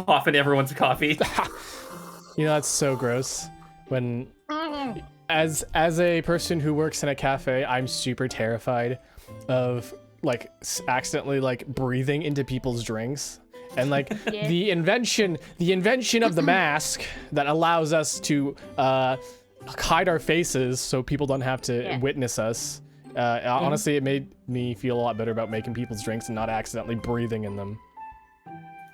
Coughing everyone's coffee. You know, that's so gross. When, as a person who works in a cafe, I'm super terrified of like accidentally like breathing into people's drinks. And like the invention of the mask that allows us to hide our faces so people don't have to witness us. Honestly, it made me feel a lot better about making people's drinks and not accidentally breathing in them.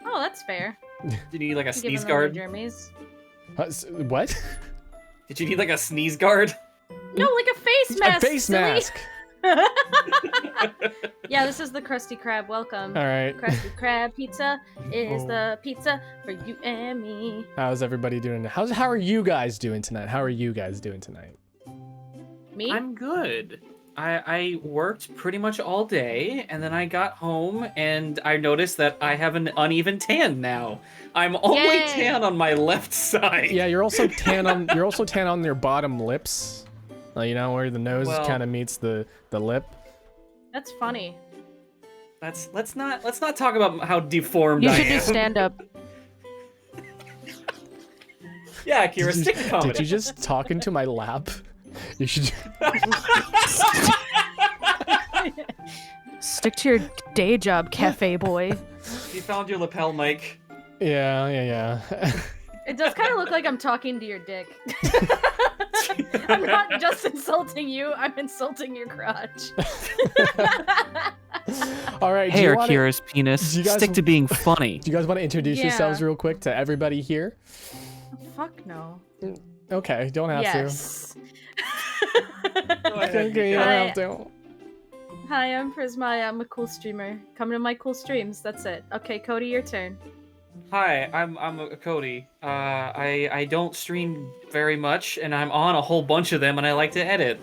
Oh, that's fair. Do you need like a sneeze guard? What? Did you need like a sneeze guard? No, like a face mask. A face mask. Yeah, this is the Krusty Krab. Welcome. All right. Krusty Krab pizza is the pizza for you and me. How's everybody doing? How are you guys doing tonight? Me? I'm good. I worked pretty much all day, and then I got home, and I noticed that I have an uneven tan now. I'm only tan on my left side. Yeah, you're also tan on your bottom lips. You know, where the nose kind of meets the lip. That's funny. Let's not talk about how deformed I am. You should do stand up. Yeah, Kira, stick to comedy. Did you just talk into my lap? You should. Stick to your day job, cafe boy. You found your lapel mic. Yeah. It does kind of look like I'm talking to your dick. I'm not just insulting you, I'm insulting your crotch. All right. Hey, Kira's penis. Stick to being funny. Do you guys want to introduce yourselves real quick to everybody here? Fuck no. Okay, don't have to. Okay, you don't have to. Hi, I'm Prismaeya. I'm a cool streamer. Come to my cool streams. That's it. Okay, Cody, your turn. Hi, I'm Cody. I don't stream very much, and I'm on a whole bunch of them, and I like to edit.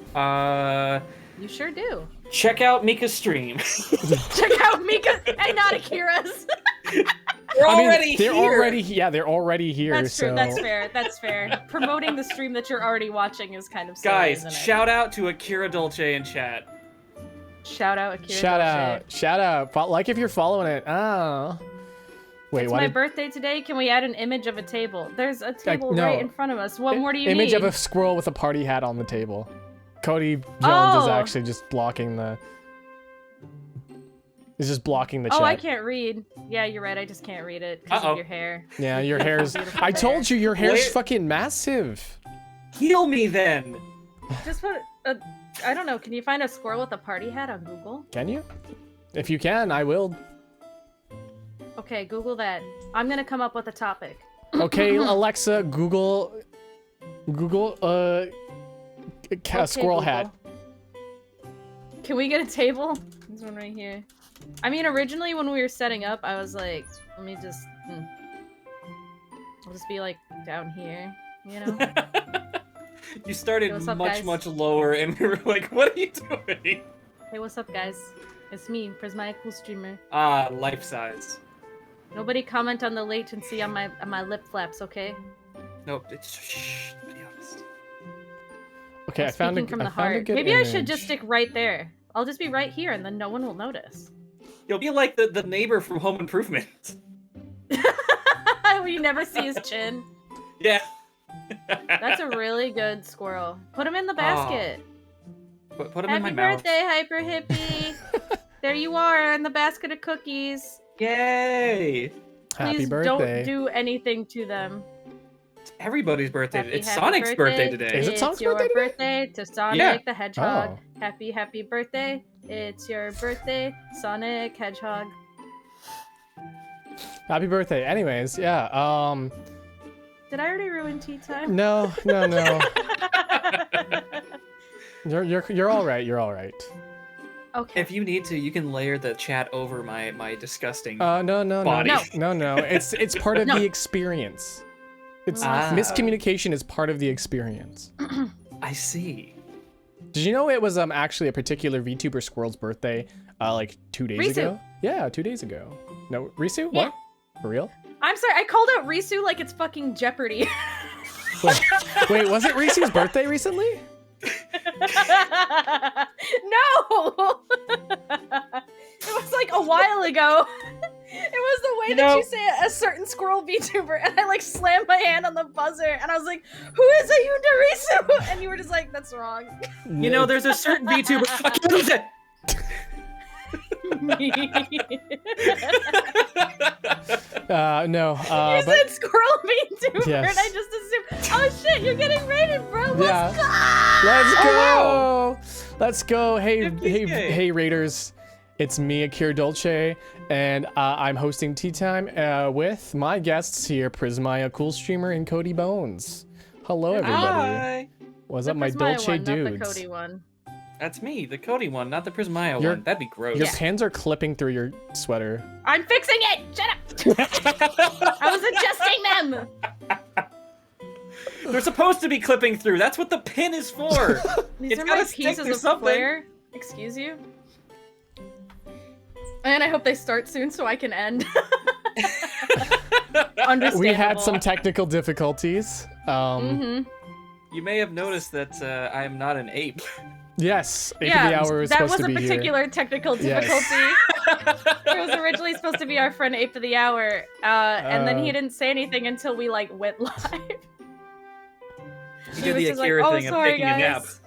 You sure do. Check out Mika's stream. Check out Mika and not Akira's. They're already here. They're already here. That's true. So. That's fair. Promoting the stream that you're already watching is kind of silly, Guys, isn't it? shout out to Akira Dolce in chat. Shout out Akira Shout out. Like if you're following it. Oh. Wait, it's my birthday today. Can we add an image of a table? There's a table no. right in front of us. What more do you need? Image of a squirrel with a party hat on the table. Cody Jones is actually just blocking the... He's just blocking the chat. Oh, I can't read. Yeah, you're right. I just can't read it because of your hair. Yeah, your hair's... I told you, your hair's fucking massive. Heal me then. Just put a... I don't know. Can you find a squirrel with a party hat on Google? Can you? If you can, I will. Okay, Google that. I'm gonna come up with a topic. Okay, Alexa, Google, squirrel hat. Can we get a table? This one right here. I mean, originally when we were setting up, I was like, let me just... I'll just be like down here, you know? You started up, much lower, and we were like, what are you doing? Hey, what's up, guys? It's me, Prismaeya Cool Streamer. Life size. Nobody comment on the latency on my lip flaps, okay? Nope. Shh. Be honest. Okay, I'm I found speaking from the heart. Maybe I should just stick right there. I'll just be right here, and then no one will notice. You'll be like the neighbor from Home Improvement. You never see his chin. Yeah. That's a really good squirrel. Put him in the basket. Put him in my mouth. Happy birthday, Hyper Hippie. There you are in the basket of cookies. Yay! Happy birthday. Don't do anything to them. It's everybody's birthday. It's Happy Sonic's birthday today. Is it Sonic's It's your birthday birthday to Sonic Yeah. the Hedgehog. Oh. Happy birthday. It's your birthday, Sonic Hedgehog. Happy birthday. Anyways, yeah. Did I already ruin tea time? No. You're all right. You're all right. Okay. If you need to, you can layer the chat over my disgusting No. body. No. It's part of the experience. It's miscommunication is part of the experience. I see. Did you know it was actually a particular VTuber squirrel's birthday like 2 days ago? Yeah, 2 days ago. No, Risu? Yeah. What? For real? I'm sorry, I called out Risu like it's fucking Jeopardy. Wait, was it Risu's birthday recently? No! It was like a while ago. It was the way that you say a certain squirrel VTuber, and I like slammed my hand on the buzzer, and I was like, "Who is a Yundarisu?" And you were just like, "That's wrong." You know, there's a certain VTuber. Fuck you, lose it. No. You said squirrel VTuber, Yes. and I just assumed, oh shit, you're getting raided, bro. Let's go. Let's go. Oh, wow. Let's go. Hey, 50K. hey, Raiders. It's me, Akira Dolce, and I'm hosting Tea Time with my guests here, Prismaeya, Cool Streamer, and Cody Bones. Hello, everybody. Hi. What's The up, my Prismaeya Dolce one, dudes? Not the Cody one. That's me, the Cody one, not the Prismaeya Your- one. That'd be gross. Your pants are clipping through your sweater. I'm fixing it. Shut up. I was adjusting them. They're supposed to be clipping through. That's what the pin is for. These It's are gotta my stick pieces to of something. flair. Excuse you. And I hope they start soon so I can end. Understandable. We had some technical difficulties. You may have noticed that I am not an ape. Yes, 8 of the hour was that supposed was to a be particular technical difficulty. Yes. It was originally supposed to be our friend Ape of the Hour, and then he didn't say anything until we like went live. You He did was the just like, Akira "Oh, thing of sorry, taking a nap. guys."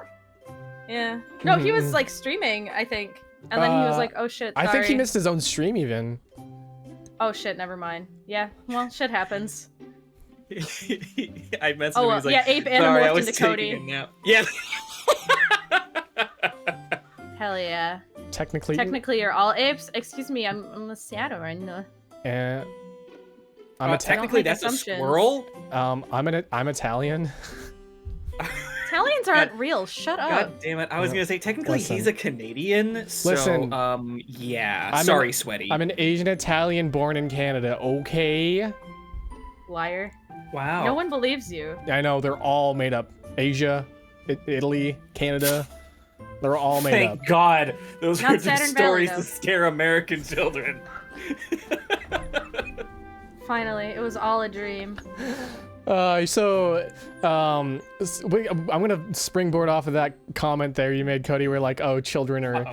Yeah. No, he was Mhm. like streaming, I think, and then he was like, "Oh shit, sorry." I think he missed his own stream even. Oh shit, never mind. Yeah, well, shit happens. I messaged Oh, him. He's like, yeah, Ape sorry, I animorphed was into taking Cody. a nap. Yeah. Hell yeah. Technically. Technically, you're all apes. Excuse me, I'm a shadow. I know. I'm technically, make that's assumptions. a squirrel. I'm Italian. Italians aren't real. Shut up. God damn it! I was gonna say technically Listen. he's a Canadian. So, Listen. yeah. I'm Sorry, an- sweaty. I'm an Asian Italian born in Canada. Okay. Liar. Wow. No one believes you. I know they're all made up. Asia, Italy, Canada. They're all made Thank up. God. Those Not are just Saturn Valley, stories though. to scare American children. Finally, it was all a dream. I'm gonna springboard off of that comment there you made, Cody. Where like, oh, children are,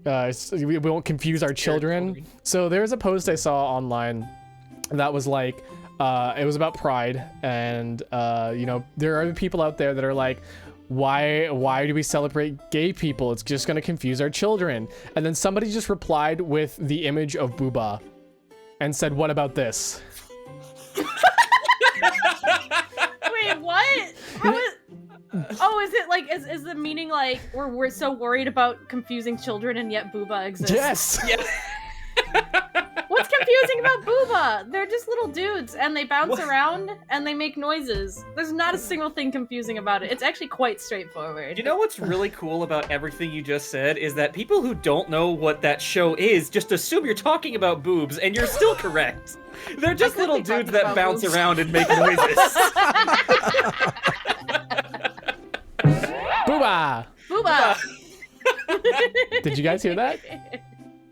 we won't confuse our children. So there's a post I saw online that was like, it was about pride, and you know, there are people out there that are like, why do we celebrate gay people? It's just gonna confuse our children. And then somebody just replied with the image of Booba, and said, what about this? Wait, what? How is? Oh, is it like is the meaning like we're so worried about confusing children and yet Booba exists? Yes. Yeah. What's confusing about Booba? They're just little dudes and they bounce around and they make noises. There's not a single thing confusing about it. It's actually quite straightforward. You know what's really cool about everything you just said is that people who don't know what that show is just assume you're talking about boobs, and you're still correct. They're just could little be talking dudes that about bounce boobs. around and make noises. Booba! Booba! Did you guys hear that?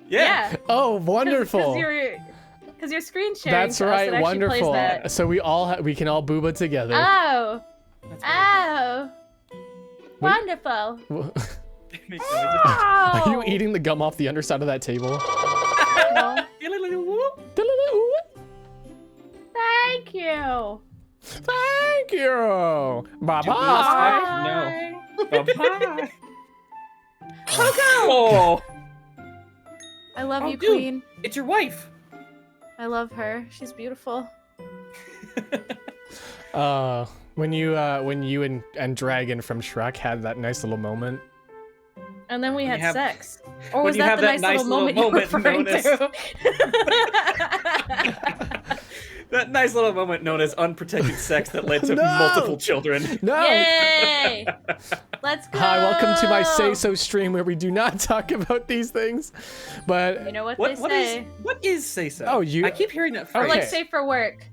Yeah. Oh, wonderful. Because you're screen sharing. That's to us, right, it actually plays wonderful. that. So we can all booba together. Oh. That's Oh. What? Wonderful. Makes Oh. Are you eating the gum off the underside of that table? No. Thank you. Thank you. Bye Do we bye. No. Bye-bye. Coco! Oh, I love Oh, you, dude. Queen. it's your wife. I love her. She's beautiful. When you and Dragon from Shrek had that nice little moment. And then we had have- sex. Or when was you that have the that nice little moment you were moment referring known as- to? That nice little moment known as unprotected sex that led to No! multiple children. No. Yay! Let's go! Hi, welcome to my Say So stream where we do not talk about these things. But You know what, What they say. what is say so? Oh, you- I keep hearing that Or phrase. like Okay. safe for work.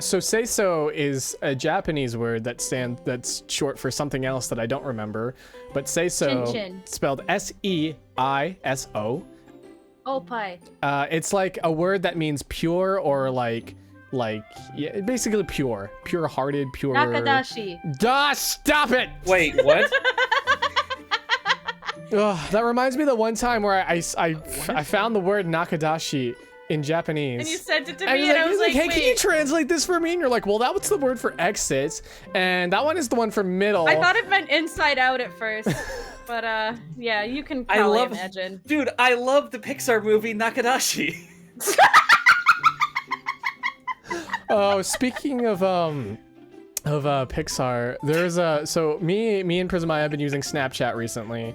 so Say So is a Japanese word that's short for something else that I don't remember. But Say So, Chin-chin. spelled SEISO. Oh, pie. It's like a word that means pure or like yeah, basically pure-hearted, pure. Nakadashi. Duh, stop it! Wait, what? Ugh, that reminds me of the one time where I found the word nakadashi in Japanese. And you sent it to And me, and I was like, hey, wait. can you translate this for me? And you're like, well, that was the word for exit, and that one is the one for middle. I thought it meant inside out at first. But, yeah, you can probably imagine. Dude, I love the Pixar movie Nakadashi. Oh, speaking of Pixar, there's so me and Prismaeya have been using Snapchat recently,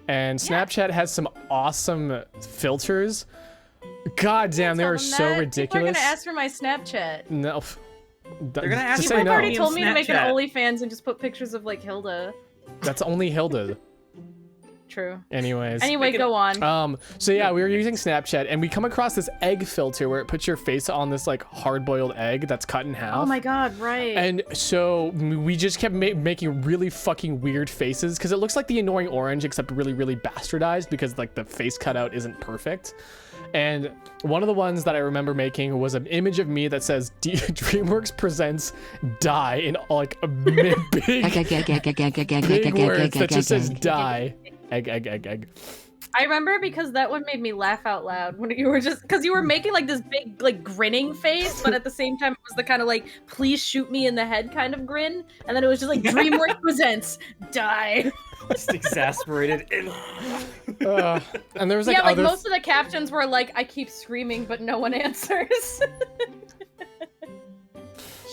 and Snapchat has some awesome filters. God damn, they are so ridiculous. People are gonna ask for my Snapchat. No. They're gonna ask just you say You've no. already told me to Snapchat. make an OnlyFans and just put pictures of, like, Hilda. That's only Hilda. True. Anyways. Anyway, go on. So yeah, we were using Snapchat, and we come across this egg filter where it puts your face on this, like, hard-boiled egg that's cut in half. Oh my god, right. And so we just kept making really fucking weird faces, because it looks like the Annoying Orange, except really, really bastardized, because, like, the face cutout isn't perfect. And one of the ones that I remember making was an image of me that says DreamWorks presents Die in, like, a big words that just says Die. Egg. I remember because that one made me laugh out loud when you were just because you were making like this big like grinning face, but at the same time it was the kind of like please shoot me in the head kind of grin, and then it was just like DreamWorks presents Die. Just exasperated. And there was like yeah, like other most of the captions were like I keep screaming but no one answers.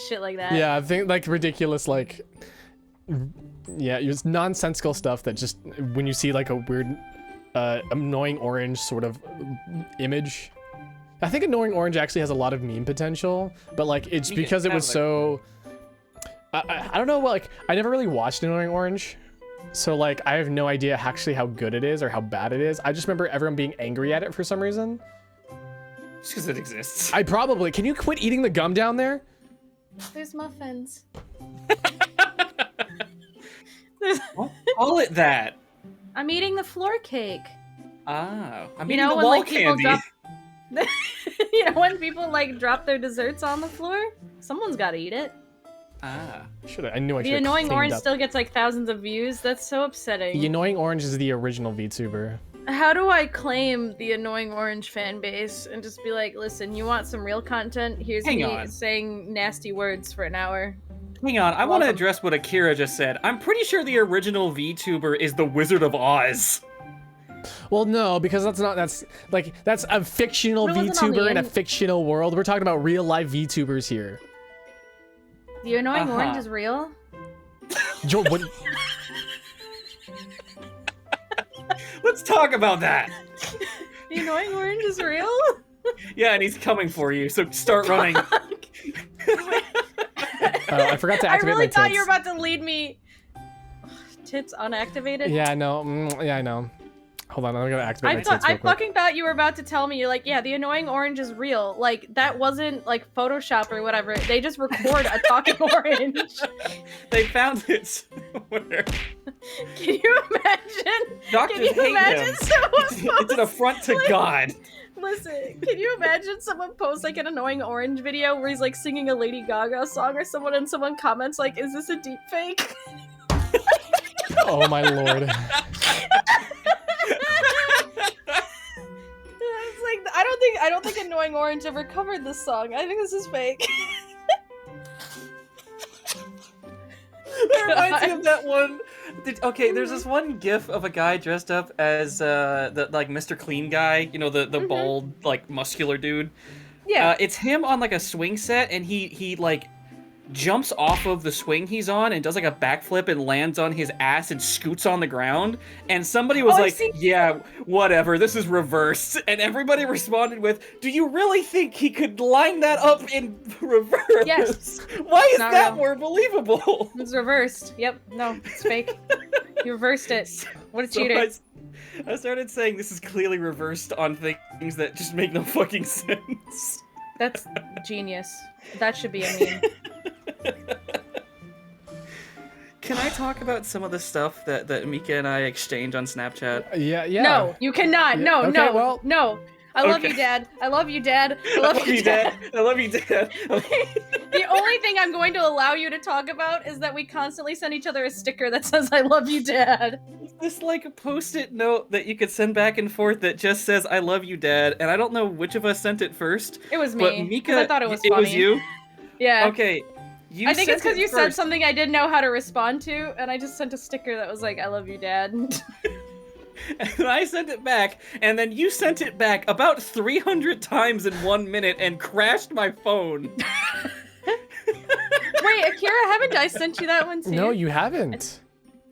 Shit like that. Yeah, I think like ridiculous like yeah, it was nonsensical stuff that just when you see like a weird Annoying Orange sort of image. I think Annoying Orange actually has a lot of meme potential, but like it's because it was so I don't know, like I never really watched Annoying Orange. So like I have no idea actually how good it is or how bad it is. I just remember everyone being angry at it for some reason. Just because it exists. Can you quit eating the gum down there? There's muffins. Don't call it that. I'm eating the floor cake. Ah, I'm You eating know the when wall like people candy. drop, you know when people like drop their desserts on the floor, someone's got to eat it. Ah, I should have The Annoying Orange up. still gets like thousands of views. That's so upsetting. The Annoying Orange is the original VTuber. How do I claim the Annoying Orange fan base and just be like, listen, you want some real content? Here's Hang me on. saying nasty words for an hour. hang on. I want to address what Akira just said. I'm pretty sure the original VTuber is the Wizard of Oz. Well, no, because that's a fictional But it wasn't on the VTuber in a end. fictional world. We're talking about real life VTubers here. The Annoying Uh-huh. Orange is real? Joe, what? Let's talk about that. The Annoying Orange is real? Yeah, and he's coming for you, so start running. I forgot to I activate really my thought tits. you were about to lead me. Tits unactivated? Yeah, I know. Yeah, I know. Hold on, I'm gonna activate my tits real I quick. fucking thought you were about to tell me, you're like, yeah, the Annoying Orange is real. Like, that wasn't, like, Photoshop or whatever. They just record a talking orange. They found it somewhere. Can you imagine? Doctors Can you hate imagine him. someone It's an affront to like- God. Listen, can you imagine someone posts, like, an Annoying Orange video where he's, like, singing a Lady Gaga song or someone, and someone comments, like, is this a deep fake? Oh my lord. It's like, I don't think Annoying Orange ever covered this song. I think this is fake. That reminds me of that one. Okay, there's this one GIF of a guy dressed up as the like Mr. Clean guy. You know, the bald, like muscular dude. Yeah. It's him on like a swing set, and he like jumps off of the swing he's on and does like a backflip and lands on his ass and scoots on the ground. And somebody was Oh, I've like, seen- yeah, whatever, this is reversed. And everybody responded with, do you really think he could line that up in reverse? Yes. Why is Not that real. more believable? It's reversed. Yep. No, it's fake. You reversed it. What a So cheater. I started saying this is clearly reversed on things that just make no fucking sense. That's genius. That should be a meme. Can I talk about some of the stuff that Mika and I exchange on Snapchat? Yeah. No, you cannot. Yeah, No, okay, no, well- no. I love Okay. you, Dad. I love you, Dad. I I love you, Dad. I love you, Dad. The only thing I'm going to allow you to talk about is that we constantly send each other a sticker that says "I love you, Dad." This like a post-it note that you could send back and forth that just says "I love you, Dad," and I don't know which of us sent it first. It was But me. Mika, 'Cause I thought it was it was funny. you. Yeah. Okay. You I think it's because you said first. something I didn't know how to respond to, and I just sent a sticker that was like, "I love you, Dad." And then I sent it back, and then you sent it back about 300 times in 1 minute and crashed my phone. Wait, Akira, haven't I sent you that one too? No, you haven't.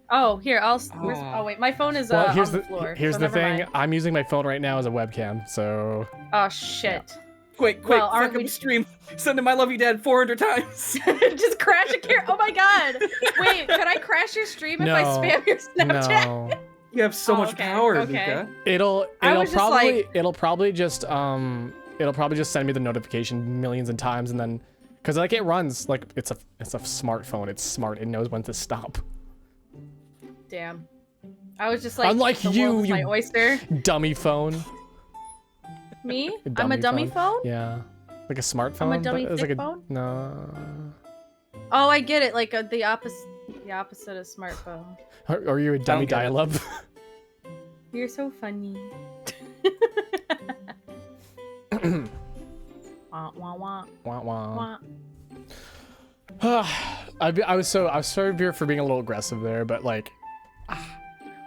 Oh, here, I'll. Oh. Oh wait, my phone is Well, on here's the floor. here's so the never thing. mind. I'm using my phone right now as a webcam, so Oh shit! Quick, Well, aren't fuck up we- stream. Send him "I love you, Dad" 400 times. Just crash Akira. Oh my god! Wait, could I crash your stream if I No. spam your Snapchat? no. You have so Oh, much okay, power, okay. Mika. It'll I was just like- it'll probably just send me the notification millions of times, and then because like it runs like it's a smartphone. It's smart. It knows when to stop. Damn. I was just like, Unlike the you, world is my you- oyster. Dummy phone. Me? I'm a dummy phone? Yeah, like a smartphone. I'm a but dummy it's dick like phone? No. Oh, I get it. Like the opposite of smartphone. Or you're a dummy get it. dial-up. You're so funny. Wah, wah, wah, Wah, wah. wah. I was sorry for being a little aggressive there, but like,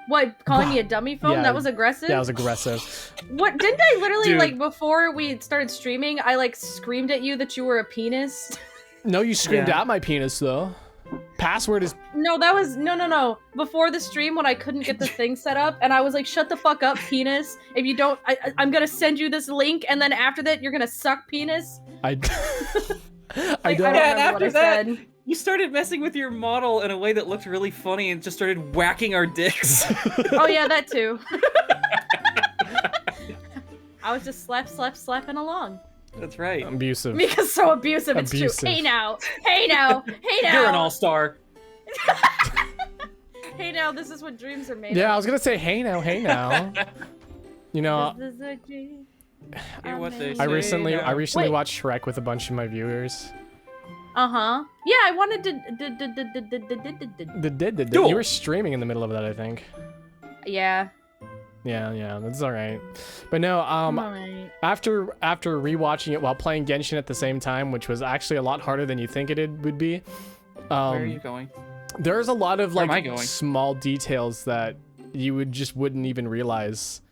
What, calling me a dummy phone? Yeah, That was aggressive? that was aggressive. What, didn't I literally, Dude. like, before we started streaming, I, like, screamed at you that you were a penis? No, you screamed Yeah. at my penis though. Password is No, that was, no. Before the stream when I couldn't get the thing set up, and I was like, shut the fuck up, penis. If you don't, I'm gonna send you this link, and then after that, you're gonna suck penis. I Like, I don't. Yeah, and remember what after I that, said. you started messing with your model in a way that looked really funny and just started whacking our dicks. Oh yeah, that too. I was just slapping along. That's right. Abusive. Mika's so abusive, it's Abusive. true. Hey now, hey now, hey now. You're an all-star. Hey now, this is what dreams are made Yeah, I of. was gonna say, hey now, hey now. You know, This is a dream. Hear what they I say recently now. recently Wait. watched Shrek with a bunch of my viewers. Uh-huh. Yeah, I wanted to... You were streaming in the middle of that, I think. Yeah. Yeah, that's all right. But no, Alright. after rewatching it while playing Genshin at the same time, which was actually a lot harder than you think would be. Where are you going? There's a lot of Where am I like going? small details that you wouldn't even realize.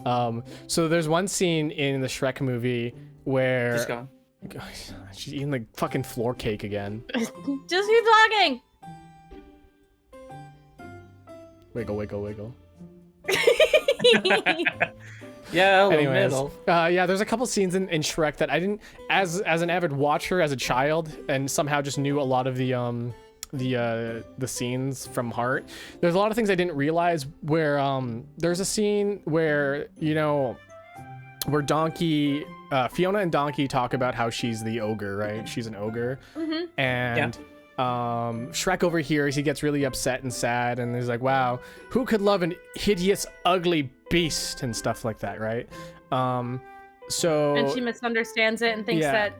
So there's one scene in the Shrek movie where Just gone. Gosh, she's eating the fucking floor cake again. Just keep talking! Wiggle, wiggle, wiggle. Yeah, a little Anyways, middle. yeah, there's a couple scenes in Shrek that I didn't, as an avid watcher as a child, and somehow just knew a lot of the scenes from heart. There's a lot of things I didn't realize where there's a scene where, you know, where Donkey, Fiona and Donkey talk about how she's the ogre, right? She's an ogre. Mm-hmm. And Shrek overhears, he gets really upset and sad, and he's like, wow, who could love an hideous, ugly beast and stuff like that, right? So And she misunderstands it and thinks Yeah. that...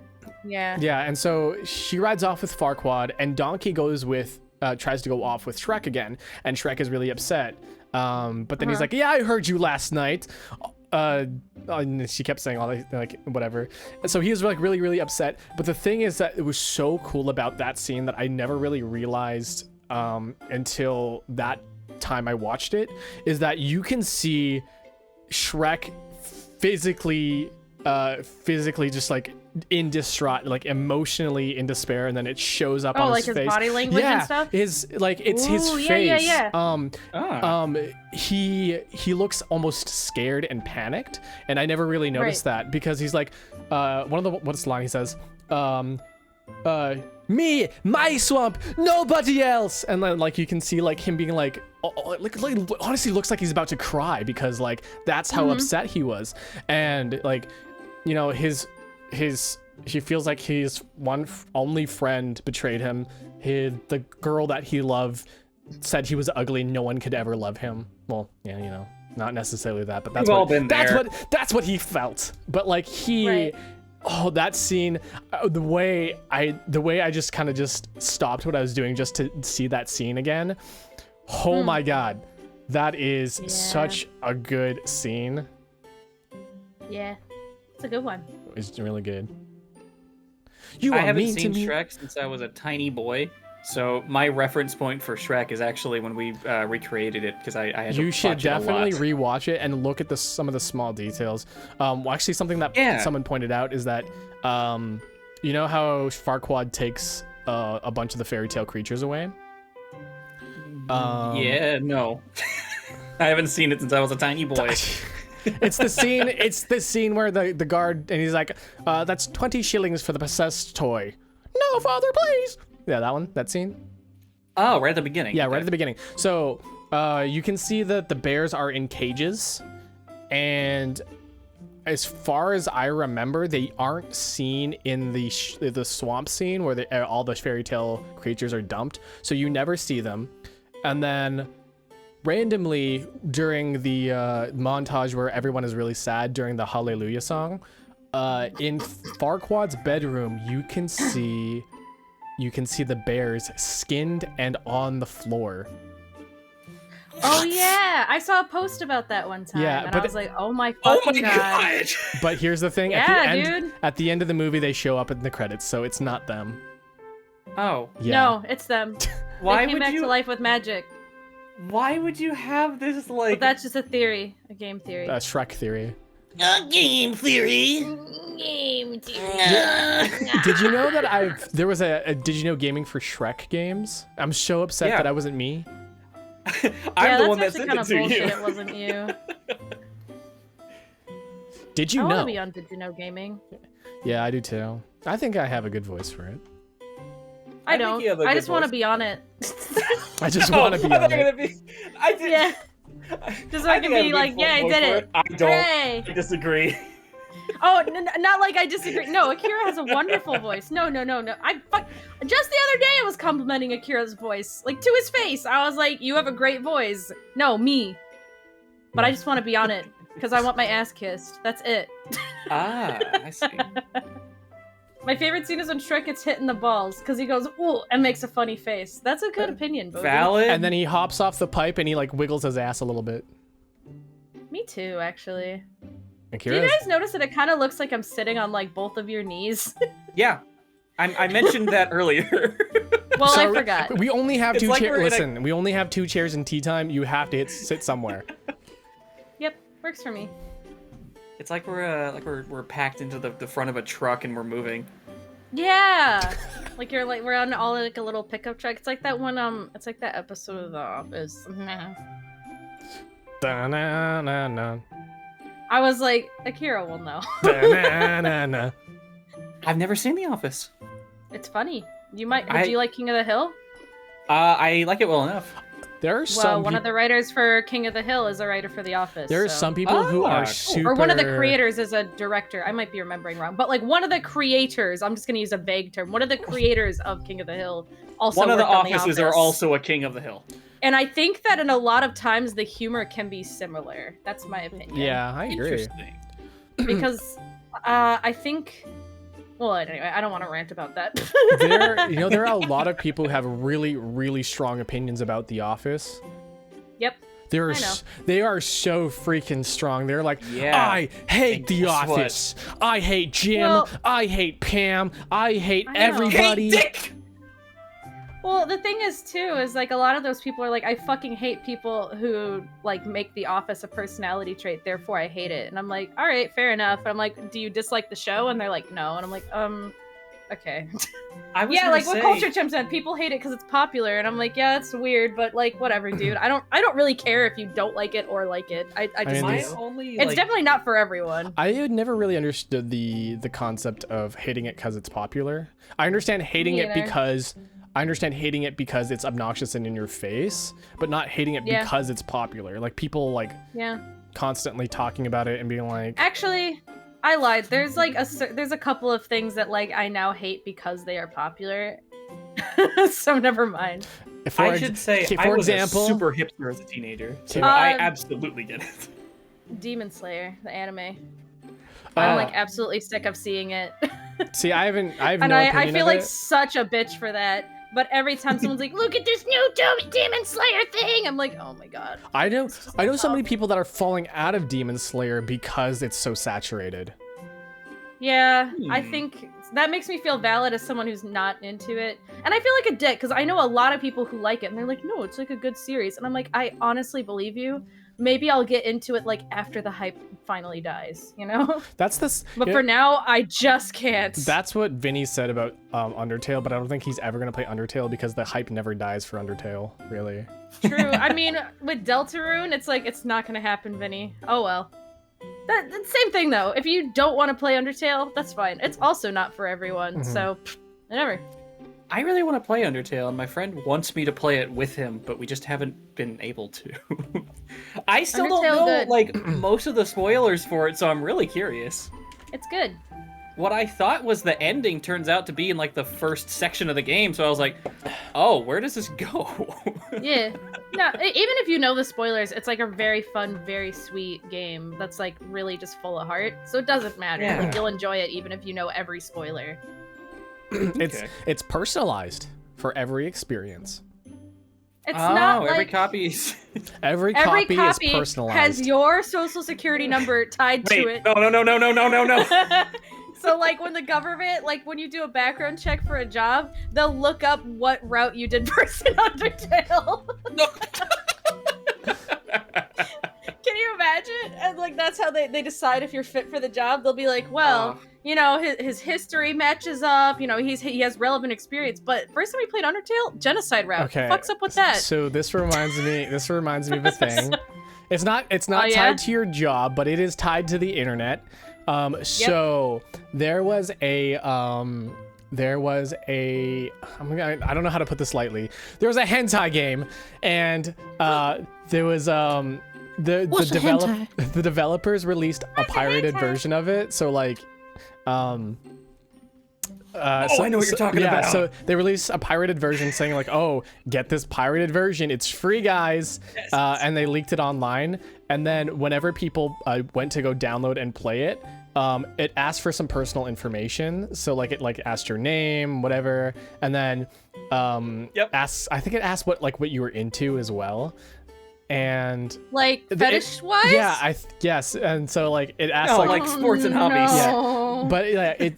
Yeah. yeah, and so she rides off with Farquaad, and Donkey goes with tries to go off with Shrek again, and Shrek is really upset. But then he's like, yeah, I heard you last night. And she kept saying all that, like, whatever. And so he was like really, really upset. But the thing is that it was so cool about that scene that I never really realized until that time I watched it, is that you can see Shrek physically just like in distraught, like emotionally in despair, and then it shows up on like his his face. body language yeah, and stuff? his like it's his Ooh, yeah, face. yeah. He looks almost scared and panicked, and I never really noticed that because he's like what's the line he says? Me, my swamp, nobody else. And then like you can see like him being like honestly looks like he's about to cry because like that's how upset he was. And like, you know, he feels like his only friend betrayed him. The girl that he loved said he was ugly, no one could ever love him. Well, yeah, you know, not necessarily that, but that's We've all what been there. that's what he felt. But like Right. oh, that scene, the way I just kind of just stopped what I was doing just to see that scene again. Oh my god, that is such a good scene. Yeah, it's a good one. It's really good. I haven't seen Shrek since I was a tiny boy, so my reference point for Shrek is actually when we recreated it, because I had to You should watch it a definitely lot. rewatch it and look at some of the small details. Well, actually, something that someone pointed out is that, you know how Farquaad takes a bunch of the fairy tale creatures away? Yeah, no. I haven't seen it since I was a tiny boy. It's the scene. It's the scene where the guard and he's like, "That's 20 shillings for the possessed toy." No, father, please. Yeah, that one. That scene. Oh, right at the beginning. Yeah, right at the beginning. So you can see that the bears are in cages, and as far as I remember, they aren't seen in the swamp scene where all the fairy tale creatures are dumped. So you never see them, and then randomly during the montage where everyone is really sad during the Hallelujah song, in Farquaad's bedroom, you can see the bears skinned and on the floor. Oh yeah, I saw a post about that one time, and I was like, "Oh my fucking god!" But here's the thing: dude. at the end of the movie, they show up in the credits, so it's not them. Oh. Yeah. No, it's them. Why they came would back you? to life with magic. Why would you have this like? But that's just a theory, a game theory. Shrek theory. A game theory. Game theory. Did you know that there was a Did you know Gaming for Shrek games? I'm so upset that I wasn't me. I'm the one that that's sent kind it of to bullshit. you. It wasn't you. Did you I know? want to be on Did You Know Gaming. Yeah, I do too. I think I have a good voice for it. I think don't. you have a I good just want to voice. be on it. I just want to be on it. I did. Yeah. Just so I can be like, yeah, I did it. I don't. Hooray. I disagree. Oh, not like I disagree. No, Akira has a wonderful voice. No. Just the other day I was complimenting Akira's voice, like to his face. I was like, "You have a great voice." No, me. But I just want to be on it because I want my ass kissed. That's it. Ah, I see. My favorite scene is when Shrek gets hit in the balls because he goes ooh and makes a funny face. That's a good opinion, Bodhi. Valid. And then he hops off the pipe and he like wiggles his ass a little bit. Me too, actually. Akira. Do you guys notice that it kind of looks like I'm sitting on like both of your knees? Yeah, I mentioned that earlier. Well, I forgot. We only have It's two like chairs. we're in a- Listen, we only have 2 chairs in tea time. You have to sit somewhere. Yep, works for me. It's like we're packed into the front of a truck and we're moving. Yeah, like we're on all like a little pickup truck. It's like that one. It's like that episode of The Office. Da-na-na-na. I was like, Akira will know. Da-na-na-na. I've never seen The Office. It's funny. You might. Do you like King of the Hill? I like it well enough. There are Well, some one of the writers for King of the Hill is a writer for The Office. There are so- some people who are cool. super. Or one of the creators is a director. I might be remembering wrong, but like one of the creators. I'm just gonna use a vague term. One of the creators of King of the Hill also. One of the worked on offices are also a King of the Hill. And I think that in a lot of times the humor can be similar. That's my opinion. Yeah, I agree. Interesting. Because I think. Well, anyway, I don't want to rant about that. There are a lot of people who have really, really strong opinions about The Office. Yep. They are I know. they are so freaking strong. They're like, Yeah. I hate And The guess what? Office. I hate Jim. Well- I hate Pam. I hate I know. everybody. Hey, Dick! Well, the thing is, too, is like a lot of those people are like, I fucking hate people who like make The Office a personality trait, therefore I hate it. And I'm like, all right, fair enough. And I'm like, do you dislike the show? And they're like, no. And I'm like, okay. I was Yeah, gonna like say, what culture chimps said, people hate it because it's popular. And I'm like, yeah, that's weird, but like, whatever, dude. I don't really care if you don't like it or like it. I just mean, do. My only It's definitely not for everyone. I had never really understood the concept of hating it because it's popular. I understand hating Me it either. because it's obnoxious and in your face, but not hating it Yeah. because it's popular. Like people like Yeah. constantly talking about it and being like, Actually, I lied. There's like there's a couple of things that like I now hate because they are popular. So never mind. I should say for I was example, a super hipster as a teenager, so Uh, I absolutely get it. Demon Slayer, the anime. Oh. I'm like absolutely sick of seeing it. See, I have and no I opinion feel of like it. such a bitch for that. But every time someone's like, "Look at this new Demon Slayer thing," I'm like, "Oh my god." I know so many people that are falling out of Demon Slayer because it's so saturated. Yeah, I think that makes me feel valid as someone who's not into it. And I feel like a dick because I know a lot of people who like it and they're like, "No, it's like a good series." And I'm like, "I honestly believe you. Maybe I'll get into it like after the hype finally dies, you know?" That's this. But for now, I just can't. That's what Vinny said about Undertale, but I don't think he's ever gonna play Undertale because the hype never dies for Undertale, really. True. I mean, with Deltarune, it's like it's not gonna happen, Vinny. Oh well. Same thing though. If you don't want to play Undertale, that's fine. It's also not for everyone, so whatever. I really want to play Undertale, and my friend wants me to play it with him, but we just haven't been able to. I still Undertale don't know good. like most of the spoilers for it, so I'm really curious. It's good. What I thought was the ending turns out to be in like the first section of the game, so I was like, oh, where does this go? Yeah. No, even if you know the spoilers, it's like a very fun, very sweet game that's like really just full of heart. So it doesn't matter. Yeah. Like you'll enjoy it even if you know every spoiler. It's personalized for every experience. It's not like every copy's... Every every copy is copy personalized. has your social security number tied to Wait, it. no. So like when the government, like when you do a background check for a job, they'll look up what route you did first in Undertale. No. Can you imagine? And like that's how they decide if you're fit for the job. They'll be like, well, you know, his history matches up. You know, he has relevant experience. But first time we played Undertale, genocide route. Okay. Fucks up with that. So this reminds me of a thing. It's not yeah? tied to your job, but it is tied to the internet. So there was a I don't know how to put this lightly. There was a hentai game, and there was the developers released a pirated version of it. So like I know what you're talking about. Yeah, so they released a pirated version saying like, "Oh, get this pirated version. It's free, guys." Yes. And they leaked it online. And then whenever people went to go download and play it, it asked for some personal information. So like it asked your name, whatever, and then asked. I think it asked what you were into as well. And Like fetish wise? Yeah, yes. And so like it asked like sports and hobbies. No. But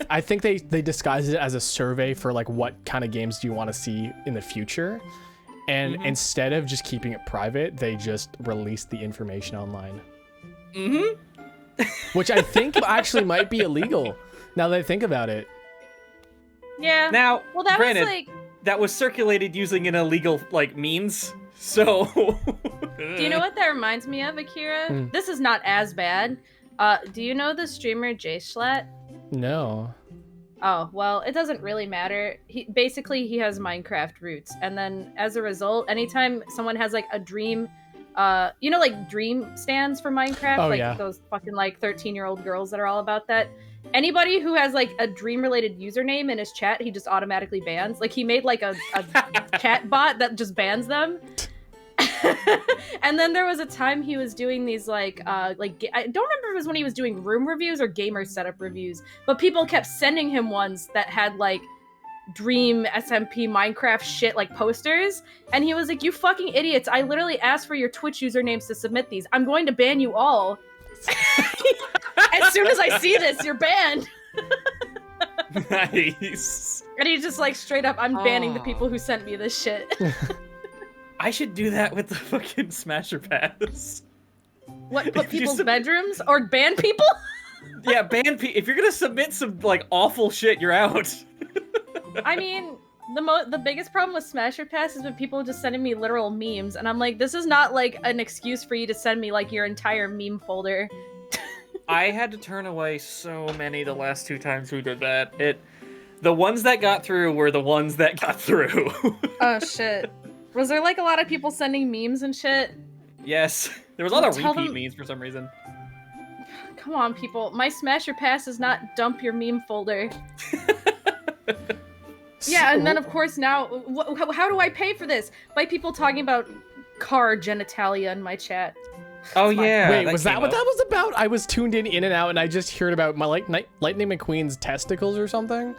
I think they disguised it as a survey for like what kind of games do you want to see in the future, and instead of just keeping it private, they just released the information online. Which I think actually might be illegal now that I think about it. Yeah. Now, Well, that granted, was like. that was circulated using an illegal like means. So. Do you know what that reminds me of, Akira? This is not as bad. Do you know the streamer Jay Schlatt? No. Oh, well, it doesn't really matter. He has Minecraft roots, and then as a result, anytime someone has like a dream, like dream stands for Minecraft, those fucking like 13-year-old girls that are all about that. Anybody who has like a dream-related username in his chat, he just automatically bans. Like he made like a chat bot that just bans them. And then there was a time he was doing these I don't remember if it was when he was doing room reviews or gamer setup reviews, but people kept sending him ones that had like dream SMP Minecraft shit like posters, and he was like, "You fucking idiots, I literally asked for your Twitch usernames to submit these. I'm going to ban you all." As soon as I see this, you're banned. Nice. And he's just like, straight up, I'm banning the people who sent me this shit. I should do that with the fucking Smasher Pass. What, put people's bedrooms? Or ban people? Yeah, ban people. If you're gonna submit some, like, awful shit, you're out. I mean, the biggest problem with Smasher Pass is when people are just sending me literal memes, and I'm like, this is not, like, an excuse for you to send me, like, your entire meme folder. I had to turn away so many the last 2 times we did that. The ones that got through were the ones that got through. Oh, shit. Was there, like, a lot of people sending memes and shit? Yes. There was a lot of Tell repeat them- memes for some reason. Come on, people. My Smasher Pass is not dump your meme folder. Yeah, and then of course now, how do I pay for this? By people talking about car genitalia in my chat. Oh yeah. Wait, was that came what up. that was about? I was tuned in and out, and I just heard about my Lightning McQueen's testicles or something.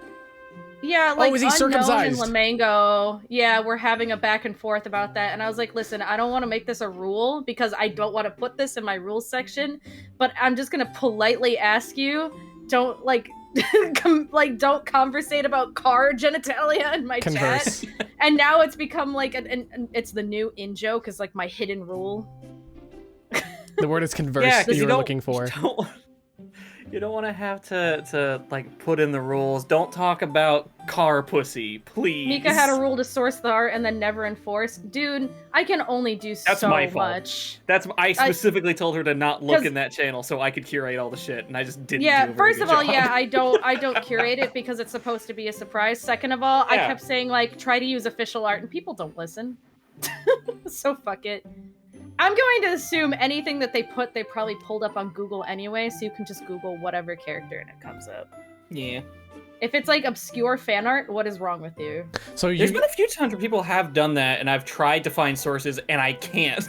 Yeah, like is he Unknown circumcised? and Lamango. Yeah, we're having a back and forth about that, and I was like, listen, I don't want to make this a rule because I don't want to put this in my rules section, but I'm just gonna politely ask you, don't like, don't conversate about car genitalia in my Converse. chat. And now it's become like it's the new in joke is like my hidden rule. The word is converse Yeah, that because you were looking for. You don't want to have to like put in the rules. Don't talk about car pussy, please. Mika had a rule to source the art and then never enforce. Dude, I can only do That's so my fault. much. I specifically told her to not look in that channel so I could curate all the shit, and I just didn't. Yeah, do a very first good of all, job. yeah, I don't curate it because it's supposed to be a surprise. Second of all, I Yeah. kept saying like try to use official art and people don't listen. So fuck it. I'm going to assume anything that they put, they probably pulled up on Google anyway, so you can just Google whatever character and it comes up. Yeah. If it's like obscure fan art, what is wrong with you? So There's been a few times where people have done that, and I've tried to find sources, and I can't.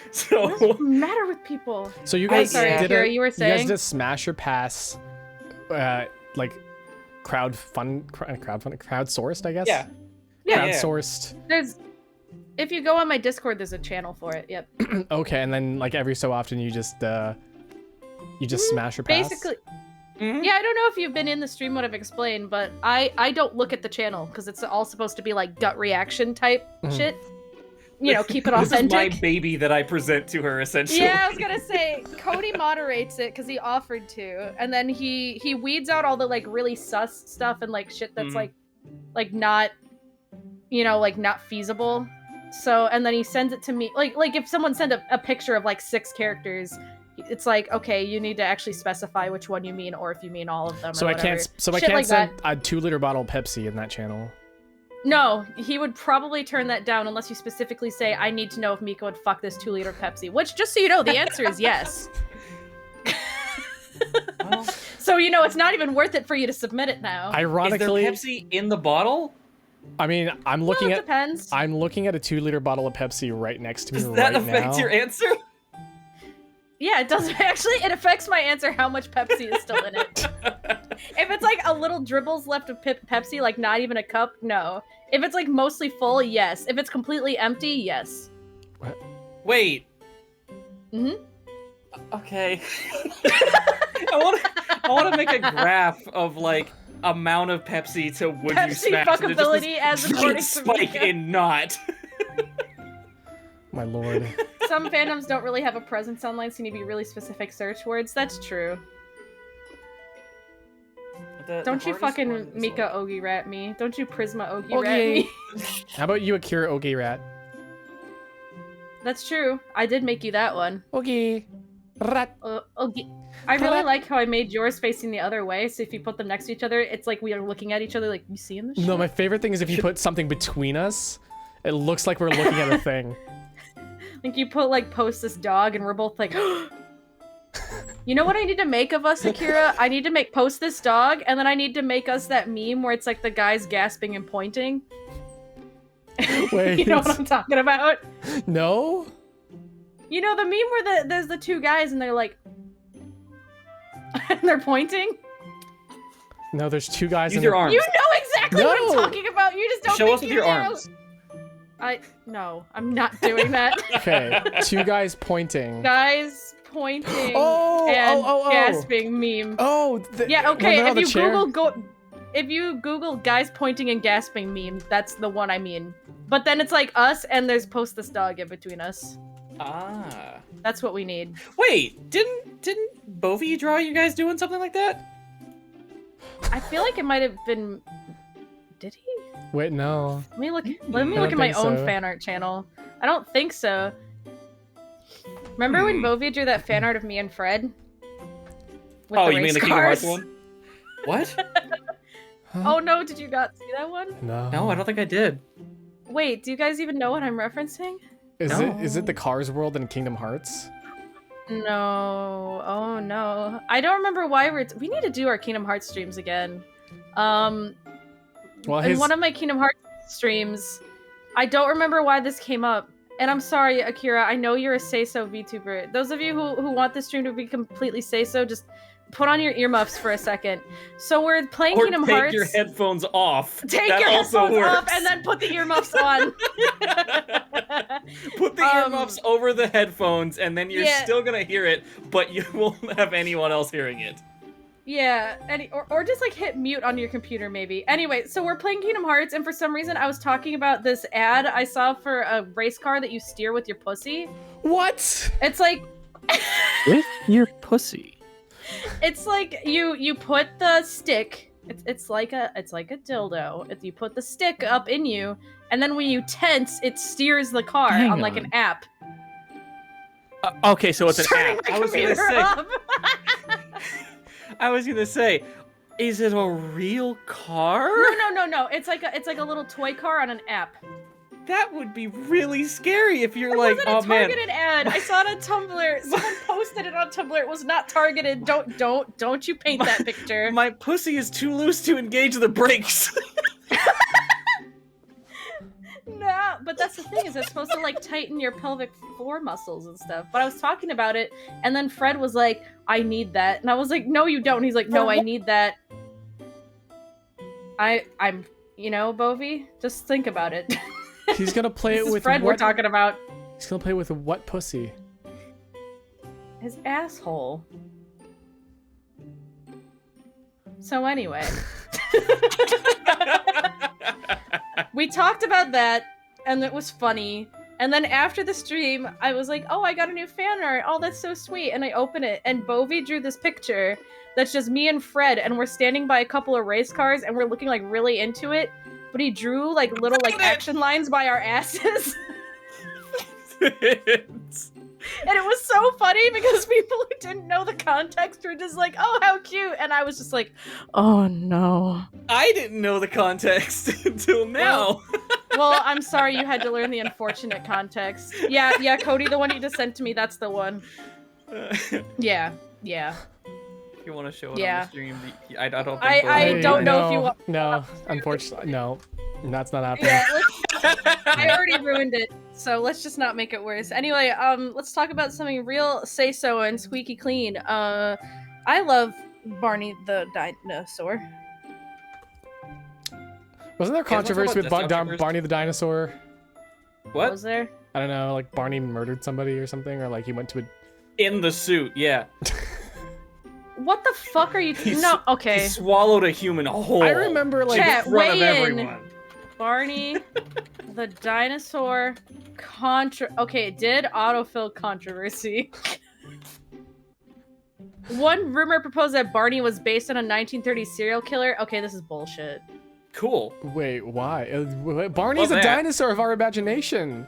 What's So the matter with people? So you guys sorry, did Akira, you were You guys saying? did Smash or Pass, like crowdsourced, I guess. yeah. Crowdsourced. There's if you go on my Discord, there's a channel for it. Yep. Okay, and then like every so often you just smash or pass. Basically, Mhm. yeah, I don't know if you've been in the stream what I've explained, but I don't look at the channel because it's all supposed to be like gut reaction type shit. You know, keep it This is authentic. my baby that I present to her, essentially. Yeah, I was gonna say Cody moderates it because he offered to, and then he weeds out all the like really sus stuff and like shit that's Mhm. like not, you know, like not feasible. So and then he sends it to me like if someone sent a picture of like 6 characters, it's like okay, you need to actually specify which one you mean or if you mean all of them. So or I whatever. can't. So I Shit can't like send that. a 2-liter bottle of Pepsi in that channel. No, he would probably turn that down unless you specifically say, I need to know if Mika would fuck this 2-liter Pepsi. Which, just so you know, the answer is yes. Well, So, you know, it's not even worth it for you to submit it now. Ironically, is there Pepsi in the bottle? I mean, I'm looking Well, it at. depends. I'm looking at a 2-liter bottle of Pepsi right next to me Does that right affect now. your answer? Yeah, it does. Actually, it affects my answer how much Pepsi is still in it. If it's like a little dribbles left of Pepsi, like not even a cup, no. If it's like mostly full, yes. If it's completely empty, yes. Wait. Mm-hmm. Okay. I want to make a graph of like amount of Pepsi to would you Pepsi smash and it's just fuckability as this according giant to spike Mika. in not. My lord. Some fandoms don't really have a presence online, so you need to be really specific search words. That's true. Don't you fucking Mika Ogi rat me. Don't you Prisma Ogi rat me. How about you, Akira Ogi Rat? That's true. I did make you that one. Ogi Rat. Ogi. I really like how I made yours facing the other way, so if you put them next to each other, it's like we are looking at each other like, you seeing this shit? No, my favorite thing is if you put something between us, it looks like we're looking at a thing. Like you put like post this dog and we're both like You know what I need to make of us, Akira? I need to make post this dog and then I need to make us that meme where it's like the guys gasping and pointing. Wait. You know what I'm talking about? No? You know the meme where there's the 2 guys and they're like and they're pointing? No, there's 2 guys Use in your a- arms. You know exactly what I'm No. talking about. You just don't Show think us with you your do. arms. No, I'm not doing that. Okay, 2 guys pointing. Guys pointing Oh, and oh. gasping meme. Oh, Yeah, okay, well, if you Google guys pointing and gasping meme, that's the one I mean. But then it's like us and there's post this dog in between us. Ah. That's what we need. Wait, didn't Bovi draw you guys doing something like that? I feel like it might have been Did he? Wait, no. Let me look I at don't my think own so. fan art channel. I don't think so. Remember when Bovi drew that fan art of me and Fred? With Oh, the you mean race the Kingdom Hearts cars? one? What? Oh no, did you not see that one? No. No, I don't think I did. Wait, do you guys even know what I'm referencing? Is it the Cars world in Kingdom Hearts? No. Oh no. I don't remember why we need to do our Kingdom Hearts streams again. Well, in one of my Kingdom Hearts streams, I don't remember why this came up. And I'm sorry, Akira, I know you're a say-so VTuber. Those of you who want this stream to be completely say-so, just put on your earmuffs for a second. So we're playing Or Kingdom take Hearts. your headphones off. Take That your also headphones works. off and then put the earmuffs on. Put the earmuffs over the headphones, and then you're still gonna hear it, but you won't have anyone else hearing it. Yeah, or just like hit mute on your computer maybe. Anyway, so we're playing Kingdom Hearts, and for some reason I was talking about this ad I saw for a race car that you steer with your pussy. What? It's like With your pussy. it's like you put the stick. It's like a dildo. You put the stick up in you, and then when you tense, it steers the car Hang on like an on. app. Okay, so it's an Turning app. my I was gonna computer say- up. I was gonna say, is it a real car? No. It's like a little toy car on an app. That would be really scary if you're It like, wasn't oh a man. targeted ad. I saw it on Tumblr. Someone posted it on Tumblr. It was not targeted. Don't you paint that picture. My pussy is too loose to engage the brakes. No, but that's the thing, is it's supposed to like tighten your pelvic floor muscles and stuff. But I was talking about it, and then Fred was like, I need that. And I was like, no, you don't. He's like, no, I need that. I'm Bovi, just think about it. He's gonna play This it is with Fred what? we're talking about. He's gonna play with what pussy? His asshole. So anyway. We talked about that, and it was funny. And then after the stream, I was like, oh, I got a new fan art. Oh, that's so sweet. And I open it, and Bovi drew this picture that's just me and Fred, and we're standing by a couple of race cars, and we're looking like really into it. But he drew like little like action lines by our asses. And it was so funny because people who didn't know the context were just like, oh, how cute. And I was just like, oh no. I didn't know the context until now. Well, I'm sorry you had to learn the unfortunate context. Yeah, Cody, the one you just sent to me, that's the one. Yeah. If you want to show it Yeah. on the stream, I don't think I don't know if you want. No, unfortunately, no. That's not happening. Yeah, I already ruined it, so let's just not make it worse. Anyway, let's talk about something real say-so and squeaky clean. I love Barney the dinosaur. Wasn't there controversy with desktop shoppers? Barney the dinosaur? What? Was there? I don't know, like Barney murdered somebody or something, or like he went to a. In the suit, yeah. What the fuck are you? No, okay. He swallowed a human whole. I remember like. Chat, in front of weigh in. everyone. Barney the dinosaur Okay, it did autofill controversy. One rumor proposed that Barney was based on a 1930s serial killer. Okay, this is bullshit. Cool. Wait, why? Barney's Well, a that- dinosaur of our imagination.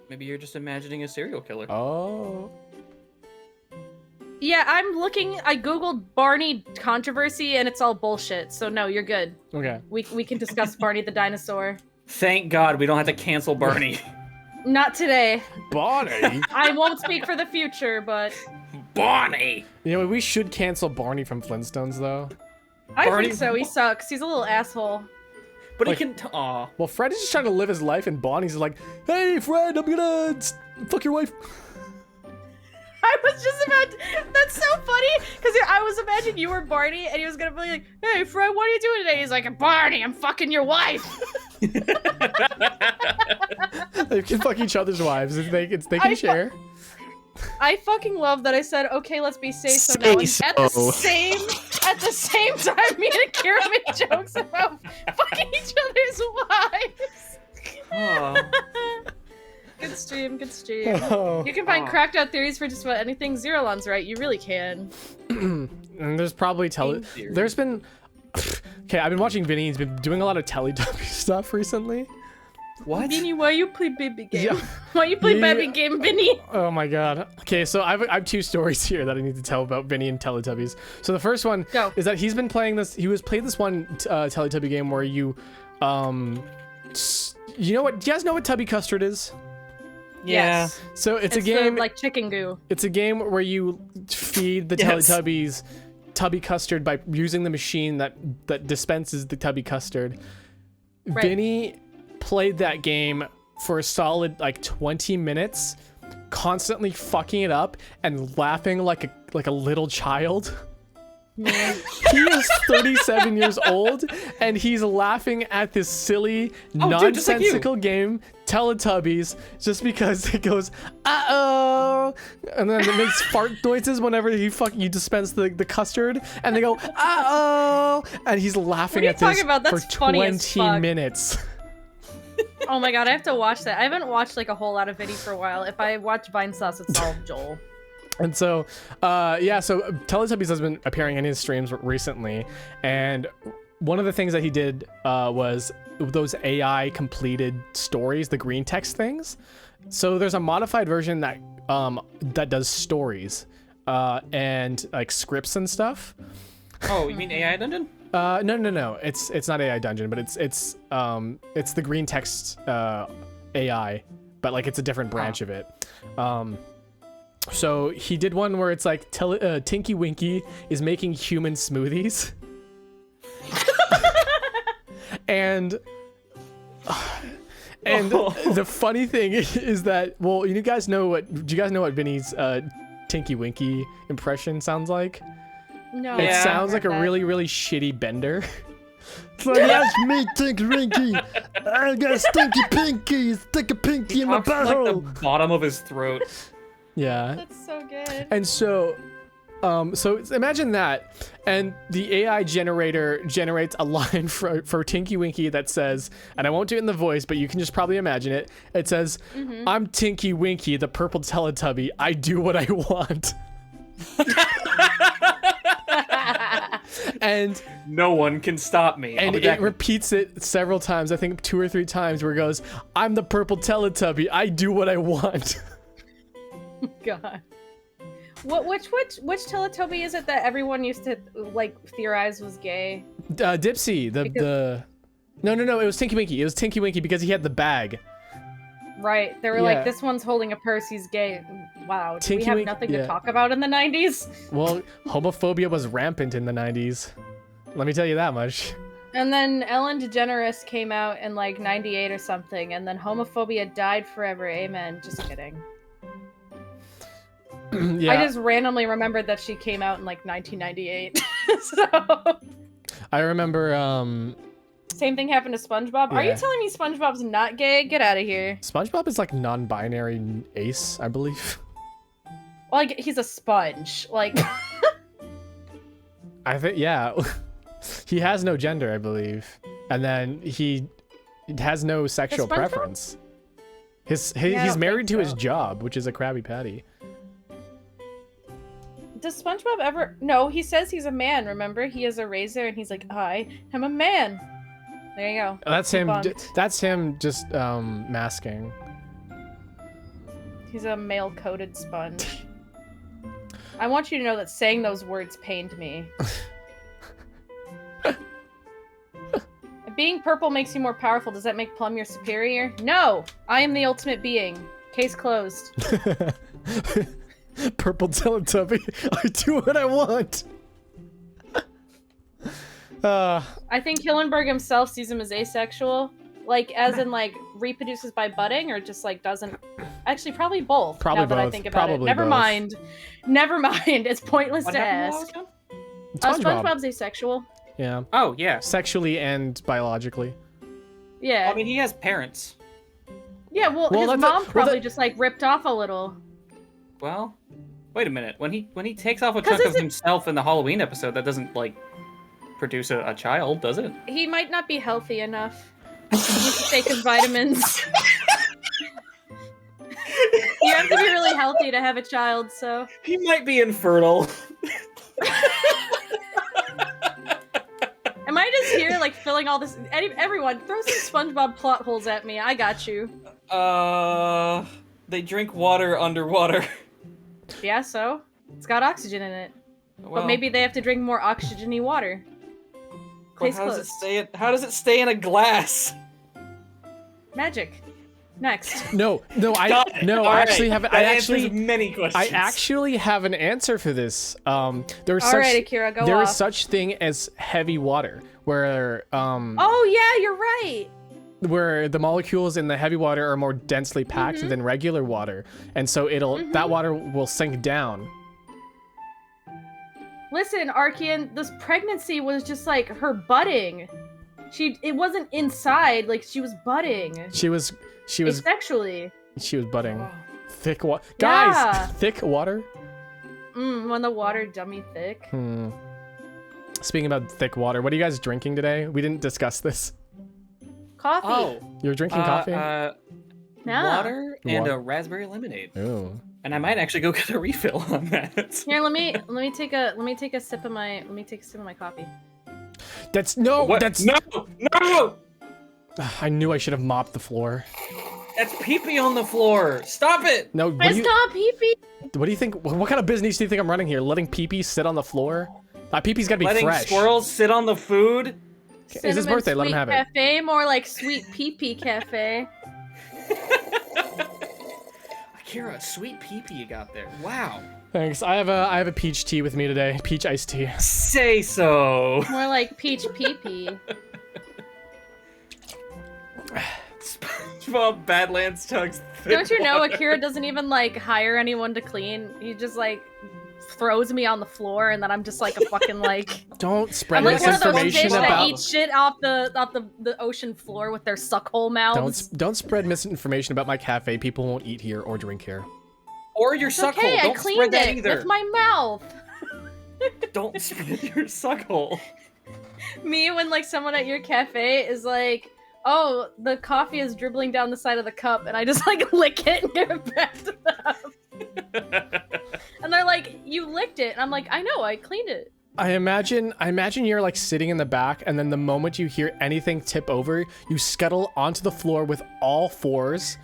Maybe you're just imagining a serial killer. Oh. Yeah, I'm looking. I googled Barney controversy, and it's all bullshit. So no, you're good. Okay. We can discuss Barney the dinosaur. Thank God we don't have to cancel Barney. Not today. Barney. I won't speak for the future, but Barney! You know, we should cancel Barney from Flintstones, though. I Barney- think so. He sucks. He's a little asshole. But Like- he can. Aw. Well, Fred is just trying to live his life, and Bonnie's like, "Hey, Fred, I'm gonna fuck your wife." I was just about. That's so funny because I was imagining you were Barney, and he was gonna be like, "Hey, Fred, what are you doing today?" He's like, "Barney, I'm fucking your wife." They can fuck each other's wives if they can I share. I fucking love that I said, "Okay, let's be safe." So now, and Say at the so. same time, me and Akira made jokes about fucking each other's wives. Aw. Good stream, good stream. Oh. You can find cracked out theories for just about anything. Zerolon's right. You really can. And there's probably Theory. There's been. Okay, I've been watching Vinny. He's been doing a lot of Teletubby stuff recently. What? Vinny, why you play baby game? Yeah. Why you play Yeah. baby game, Vinny? Oh my god. Okay, so I have two stories here that I need to tell about Vinny and Teletubbies. So the first one Go. is that he's been playing this. He was played this one Teletubby game where you, you know what? Do you guys know what Tubby Custard is? Yeah. Yes. So it's a the, game. like chicken goo. It's a game where you feed the Yes. Teletubbies tubby custard by using the machine that dispenses the tubby custard. Right. Vinny played that game for a solid like 20 minutes, constantly fucking it up and laughing like a little child. Man. He is 37 years old, and he's laughing at this silly, dude, just like you. nonsensical game, Teletubbies, just because it goes, uh-oh, and then it makes fart noises whenever you dispense the custard, and they go, uh-oh, and he's laughing at this about? for That's funny as 20 fuck. minutes. Oh my god, I have to watch that. I haven't watched like a whole lot of Vinny for a while. If I watch Vine Sauce, it's all Joel. And so, so Teletubbies has been appearing in his streams recently, and one of the things that he did was those AI completed stories, the green text things. So there's a modified version that does stories and like scripts and stuff. Oh, you mean AI Dungeon? No. It's not AI Dungeon, but it's the green text AI, but like it's a different branch of it. So he did one where it's like Tinky Winky is making human smoothies. and the funny thing is that, well, do you guys know what Vinny's Tinky Winky impression sounds like? No. It Yeah. sounds like a really, really shitty bender. It's like, that's me, Tinky Winky. I got stinky pinky, stick a pinky in my Talks from, like butthole. the bottom of his throat. Yeah. That's so good. And so imagine that, and the AI generator generates a line for Tinky Winky that says, and I won't do it in the voice, but you can just probably imagine it. It says, I'm Tinky Winky, the purple Teletubby. I do what I want. And No one can stop me. I'll and be it back. repeats it several times, I think 2 or 3 times, where it goes, I'm the purple Teletubby. I do what I want. God. Which Teletubby is it that everyone used to like theorize was gay? Dipsy, No, it was Tinky Winky. It was Tinky Winky because he had the bag. Right. They were Yeah. like, this one's holding a purse, he's gay. Wow. Did we Tinky have Winky- nothing yeah. to talk about in the 90s? Well, homophobia was rampant in the 90s. Let me tell you that much. And then Ellen DeGeneres came out in like 98 or something, and then homophobia died forever. Amen. Just kidding. Yeah. I just randomly remembered that she came out in like 1998. So I remember same thing happened to SpongeBob. Are you Yeah. telling me SpongeBob's not gay? Get out of here. SpongeBob is like non-binary ace, I believe. Well, like he's a sponge. Like I think, yeah. He has no gender, I believe. And then he has no sexual SpongeBob? preference. Yeah, I He's don't married to think his so. job, which is a Krabby Patty. does SpongeBob ever? No, he says he's a man. Remember, he has a razor, and he's like, "I am a man." There you go. That's him. Debunked. That's him just masking. He's a male-coated sponge. I want you to know that saying those words pained me. Being purple makes you more powerful. Does that make Plum your superior? No! I am the ultimate being. Case closed. Purple Teletubby. I do what I want. I think Hillenberg himself sees him as asexual. Like, as in, like, reproduces by budding, or just, like, doesn't... Actually, probably both, Probably now that I both. think about it. Probably Never both. mind. Never mind. It's pointless What to happened ask. to SpongeBob. SpongeBob's asexual. Yeah. Oh, yeah. Sexually and biologically. Yeah. I mean, he has parents. Yeah, well Well, his that's mom well, probably that- just, like, ripped off a little. Well, wait a minute. When he takes off a 'Cause chunk of isn't- himself in the Halloween episode, that doesn't, like, produce a child, does it? He might not be healthy enough. He needs to take his vitamins. You have to be really healthy to have a child, so... He might be infertile. Am I just here, like, filling all this... Everyone, throw some SpongeBob plot holes at me. I got you. They drink water underwater. Yeah, so? It's got oxygen in it. Well, But maybe they have to drink more oxygen-y water. but Case how does it closed. stay? How does it stay in a glass? Magic. Next. No, I All actually right. have. That I answers actually, many questions. I actually have an answer for this. There's All such right, Akira, go there off. is such thing as heavy water, where Oh yeah, you're right. where the molecules in the heavy water are more densely packed than regular water, and so that water will sink down. Listen, Archean, this pregnancy was just like her budding. It wasn't inside, like she was budding. She was Asexually. budding. Thick water, guys. Yeah. Thick water. When the water dummy thick. Speaking about thick water, what are you guys drinking today? We didn't discuss this. Coffee. Oh, You're drinking coffee? No. water and Wa- a raspberry lemonade. Ooh. And I might actually go get a refill on that. Here, let me take a sip of my coffee. That's no. What? That's No! I knew I should have mopped the floor. That's pee-pee on the floor. Stop it! No. It's not pee-pee. What do you think? What kind of business do you think I'm running here? Letting pee-pee sit on the floor? Pee-pee's gotta be Letting fresh. squirrels sit on the food. It's his birthday. Let him have it. Cafe, more like sweet pee-pee cafe. Akira, sweet pee-pee you got there. Wow. Thanks. I have a peach tea with me today. Peach iced tea. Say so. More like peach pee-pee. SpongeBob Badlands Tugs. Don't you know Akira doesn't even like hire anyone to clean? He just like throws me on the floor, and then I'm just like a fucking like. Don't spread I'm like one of those misinformation fish that about. eat shit off the ocean floor with their suckhole mouths. Don't spread misinformation about my cafe. People won't eat here or drink here. Or your It's suckhole. okay, I Don't cleaned spread that it either. with my mouth. Don't spread your suckhole. Me when like someone at your cafe is like, oh, the coffee is dribbling down the side of the cup, and I just like lick it and give it back to them. And they're like, you licked it, and I'm like, I know, I cleaned it. I imagine you're like sitting in the back, and then the moment you hear anything tip over, you scuttle onto the floor with all fours,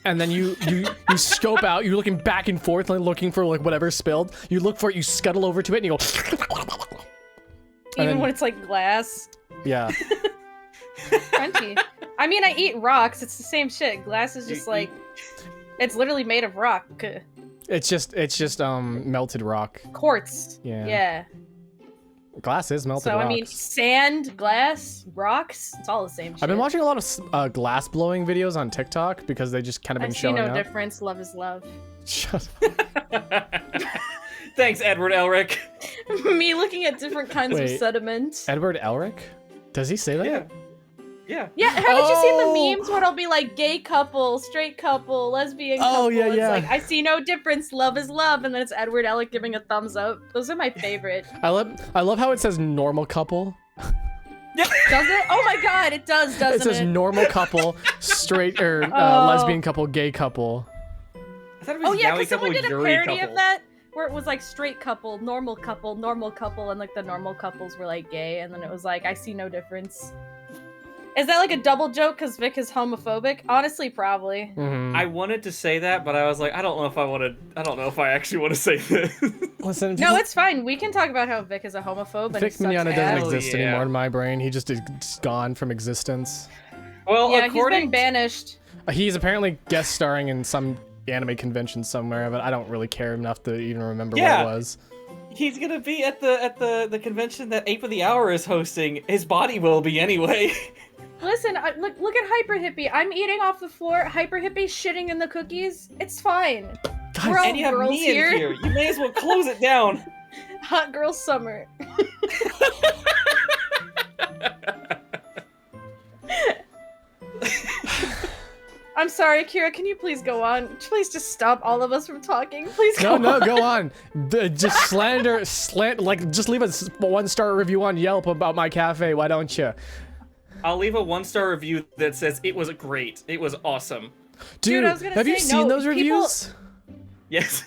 and then you scope out. You're looking back and forth, like looking for like whatever spilled. You look for it, you scuttle over to it, and you go. Even when it's like glass. Yeah. Crunchy. I mean, I eat rocks. It's the same shit. Glass is just like, it's literally made of rock. It's just melted rock. Quartz. Yeah. Yeah. Glass is melted So rock. I mean, sand, glass, rocks. It's all the same shit. I've been watching a lot of glass blowing videos on TikTok because they just kind of I been see showing no up. difference. Love is love. Shut Thanks, Edward Elric. Me looking at different kinds of Wait. sediment. Edward Elric? Does he say that? Yeah. Yeah. Yeah, haven't you seen Oh! the memes where it'll be like gay couple, straight couple, lesbian couple? Oh, yeah, It's yeah. like, I see no difference, love is love, and then it's Edward Elric giving a thumbs up. Those are my favorite. I love how it says normal couple. Does it? Oh my god, it does, It doesn't says it? normal couple, straight or Oh. lesbian couple, gay couple. I thought it was Oh yeah, yaoi because someone couple, did a yuri parody couple. of that where it was like straight couple, normal couple, and like the normal couples were like gay, and then it was like, I see no difference. Is that like a double joke because Vic is homophobic? Honestly, probably. Mhm. I wanted to say that, but I was like, I don't know if I actually want to say this. Listen, No, it's fine. We can talk about how Vic is a homophobe and he Vic sucks Mignogna ass. doesn't Hell exist yeah. anymore in my brain. He just is gone from existence. Well, Yeah, he's been according banished. He's apparently guest starring in some anime convention somewhere, but I don't really care enough to even remember Yeah. what it was. he's gonna be at the convention that Ape of the Hour is hosting. His body will be anyway. Listen, look at Hyper Hippie. I'm eating off the floor. Hyper Hippie's shitting in the cookies. It's fine. We're all And you have girls me here. in here. You may as well close it down. Hot girl summer. I'm sorry, Akira. Can you please go on? Please just stop all of us from talking. Please go No, on. go on. Just just leave a 1-star review on Yelp about my cafe. Why don't you? I'll leave a 1-star review that says it was great. It was awesome. Dude, I was gonna have you say, seen no, those people- reviews? Yes.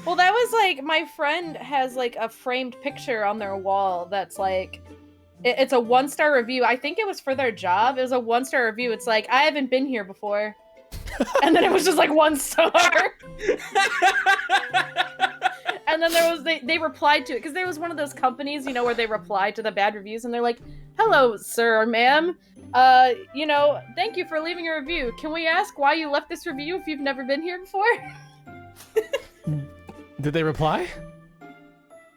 Well, that was like, my friend has like a framed picture on their wall that's like, it's a 1-star review. I think it was for their job. It was a 1-star review. It's like, I haven't been here before. And then it was just like 1 star. And then there was, they replied to it, because there was one of those companies, you know, where they reply to the bad reviews, and they're like, hello, sir or ma'am. You know, thank you for leaving a review. Can we ask why you left this review if you've never been here before? Did they reply?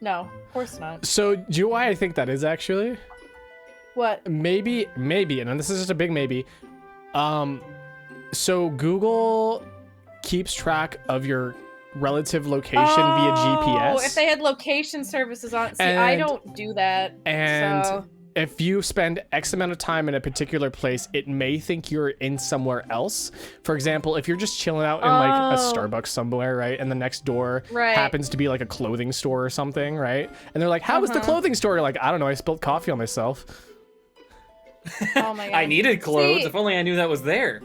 No, of course not. So, do you know why I think that is actually? What? Maybe, and this is just a big maybe. So Google keeps track of your relative location via GPS. Oh, if they had location services on. See, And- I don't do that. And so. if you spend X amount of time in a particular place, it may think you're in somewhere else. For example, if you're just chilling out in like a Starbucks somewhere, right? And the next door Right. happens to be like a clothing store or something, right? And they're like, how was the clothing store? You're like, I don't know, I spilled coffee on myself. Oh my god. I needed clothes. See, If only I knew that was there.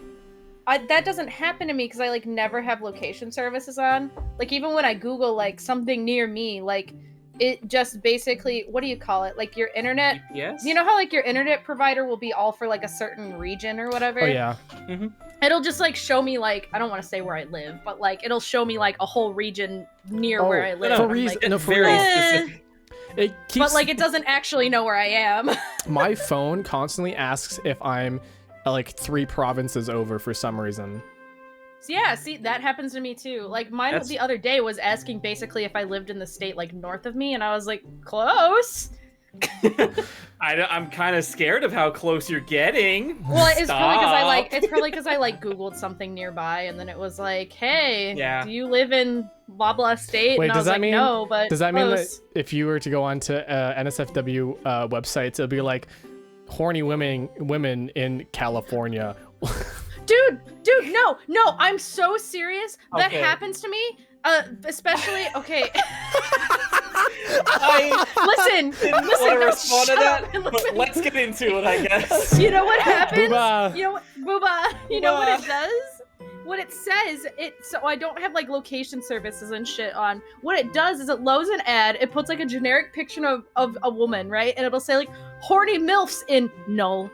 that doesn't happen to me because I like never have location services on. Like even when I Google like something near me, like it just basically, what do you call it? Like your internet. Yes. You know how like your internet provider will be all for like a certain region or whatever? Oh yeah. It'll just like show me like, I don't want to say where I live, but like it'll show me like a whole region near where I live. for I'm reason- like, no, for very real. specific. It keeps but like it doesn't actually know where I am. my phone constantly asks if I'm like 3 provinces over for some reason. So yeah, see, that happens to me too. Like mine That's- the other day was asking basically if I lived in the state like north of me, and I was like, close. I'm kind of scared of how close you're getting. Well, it's probably because Stop. I like Googled something nearby, and then it was like, hey, Yeah. do you live in blah blah state? Wait, and I does was that like, mean- no, but Does that mean that close. if you were to go onto NSFW websites, it'll be like horny women in California? Dude, no, I'm so serious. That Okay. happens to me. Especially, okay. I Listen, didn't want to no, respond to shut that, up and but listen. let's get into it, I guess. You know what happens? Booba. You know what, Booba? You know what Booba. it does? What it says, so I don't have like location services and shit on. What it does is it loads an ad. It puts like a generic picture of a woman, right? And it'll say like horny milfs in null.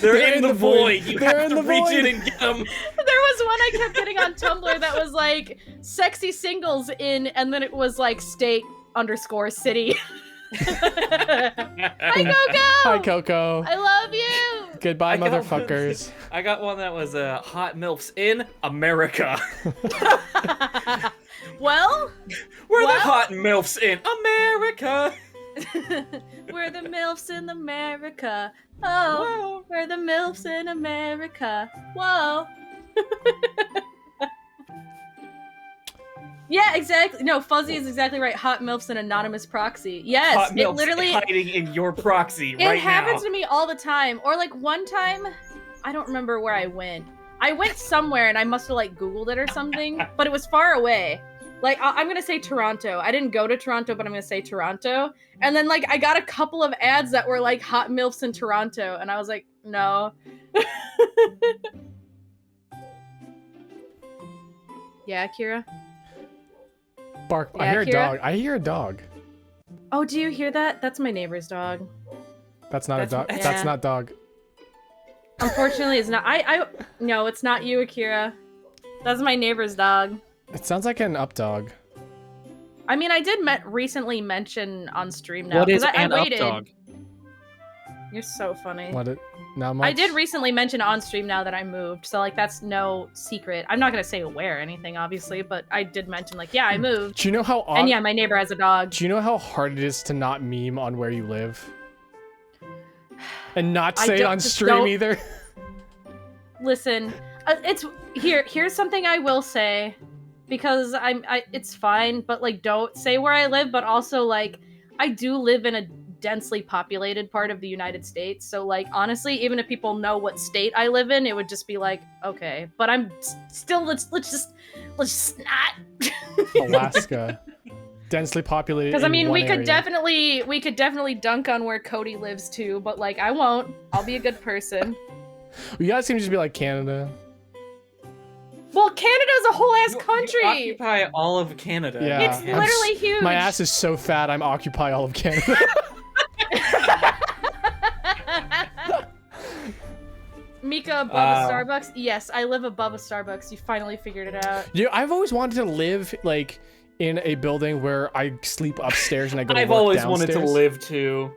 They're in the void. You They're have in to the reach void. in and get them. There was one I kept getting on Tumblr that was like sexy singles in, and then it was like state_city. Hi Coco. Hi, Coco. I love you. Goodbye, I got one- motherfuckers. I got one that was hot milfs in America. Well, We're What? the hot milfs in America. we're the MILFs in America. Oh, we're the MILFs in America. Whoa. Yeah, exactly. No, Fuzzy is exactly right. Hot MILFs and anonymous proxy. Yes, Hot it milfs literally hiding in your proxy it right happens now. to me all the time. Or like one time, I don't remember where I went. I went somewhere and I must have like Googled it or something, but it was far away. Like I'm gonna say Toronto. I didn't go to Toronto, but I'm gonna say Toronto. And then like I got a couple of ads that were like hot milfs in Toronto, and I was like, no. Yeah, Kira. Bark. I Yeah, hear a Kira? dog. I hear a dog. Oh, do you hear that? That's my neighbor's dog. That's not That's- a dog. yeah. That's not dog. Unfortunately, it's not. No, it's not you, Akira. That's my neighbor's dog. It sounds like an up dog. I mean, I did recently mention on stream now What is because I an up waited. dog? You're so funny. What it? Not much. I did recently mention on stream now that I moved, so like that's no secret. I'm not gonna say where or anything, obviously, but I did mention like, yeah, I moved, Do you know how? and yeah, my neighbor has a dog. Do you know how hard it is to not meme on where you live? And not I say it don't- on just stream don't- either. Listen, it's here's something I will say, because it's fine, but like don't say where I live, but also like I do live in a densely populated part of the United States, so like honestly, even if people know what state I live in, it would just be like, okay, but I'm still let's just not. Alaska. Densely populated. Because I in mean, one we could area. definitely dunk on where Cody lives too, but like I won't. I'll be a good person. You guys seem to just be like Canada. Well, Canada's a whole ass You country. occupy all of Canada. Yeah. It's I'm literally huge. My ass is so fat, I'm occupy all of Canada. Mika above a Starbucks? Yes, I live above a Starbucks. You finally figured it out. I've always wanted to live like in a building where I sleep upstairs and I go to I've work always downstairs. wanted to live too.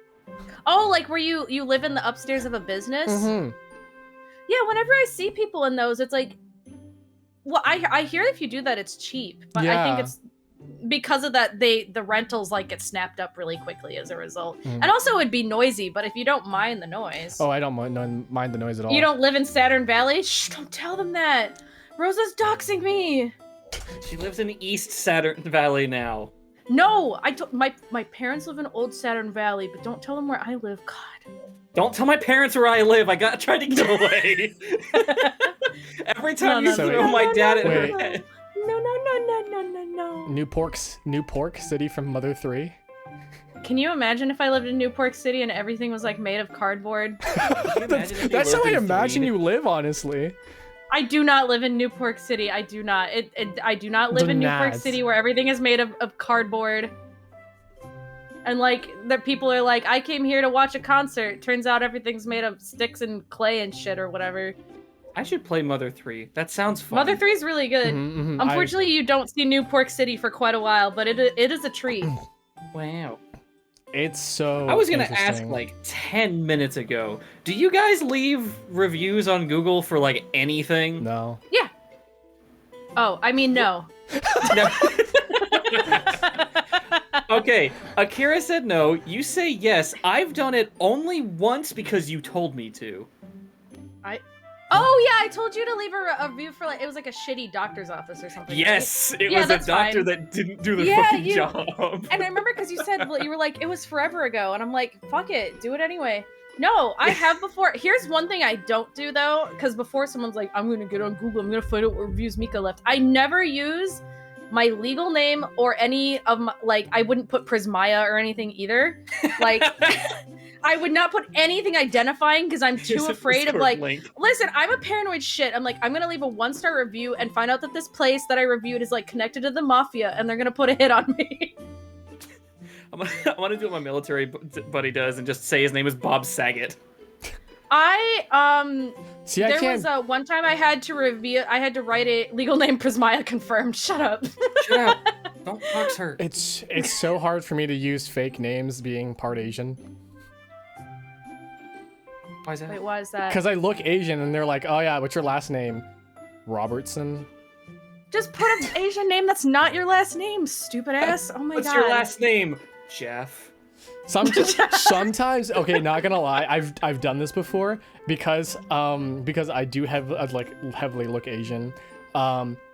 Oh, like where you live in the upstairs of a business? Mm-hmm. Yeah, whenever I see people in those, it's like, well, I hear if you do that, it's cheap, but I think Yeah. it's because of that the rentals like get snapped up really quickly as a result. Mm. And also it'd be noisy, but if you don't mind the noise. Oh, I don't mind the noise at all. You don't live in Saturn Valley? Shh, don't tell them that. Rosa's doxing me. She lives in East Saturn Valley now. No, my parents live in Old Saturn Valley, but don't tell them where I live. God. Don't tell my parents where I live. I tried to get away. Every time No, you no, throw no, my no, dad no, in no, her no. head. No. New Pork City from Mother 3. Can you imagine if I lived in New Pork City and everything was like made of cardboard? That's how I imagine you live, honestly. I do not live in New Pork City. I do not. I do not live in New Pork City where everything is made of cardboard. And like the people are like, I came here to watch a concert. Turns out everything's made of sticks and clay and shit or whatever. I should play Mother 3. That sounds fun. Mother 3 is really good. Unfortunately, you don't see New Pork City for quite a while, but it is a treat. Wow. It's so I was gonna ask like 10 minutes ago. Do you guys leave reviews on Google for like anything? No. Yeah. Oh, I mean, no. No. Okay, Akira said no. You say yes. I've done it only once because you told me to. Oh yeah, I told you to leave a review for like it was like a shitty doctor's office or something. Yes, right? it Yeah, was a that's doctor fine. that didn't do the Yeah, fucking you- job. And I remember because you said you were like it was forever ago, and I'm like, fuck it, do it anyway. No, I have before. Here's one thing I don't do though, because before someone's like, I'm gonna get on Google, I'm gonna find out what reviews Mika left. I never use my legal name or any of my like. I wouldn't put Prismaeya or anything either. Like. I would not put anything identifying because I'm too afraid of like, listen, I'm a paranoid shit. I'm like, I'm going to leave a 1-star review and find out that this place that I reviewed is like connected to the mafia and they're going to put a hit on me. I want to do what my military buddy does and just say his name is Bob Saget. See, I there can't... was one time I had to write a legal name Prismaeya confirmed. Shut up. Shut up. Don't box her. It's so hard for me to use fake names being part Asian. Why is that? Wait, why is that? Because I look Asian and they're like, oh yeah, what's your last name? Robertson? Just put an Asian name that's not your last name, stupid ass. Oh my What's god. your last name? Jeff. Sometimes, okay, not gonna lie, I've done this before because I do have like heavily look Asian.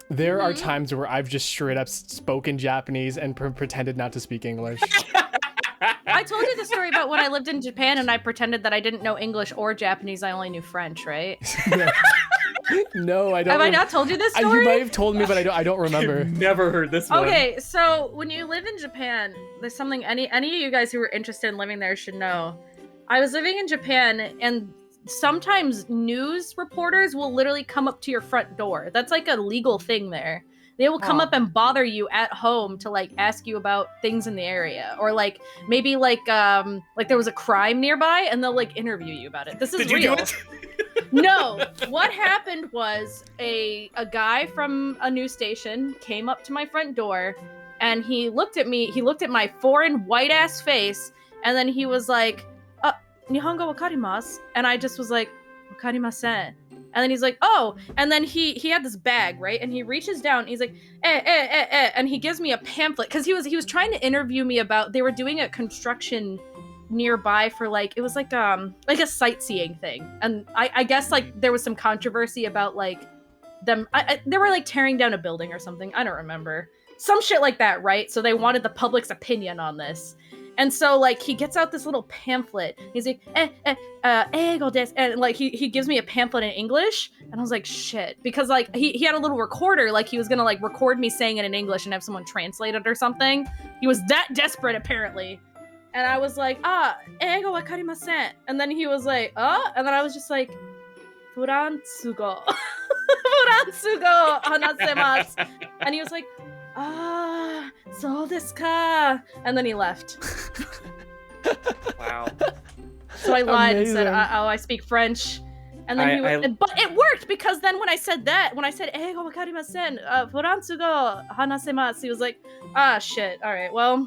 There are times where I've just straight up spoken Japanese and pretended not to speak English. I told you the story about when I lived in Japan and I pretended that I didn't know English or Japanese. I only knew French, right? No, I don't. Have I not told you this story? You might have told me, but I don't remember. I've never heard this one. Okay, so when you live in Japan, there's something any of you guys who are interested in living there should know. I was living in Japan, and sometimes news reporters will literally come up to your front door. That's like a legal thing there. They will come up and bother you at home to like ask you about things in the area, or like maybe like there was a crime nearby, and they'll like interview you about it. This is Did you real. do it? No, what happened was a guy from a news station came up to my front door, and he looked at me. He looked at my foreign white ass face, and then he was like, "Nihongo wakarimasu?" And I just was like, "Wakarimasen." And then he's like, oh, and then he had this bag, right? And he reaches down, and he's like, and he gives me a pamphlet because he was trying to interview me about, they were doing a construction nearby for like, it was like a sightseeing thing. And I guess like there was some controversy about like them, they were like tearing down a building or something. I don't remember. Some shit like that, right? So they wanted the public's opinion on this. And so, like, he gets out this little pamphlet. He's like, ego desu. And, like, he gives me a pamphlet in English. And I was like, shit. Because, like, he had a little recorder. Like, he was going to, like, record me saying it in English and have someone translate it or something. He was that desperate, apparently. And I was like, ego wakarimasen. And then he was like, And then I was just like, Furansugo. Furansugo hanasemasu. And he was like, so desu ka. And then he left. Wow. So I lied Amazing. and said, I speak French. And then but it worked because then when I said eigo wakarimasen, furansugo hanasemasu, he was like, shit, all right, well,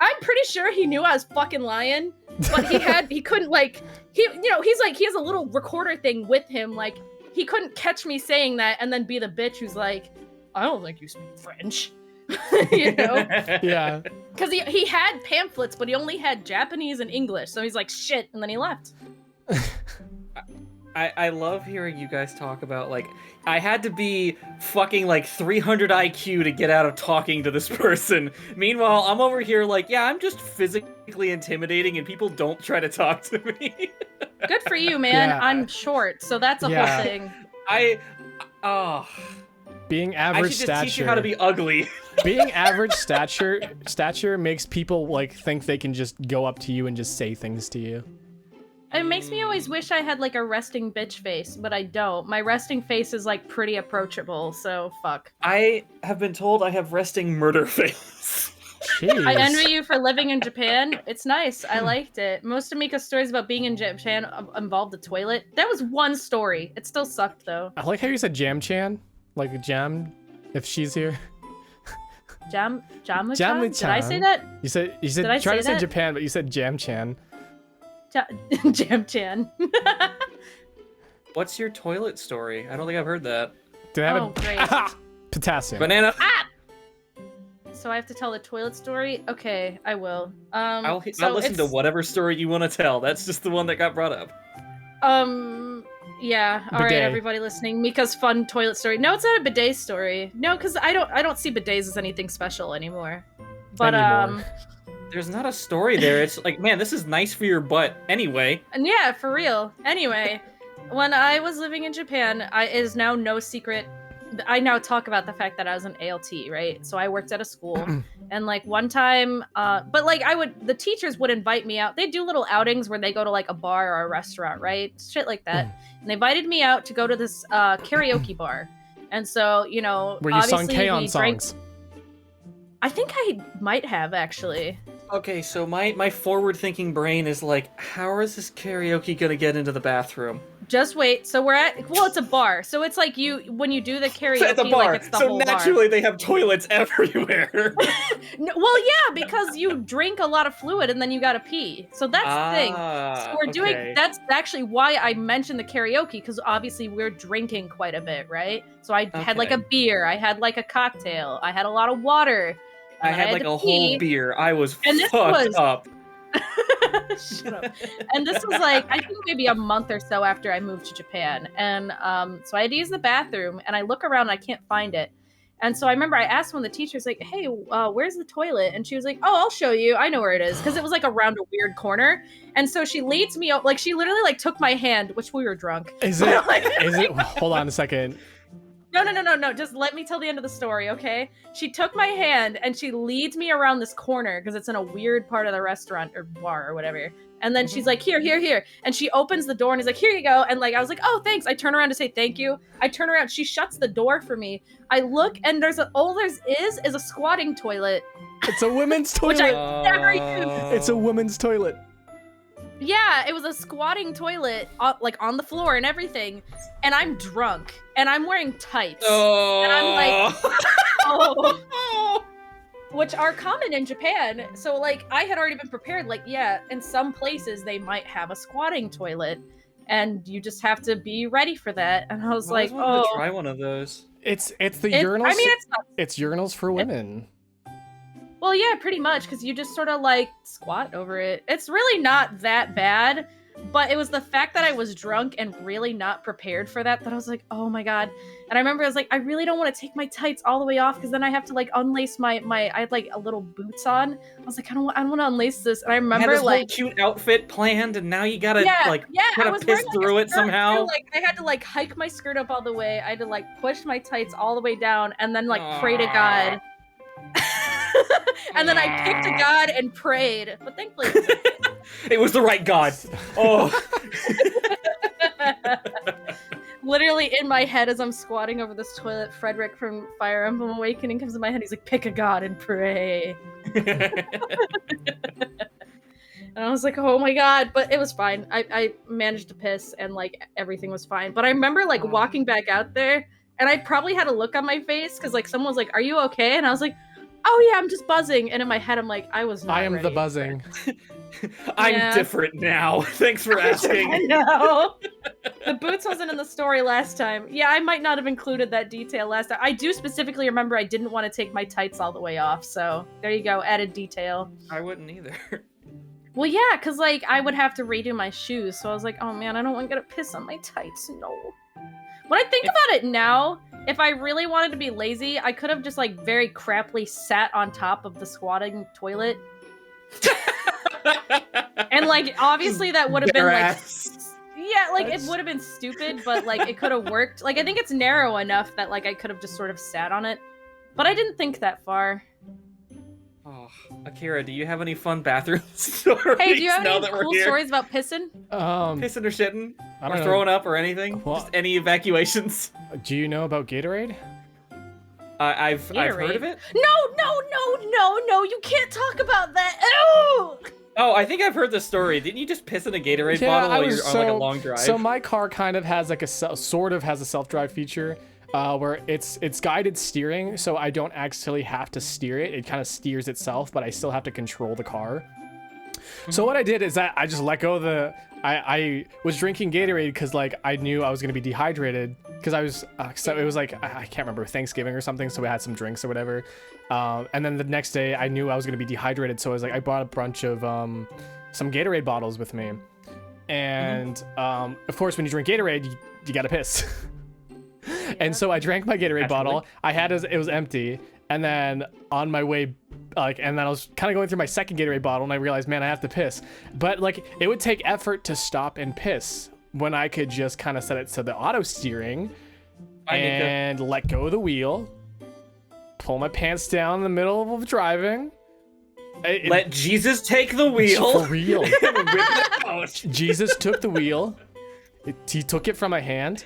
I'm pretty sure he knew I was fucking lying, but he couldn't like he has a little recorder thing with him, like he couldn't catch me saying that and then be the bitch who's like, I don't think you speak French. Yeah. Because he had pamphlets, but he only had Japanese and English, so he's like, shit, and then he left. I love hearing you guys talk about, like, I had to be fucking, like, 300 IQ to get out of talking to this person. Meanwhile, I'm over here like, yeah, I'm just physically intimidating and people don't try to talk to me. Good for you, man. Yeah. I'm short, so that's a whole thing. Being I average should just stature. teach you how to be ugly. Being average stature makes people like think they can just go up to you and just say things to you. It makes me always wish I had like a resting bitch face, but I don't. My resting face is like pretty approachable, so fuck. I have been told I have resting murder face. Jeez. I envy you for living in Japan. It's nice. I liked it. Most of Mika's stories about being in Japan involved the toilet. That was one story. It still sucked though. I like how you said Jam-chan, like Jam, if she's here. Jamu-chan? Jamu-chan. Did I say that? You said Did I try to say say that? Japan, but you said Jam-chan. Jam-chan. What's your toilet story? I don't think I've heard that. Did I have Oh, great. potassium? Banana. So I have to tell the toilet story? Okay, I will. I'll so listen to it's- whatever story you want to tell. That's just the one that got brought up. Yeah. All right, Bidet. everybody listening. Mika's fun toilet story. No, it's not a bidet story. No, because I don't see bidets as anything special anymore. But Anymore. There's not a story there. It's like, man, this is nice for your butt. Anyway. and yeah, for real. Anyway, when I was living in Japan, it is now no secret. I now talk about the fact that I was an ALT, right? So I worked at a school, and like one time, but like the teachers would invite me out. They do little outings where they go to like a bar or a restaurant, right? Shit like that. And they invited me out to go to this karaoke bar. And so, Where you sung obviously K-On! we drank- songs. I think I might have actually. Okay, so my forward-thinking brain is like, how is this karaoke gonna get into the bathroom? Just wait. So it's a bar. So it's like when you do the karaoke, It's a bar, like it's the so whole naturally they have toilets everywhere. bar. Well, yeah, because you drink a lot of fluid and then you gotta pee. So that's the thing. So we're doing. Okay. That's actually why I mentioned the karaoke, because obviously we're drinking quite a bit, right? So I had like a Okay. beer. I had like a cocktail. I had a lot of water. I and had like to a pee. whole beer. I was And this fucked was- up. Shut up. And this was like, I think maybe a month or so after I moved to Japan. And so I had to use the bathroom, and I look around and I can't find it. And so I remember I asked one of the teachers, like, hey, where's the toilet? And she was like, oh, I'll show you. I know where it is. Because it was like around a weird corner. And so she leads me out, like she literally like took my hand, which we were drunk. Is it? Is it? Hold on a second. No. Just let me tell the end of the story, okay? She took my hand and she leads me around this corner because it's in a weird part of the restaurant or bar or whatever. And then she's like, here. And she opens the door and is like, here you go. And like, I was like, oh, thanks. I turn around to say thank you. I turn around. She shuts the door for me. I look and there's a squatting toilet. It's a women's Which toilet. I never used. It's a women's toilet. Yeah, it was a squatting toilet, like on the floor and everything. And I'm drunk and I'm wearing tights. Oh. And I'm like, oh. Which are common in Japan. So, like, I had already been prepared. Like, yeah, in some places they might have a squatting toilet, and you just have to be ready for that. And I was I like, always wanted to oh, try one of those. It's the it- urinals. I mean, it's not. It's urinals for women. Well, yeah, pretty much, because you just sort of like squat over it. It's really not that bad, but it was the fact that I was drunk and really not prepared for that I was like, oh my god. And I remember I was like, I really don't want to take my tights all the way off because then I have to like unlace my I had like a little boots on. I was like, I don't want to unlace this. And I You had remember this like whole cute outfit planned, and now you gotta yeah, like I try to was piss wearing, like, through a it skirt, somehow. too. Like I had to like hike my skirt up all the way. I had to like push my tights all the way down and then like pray to God. And then I picked a god and prayed. But thankfully it was okay. It was the right god. Oh. Literally in my head as I'm squatting over this toilet, Frederick from Fire Emblem Awakening comes in my head. He's like, pick a god and pray. And I was like, oh my god. But it was fine. I managed to piss and like everything was fine. But I remember like walking back out there and I probably had a look on my face because like someone was like, are you okay? And I was like, oh yeah, I'm just buzzing, and in my head I'm like, I was not I am ready. the buzzing. I'm Yeah. different now. Thanks for I asking. know. The boots wasn't in the story last time. Yeah, I might not have included that detail last time. I do specifically remember I didn't want to take my tights all the way off, so there you go, added detail. I wouldn't either. Well, yeah, because, like, I would have to redo my shoes, so I was like, oh man, I don't want to get a piss on my tights, no. When I think about it now, if I really wanted to be lazy, I could have just, like, very craply sat on top of the squatting toilet. And, like, obviously that would have been, like... Yeah, like, it would have been stupid, but, like, it could have worked. Like, I think it's narrow enough that, like, I could have just sort of sat on it. But I didn't think that far. Oh, Akira, do you have any fun bathroom stories? Hey, do you have now any that we're cool here? stories about pissing? Pissing or shitting? I Or don't know. throwing up or anything? Well- Just any evacuations? Do you know about Gatorade? I've heard Gatorade? of it. No, you can't talk about that. Ew! Oh, I think I've heard the story. Didn't you just piss in a Gatorade bottle while you're on like a long drive? So my car kind of has like a sort of has a self-drive feature, where it's guided steering, so I don't actually have to steer it. It kind of steers itself, but I still have to control the car. So what I did is that I just let go of the. I was drinking Gatorade because like I knew I was gonna be dehydrated because I was so it was like I can't remember, Thanksgiving or something, so we had some drinks or whatever. And then the next day I knew I was gonna be dehydrated, so I was like I brought a bunch of some Gatorade bottles with me, and of course when you drink Gatorade you gotta piss. And so I drank my Gatorade bottle. I had it was empty, and then on my way, and then I was kind of going through my second Gatorade bottle, and I realized, man, I have to piss. But like, it would take effort to stop and piss when I could just kind of set it to the auto steering and let go of the wheel, pull my pants down in the middle of driving. Let Jesus take the wheel. For real. And whip it out. Jesus took the wheel. He took it from my hand.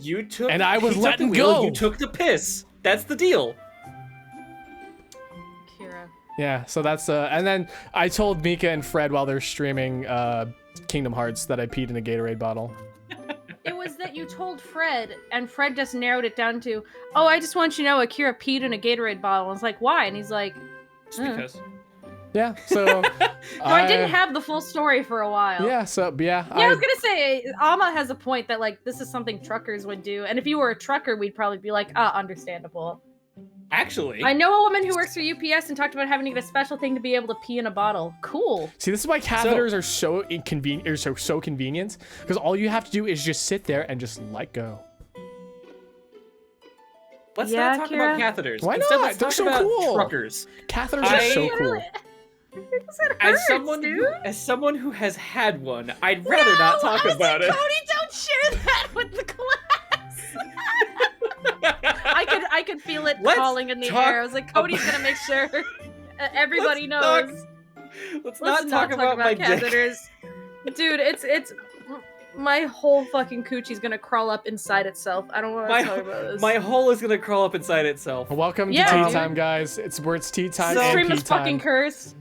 You took, And I was he took letting the wheel, go. You took the piss. That's the deal. Kira. Yeah, so that's and then I told Mika and Fred while they're streaming Kingdom Hearts that I peed in a Gatorade bottle. It was that you told Fred, and Fred just narrowed it down to, oh, I just want you to know Akira peed in a Gatorade bottle. I was like, why? And he's like, Just because. Yeah, so no, I didn't have the full story for a while. Yeah, so Yeah, I was gonna say, Alma has a point that, like, this is something truckers would do, and if you were a trucker, we'd probably be like, understandable. Actually, I know a woman who works for UPS and talked about having to get a special thing to be able to pee in a bottle. Cool. See, this is why catheters are so inconvenient, or so convenient, because all you have to do is just sit there and just let go. let's Yeah, not talk Kira? about catheters. Why Instead, not? let's They're talk so about cool. truckers. Catheters are so cool. As someone who has had one, I'd rather not talk about it. Cody, don't share that with the class. I could feel it Let's falling in the talk air. I was like, Cody's gonna make sure everybody knows. Let's not talk about my dick. catheters. Dude, it's my whole fucking coochie's gonna crawl up inside itself. I don't want to talk about this. My hole is gonna crawl up inside itself. Welcome Yeah, to tea dude. time, guys. It's tea time So- and Stream pee is fucking time. cursed.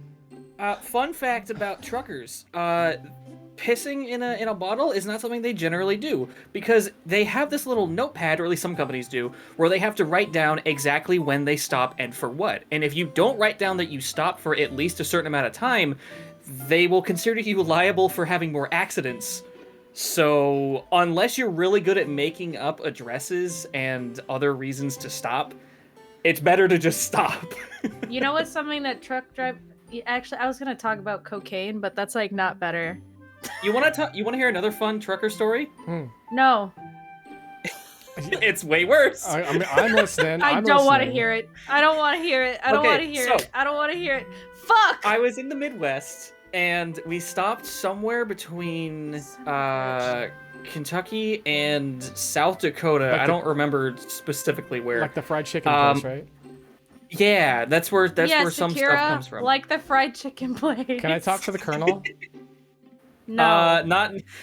Fun fact about truckers. Pissing in a bottle is not something they generally do because they have this little notepad, or at least some companies do, where they have to write down exactly when they stop and for what. And if you don't write down that you stop for at least a certain amount of time, they will consider you liable for having more accidents. So unless you're really good at making up addresses and other reasons to stop, it's better to just stop. You know what's something that truck drive? Actually, I was gonna talk about cocaine, but that's like not better. You want to hear another fun trucker story? No, It's way worse. I'm listening. I don't want to hear it. I don't want to hear it. I don't Okay, want to hear so- it. I don't want to hear it. Fuck. I was in the Midwest, and we stopped somewhere between Kentucky and South Dakota. Like I the- don't remember specifically where. Like the fried chicken place, right? Yeah, that's where Yes, some Akira, stuff comes from. like the fried chicken place. Can I talk to the colonel? No.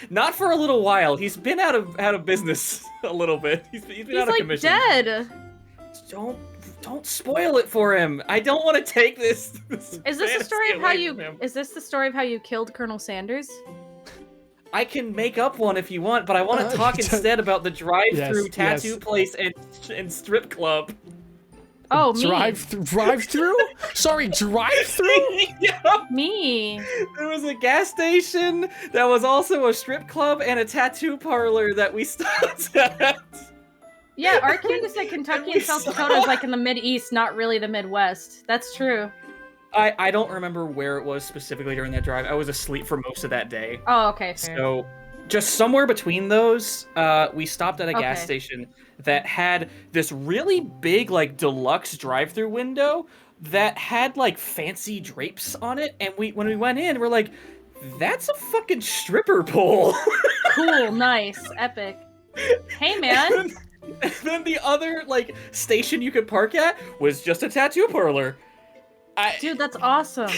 Not for a little while. He's been out of business a little bit. He's been He's out of like commission. dead. Don't spoil it for him. I don't want to take this. Is this the story of fantasy how away you? from him. Is this the story of how you killed Colonel Sanders? I can make up one if you want, but I want to talk instead about the drive-through Yes, tattoo place and strip club. Oh, me. Drive through? Sorry, drive through? Yeah. Me. There was a gas station that was also a strip club and a tattoo parlor that we stopped at. Yeah, Arkansas, Kentucky, and South Dakota is like in the Mid-East, not really the Midwest. That's true. I don't remember where it was specifically during that drive. I was asleep for most of that day. Oh, okay, fair. So, just somewhere between those, we stopped at a gas Okay. station that had this really big, like, deluxe drive-through window that had, like, fancy drapes on it. And when we went in, we're like, that's a fucking stripper pole. Cool, nice, epic. Hey, man. And then the other, like, station you could park at was just a tattoo parlor. Dude, that's awesome.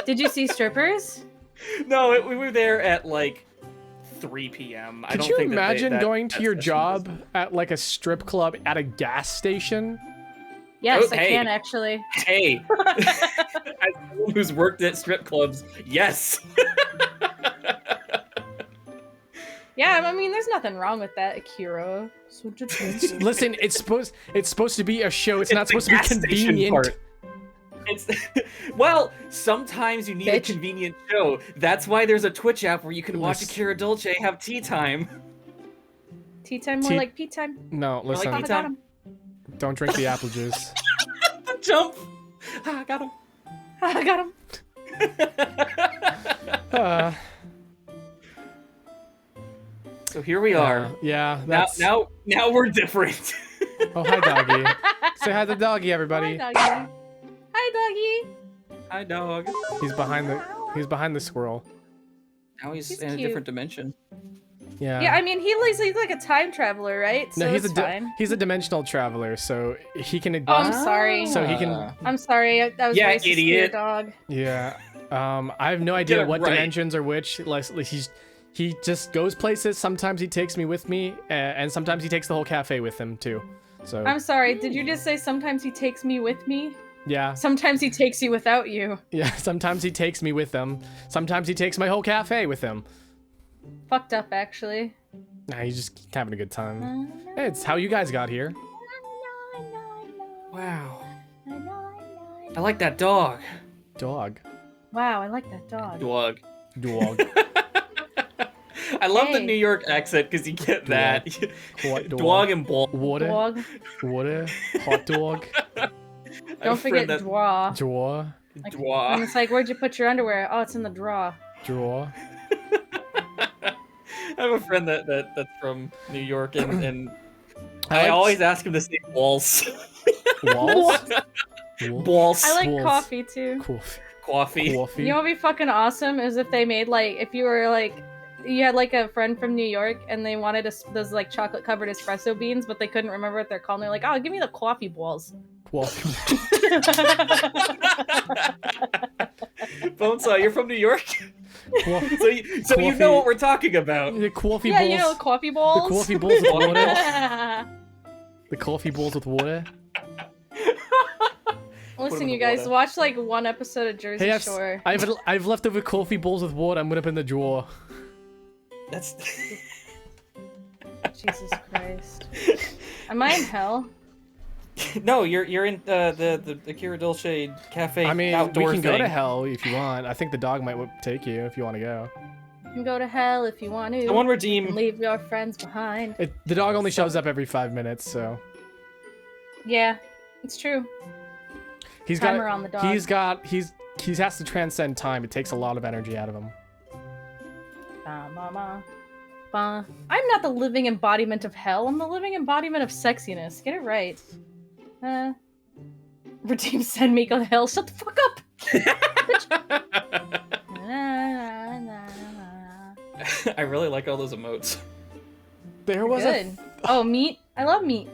Did you see strippers? No, we were there at, like, 3 p.m. I Could don't you think imagine going to your session job at like a strip club at a gas station? Yes, Oh, I hey. can actually. Hey, as someone who's worked at strip clubs, yes. Yeah, I mean, there's nothing wrong with that, Akira. Listen, it's supposed to be a show. It's not the supposed to be gas station convenient. part. It's well, sometimes you need a Bitch. convenient show. That's why there's a Twitch app where you can watch Listen. Akira Dolce have tea time. Tea time, more Tea- like pea time. No, like listen. tea I got him. Don't drink the apple juice. The jump. Ah, got him. I got him. So here we are. Yeah. Now, That's... now we're different. Oh, hi, doggy. Say hi to the doggy, everybody. Hi, doggy. Hi, doggy. Hi, dog. He's behind the squirrel. Now he's He's in a cute. different dimension. Yeah. Yeah, I mean, he's like a time traveler, right? So No, it's fine. he's a dimensional traveler, so he can. Oh, I'm sorry. So he can. I'm sorry. That was Yeah, racist to your idiot. dog. Yeah. I have no idea it what right. dimensions are which. Like he just goes places. Sometimes he takes me with me, and sometimes he takes the whole cafe with him too. So I'm sorry. Did you just say sometimes he takes me with me? yeah, Sometimes he takes you without you. yeah. Sometimes he takes me with him. Sometimes he takes my whole cafe with him. Fucked up, actually. Nah, he's just having a good time. Hey, it's how you guys got here. Wow. I like that dog. Dog. Wow, I like that dog. Dog. Dog. I love the Hey. New York accent because you get that. What dog? Dog and ball. Water. Dog. Water. Hot dog. Don't forget draw. Drawer. And Dwa. it's like, where'd you put your underwear? Oh, it's in the drawer. Drawer. I have a friend that's from New York, and I like- always ask him to say balls. Walls. Balls. I like Swolls. coffee too. Coffee. Coffee. Coffee. You know what'd be fucking awesome is if they made like, if you were like, you had like a friend from New York and they wanted those like chocolate covered espresso beans, but they couldn't remember what they're called. And they're like, oh, give me the coffee balls. Coffee. Bonesaw, you're from New York, Coffee. so you Coffee. know what we're talking about. The coffee Yeah, balls. you know, coffee balls. The coffee balls with water. The coffee balls with water. Listen, in you the guys, water. watch like one episode of Jersey Hey, Shore. I've left over coffee balls with water. I'm gonna put in the drawer. That's Jesus Christ. Am I in hell? no, you're in the Akira Dolce cafe. I mean, outdoor we can go thing. to hell if you want. I think the dog might take you if you want to go. You can go to hell if you want to. Someone And redeem. leave your friends behind. The dog only shows up every 5 minutes, so Yeah, it's true. he's Timer got. on the dog. He has to transcend time. It takes a lot of energy out of him. Mama. I'm not the living embodiment of hell. I'm the living embodiment of sexiness. Get it right. Redeem, send me, go to hell. Shut the fuck up. I really like all those emotes. There was Good. Oh, meat. I love meat.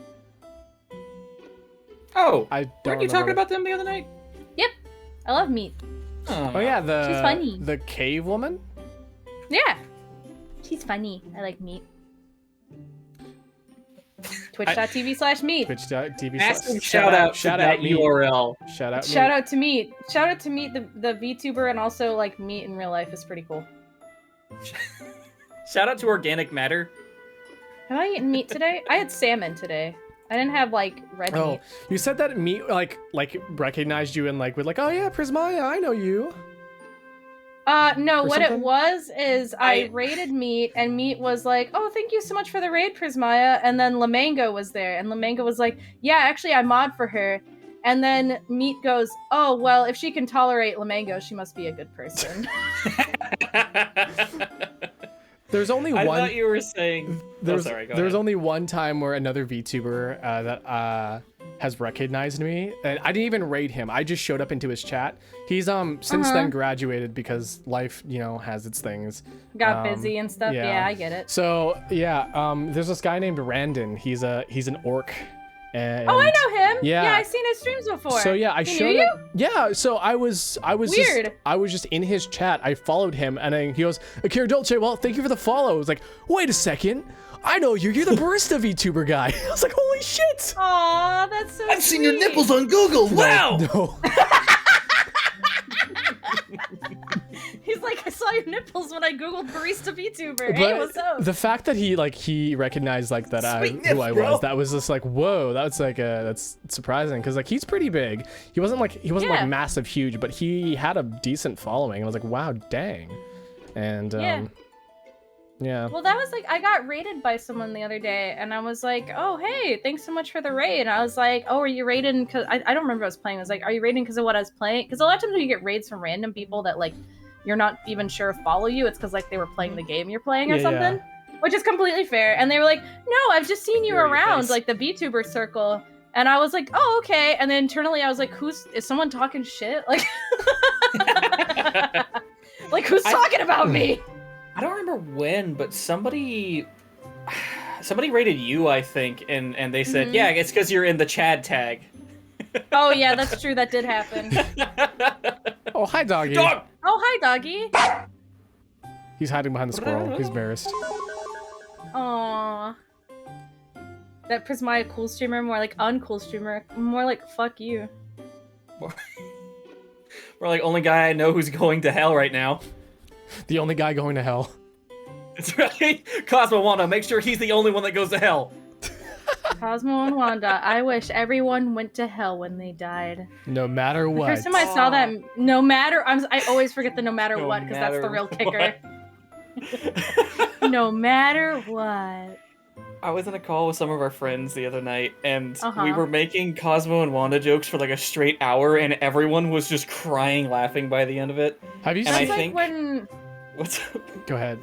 Oh, I don't. weren't you talking remember. about them the other night? I love meat. Oh yeah, She's funny. the cave woman. Yeah. She's funny. I like meat. Twitch.tv/meat. Twitch.tv. Massive shout out to that me. URL. Shout out. Shout me. out to meat. Shout out to meat, the VTuber, and also like meat in real life is pretty cool. Shout out to Organic Matter. Have I eaten meat today? I had salmon today. I didn't have like red Oh, meat. you said that Meat like recognized you and like with like, oh yeah, Prismaeya, I know you. No, Or what something? it was is I raided Meat, and Meat was like, "Oh, thank you so much for the raid, Prismaya." And then Lamango was there, and Lamango was like, "Yeah, actually, I mod for her." And then Meat goes, "Oh, well, if she can tolerate Lamango, she must be a good person." There's only I one. thought you were saying. There's, sorry, go there's ahead. only one time where another VTuber that has recognized me, and I didn't even raid him. I just showed up into his chat. He's since then graduated because life, has its things. Got busy and stuff. Yeah, I get it. So yeah, there's this guy named Randon. He's an orc. And, Oh, I know him. Yeah. Yeah, I've seen his streams before. So yeah, I He showed knew you? up. Yeah, so I was Weird. I was just in his chat. I followed him, and he goes, Akira Dolce, well, thank you for the follow. I was like, wait a second, I know you. You're the barista VTuber guy. I was like, holy shit. Aw, that's so I've seen your sweet. nipples on Google. Wow. No. He's like, I saw your nipples when I googled barista VTuber. Hey, But what's up? the fact that he recognized like that Sweet who I nips, bro. was, that was just like, whoa, that's like that's surprising because like he's pretty big. He wasn't like Yeah. massive huge, but he had a decent following. I was like, wow, dang. And yeah. Well, that was like, I got raided by someone the other day, and I was like, oh, hey, thanks so much for the raid. And I was like, oh, are you raided? Because I don't remember what I was playing. I was like, are you raiding because of what I was playing? Because a lot of times when you get raids from random people that, like, you're not even sure follow you, it's because, like, they were playing the game you're playing or Yeah, something, which is completely fair. And they were like, no, I've just seen you Very around, nice. like, the VTuber circle. And I was like, oh, okay. And then internally I was like, is someone talking shit? Like, like, who's talking about me? I don't remember when, but somebody rated you, I think, and they said, Mhm. yeah, it's because you're in the Chad tag. Oh, yeah, that's true. That did happen. Oh, hi, doggy. Dog! Oh, hi, doggy. He's hiding behind the squirrel. He's embarrassed. Aww. That Prismaeya cool streamer, more like uncool streamer, more like fuck you. We're like, only guy I know who's going to hell right now. The only guy going to hell. That's right. Cosmo Wanda, make sure he's the only one that goes to hell. Cosmo and Wanda, I wish everyone went to hell when they died. No matter The what. first time I saw that, no matter, I always forget the no matter No what, because that's the matter real kicker. No matter what. I was in a call with some of our friends the other night, and Uh-huh. we were making Cosmo and Wanda jokes for like a straight hour, and everyone was just crying laughing by the end of it. Have you And seen? That's like think- when, What's up? Go ahead.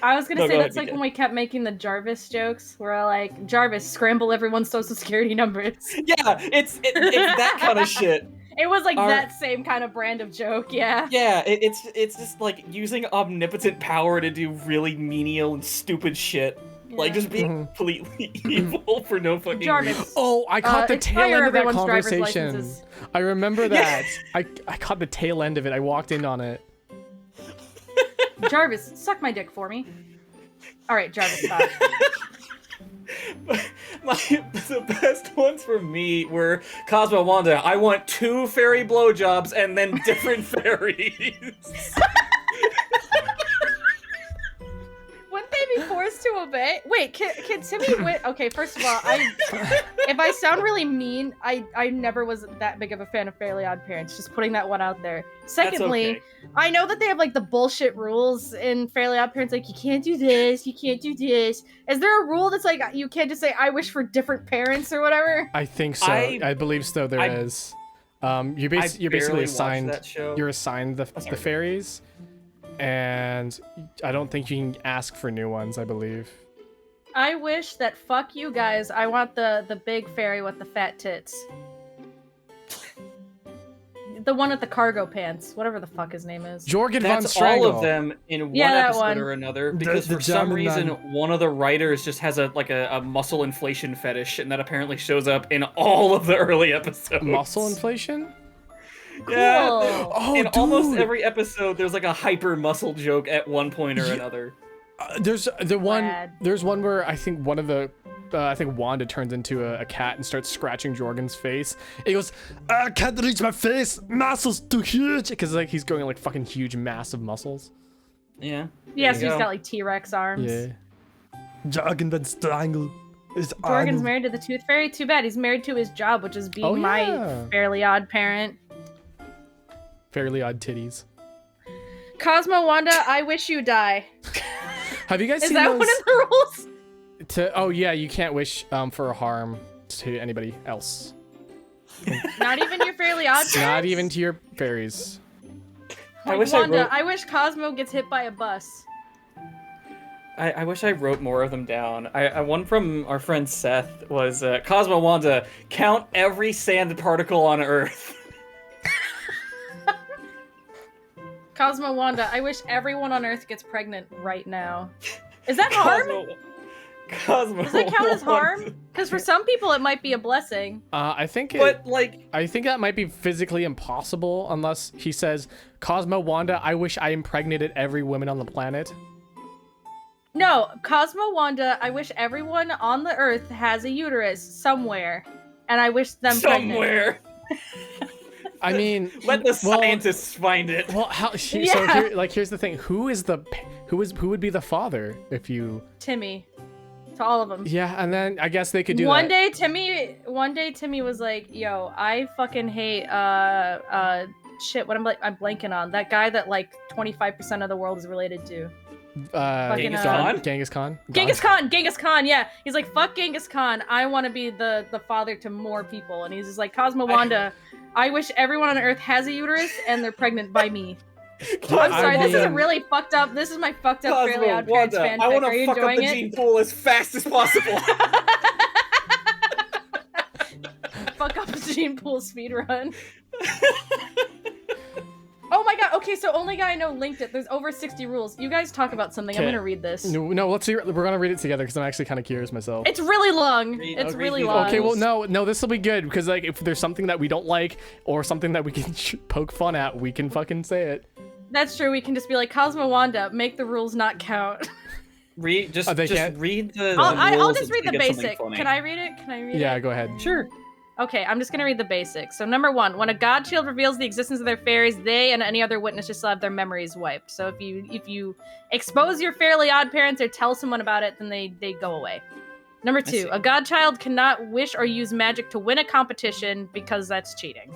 I was gonna No, say go that's ahead, like you when we kept making the Jarvis jokes, where I like, Jarvis, scramble everyone's social security numbers. Yeah, it's that kind of shit. It was like Our- that same kind of brand of joke, yeah. Yeah, it's just like using omnipotent power to do really menial and stupid shit. Like Yeah. just being Mhm. completely evil for no fucking Jarvis. reason. Oh, I caught the tail expire end of that everyone's driver's conversation. licenses. I remember that. I caught the tail end of it. I walked in on it. Jarvis, suck my dick for me. All right, Jarvis, stop. The best ones for me were Cosmo Wanda. I want 2 fairy blowjobs and then different fairies. Wouldn't they be forced to obey? Wait, can Timmy win? Okay, first of all, if I sound really mean, I never was that big of a fan of Fairly Odd Parents. Just putting that one out there. Secondly, okay. I know that they have like the bullshit rules in Fairly Odd Parents, like you can't do this, you can't do this. Is there a rule that's like you can't just say I wish for different parents or whatever? I think so. I- I believe so. There is. You're I basically barely watched assigned. that show. You're assigned the fairies, and I don't think you can ask for new ones. I believe. I wish that fuck you guys. I want the big fairy with the fat tits. The one with the cargo pants, whatever the fuck his name is. Jorgen von That's Strangle. all of them in one Yeah, that episode one. or another. Because the for some German reason, man. one of the writers just has a muscle inflation fetish, and that apparently shows up in all of the early episodes. Muscle inflation. Yeah. Cool. Oh, in almost dude. every episode, there's like a hyper muscle joke at one point or Yeah. another. There's the one. Rad. There's one where I think one of the. I think Wanda turns into a cat and starts scratching Jorgen's face. He goes, "I can't reach my face. Muscles too huge." Because like he's growing like fucking huge, massive muscles. Yeah. Yeah, There so you he's go. got like T-Rex arms. Yeah. Jorgen von Strangle. Jorgen's married to the Tooth Fairy. Too bad. He's married to his job, which is being my Fairly Odd Parent. Fairly Odd Titties. Cosmo Wanda, I wish you die. Have you guys Is seen that those? one of the rules? Oh yeah, you can't wish for harm to anybody else. Not even your Fairly Odd Parents? Not even to your fairies. Like, I wish Wanda, I I wish Cosmo gets hit by a bus. I wish I wrote more of them down. One from our friend Seth was Cosmo Wanda, count every sand particle on Earth. Cosmo Wanda, I wish everyone on Earth gets pregnant right now. Is that harm? Cosmo Does that count as harm? Wanda. Because for some people it might be a blessing. I think I think that might be physically impossible unless he says, Cosmo Wanda, I wish I impregnated every woman on the planet. No, Cosmo Wanda, I wish everyone on the Earth has a uterus somewhere, and I wish them somewhere. I mean, Let the scientists find it. Well, so here's the thing: who would be the father if you? Timmy. To all of them. Yeah, and then I guess they could do One that. day Timmy was like, "Yo, I fucking hate shit. What I'm blanking on that guy that like 25% of the world is related to." Genghis Khan? Genghis Khan. Genghis Khan. Yeah, he's like, "Fuck Genghis Khan. I want to be the father to more people." And he's just like, "Cosmo Wanda, I wish everyone on Earth has a uterus and they're pregnant by me." I'm sorry, this is really fucked up. This is my fucked up Fairly Odd Parents fanfic. I want Are to you fuck up enjoying the it? gene pool as fast as possible. Fuck up the gene pool speedrun. Oh my god, okay, so only guy I know linked it. There's over 60 rules. You guys talk about something. I'm gonna read this. No, let's see. We're gonna read it together because I'm actually kind of curious myself. It's really long. It's really long. Okay, well, no, this will be good because like if there's something that we don't like or something that we can poke fun at, we can fucking say it. That's true. We can just be like, Cosmo Wanda, make the rules not count. Read just read the. I'll just read the basic. Can I read it? Yeah, go ahead. Sure. Okay, I'm just gonna read the basics. So number 1, when a godchild reveals the existence of their fairies, they and any other witness just have their memories wiped. So if you expose your Fairly Odd Parents or tell someone about it, then they go away. Number 2, a godchild cannot wish or use magic to win a competition because that's cheating.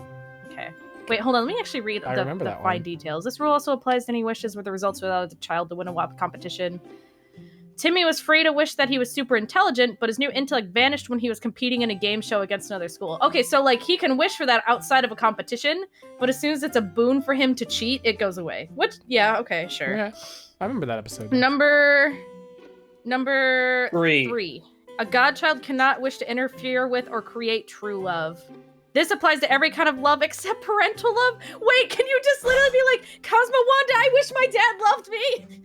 Okay. Wait, hold on. Let me actually read the fine details. This rule also applies to any wishes where the results without the child to win a WAP competition. Timmy was free to wish that he was super intelligent, but his new intellect vanished when he was competing in a game show against another school. Okay, so like he can wish for that outside of a competition, but as soon as it's a boon for him to cheat, it goes away. Which, yeah, okay, sure. Yeah, I remember that episode. Number 3. 3. A godchild cannot wish to interfere with or create true love. This applies to every kind of love except parental love. Wait, can you just literally be like, Cosmo Wanda, I wish my dad loved me?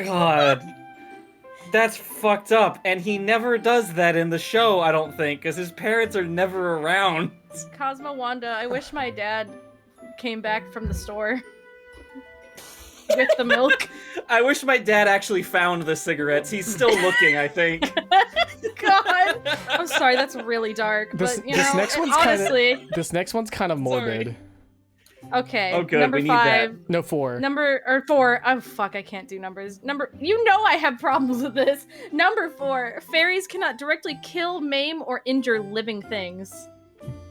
God. That's fucked up, and he never does that in the show, I don't think, because his parents are never around. Cosmo Wanda, I wish my dad came back from the store with the milk. I wish my dad actually found the cigarettes. He's still looking, I think. God, I'm sorry, that's really dark. But you know, honestly, this next one's kind of morbid. Sorry. Okay. Oh, good. Number we need 5. that. No, 4. 4. Oh fuck, I can't do numbers. You know I have problems with this. Number 4. Fairies cannot directly kill, maim, or injure living things.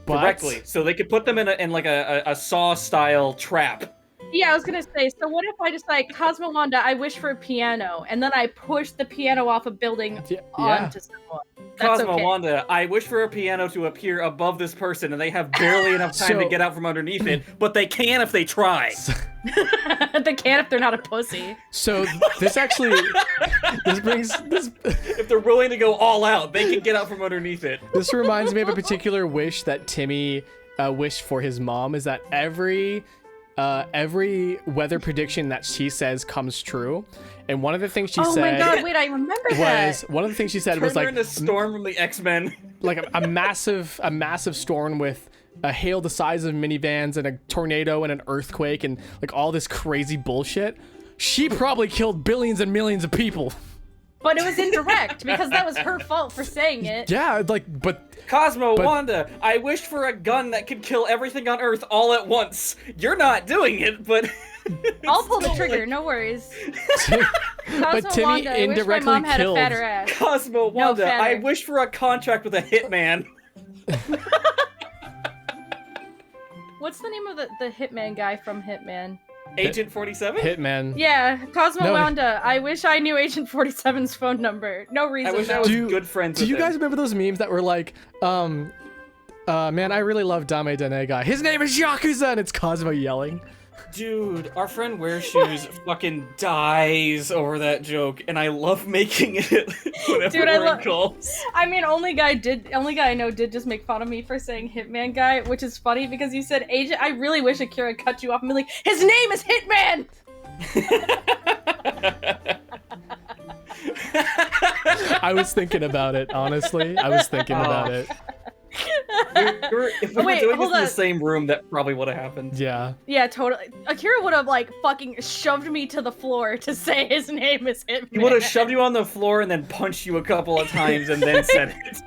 But... Directly, so they could put them in like a Saw-style trap. Yeah, I was gonna say. So what if I just like Cosmo Wanda? I wish for a piano, and then I push the piano off a building onto someone. That's Cosmo okay. Wanda, I wish for a piano to appear above this person, and they have barely enough time to get out from underneath it, but they can if they try. They can if they're not a pussy. So this actually, this brings this. If they're willing to go all out, they can get out from underneath it. This reminds me of a particular wish that Timmy wished for his mom. Is that every weather prediction that she says comes true, and one of the things she said. Oh my god! Wait, I remember that. One of the things she said was Turn her like into Storm from the X-Men. Like a massive storm with a hail the size of minivans and a tornado and an earthquake and like all this crazy bullshit. She probably killed billions and millions of people. But it was indirect because that was her fault for saying it. Yeah, like, but Cosmo Wanda, I wished for a gun that could kill everything on Earth all at once. You're not doing it, but I'll pull the trigger, no worries. But Cosmo Timmy Wanda, I wish my indirectly mom had killed. a fatter ass. Cosmo Wanda, I fatter. wish for a contract with a hitman. What's the name of the Hitman guy from Hitman? Agent 47? Hitman. Yeah, Cosmo No. Wanda. I wish I knew Agent 47's phone number. No I reason. wish I though. was Do- good friends Do with you him. guys remember those memes that were like, man, I really love Dame Dene guy. His name is Yakuza, and it's Cosmo yelling. Dude, our friend Wear Shoes fucking dies over that joke, and I love making it whenever Dude, I we're love- in calls. I mean, only guy I know did just make fun of me for saying Hitman guy, which is funny because you said Agent. I really wish Akira cut you off and be like, his name is Hitman. I was thinking about it, honestly. I was thinking about it. If we Wait, were doing hold this in on. the same room, that probably would have happened. Yeah. Yeah, totally. Akira would have like fucking shoved me to the floor to say his name is Hitman. He would have shoved you on the floor and then punched you a couple of times and then said it.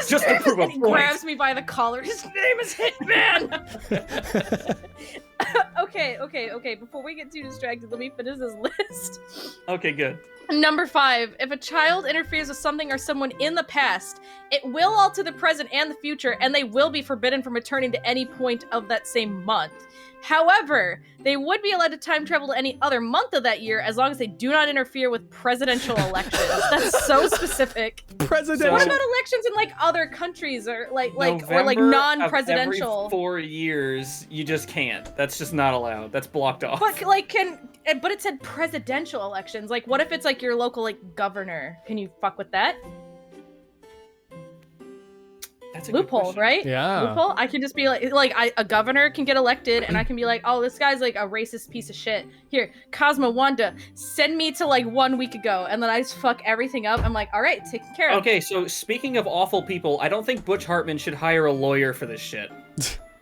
Just to prove a And he point. grabs me by the collar. His name is Hitman. Okay. Before we get too distracted, let me finish this list. Okay, good. Number 5. If a child interferes with something or someone in the past, it will alter the present and the future, and they will be forbidden from returning to any point of that same month. However, they would be allowed to time travel to any other month of that year as long as they do not interfere with presidential elections. That's so specific. President. What about elections in like other countries or like November non-presidential? Of every 4 years, you just can't. That's just not allowed. That's blocked off. But but it said presidential elections. Like, what if it's like your local like governor? Can you fuck with that? That's a good Loophole, question. right? Yeah. Loophole. I can just be like a governor can get elected, and I can be like, oh, this guy's like a racist piece of shit. Here, Cosmo Wanda, send me to like 1 week ago, and then I just fuck everything up. I'm like, all right, taken care of. Okay, so speaking of awful people, I don't think Butch Hartman should hire a lawyer for this shit.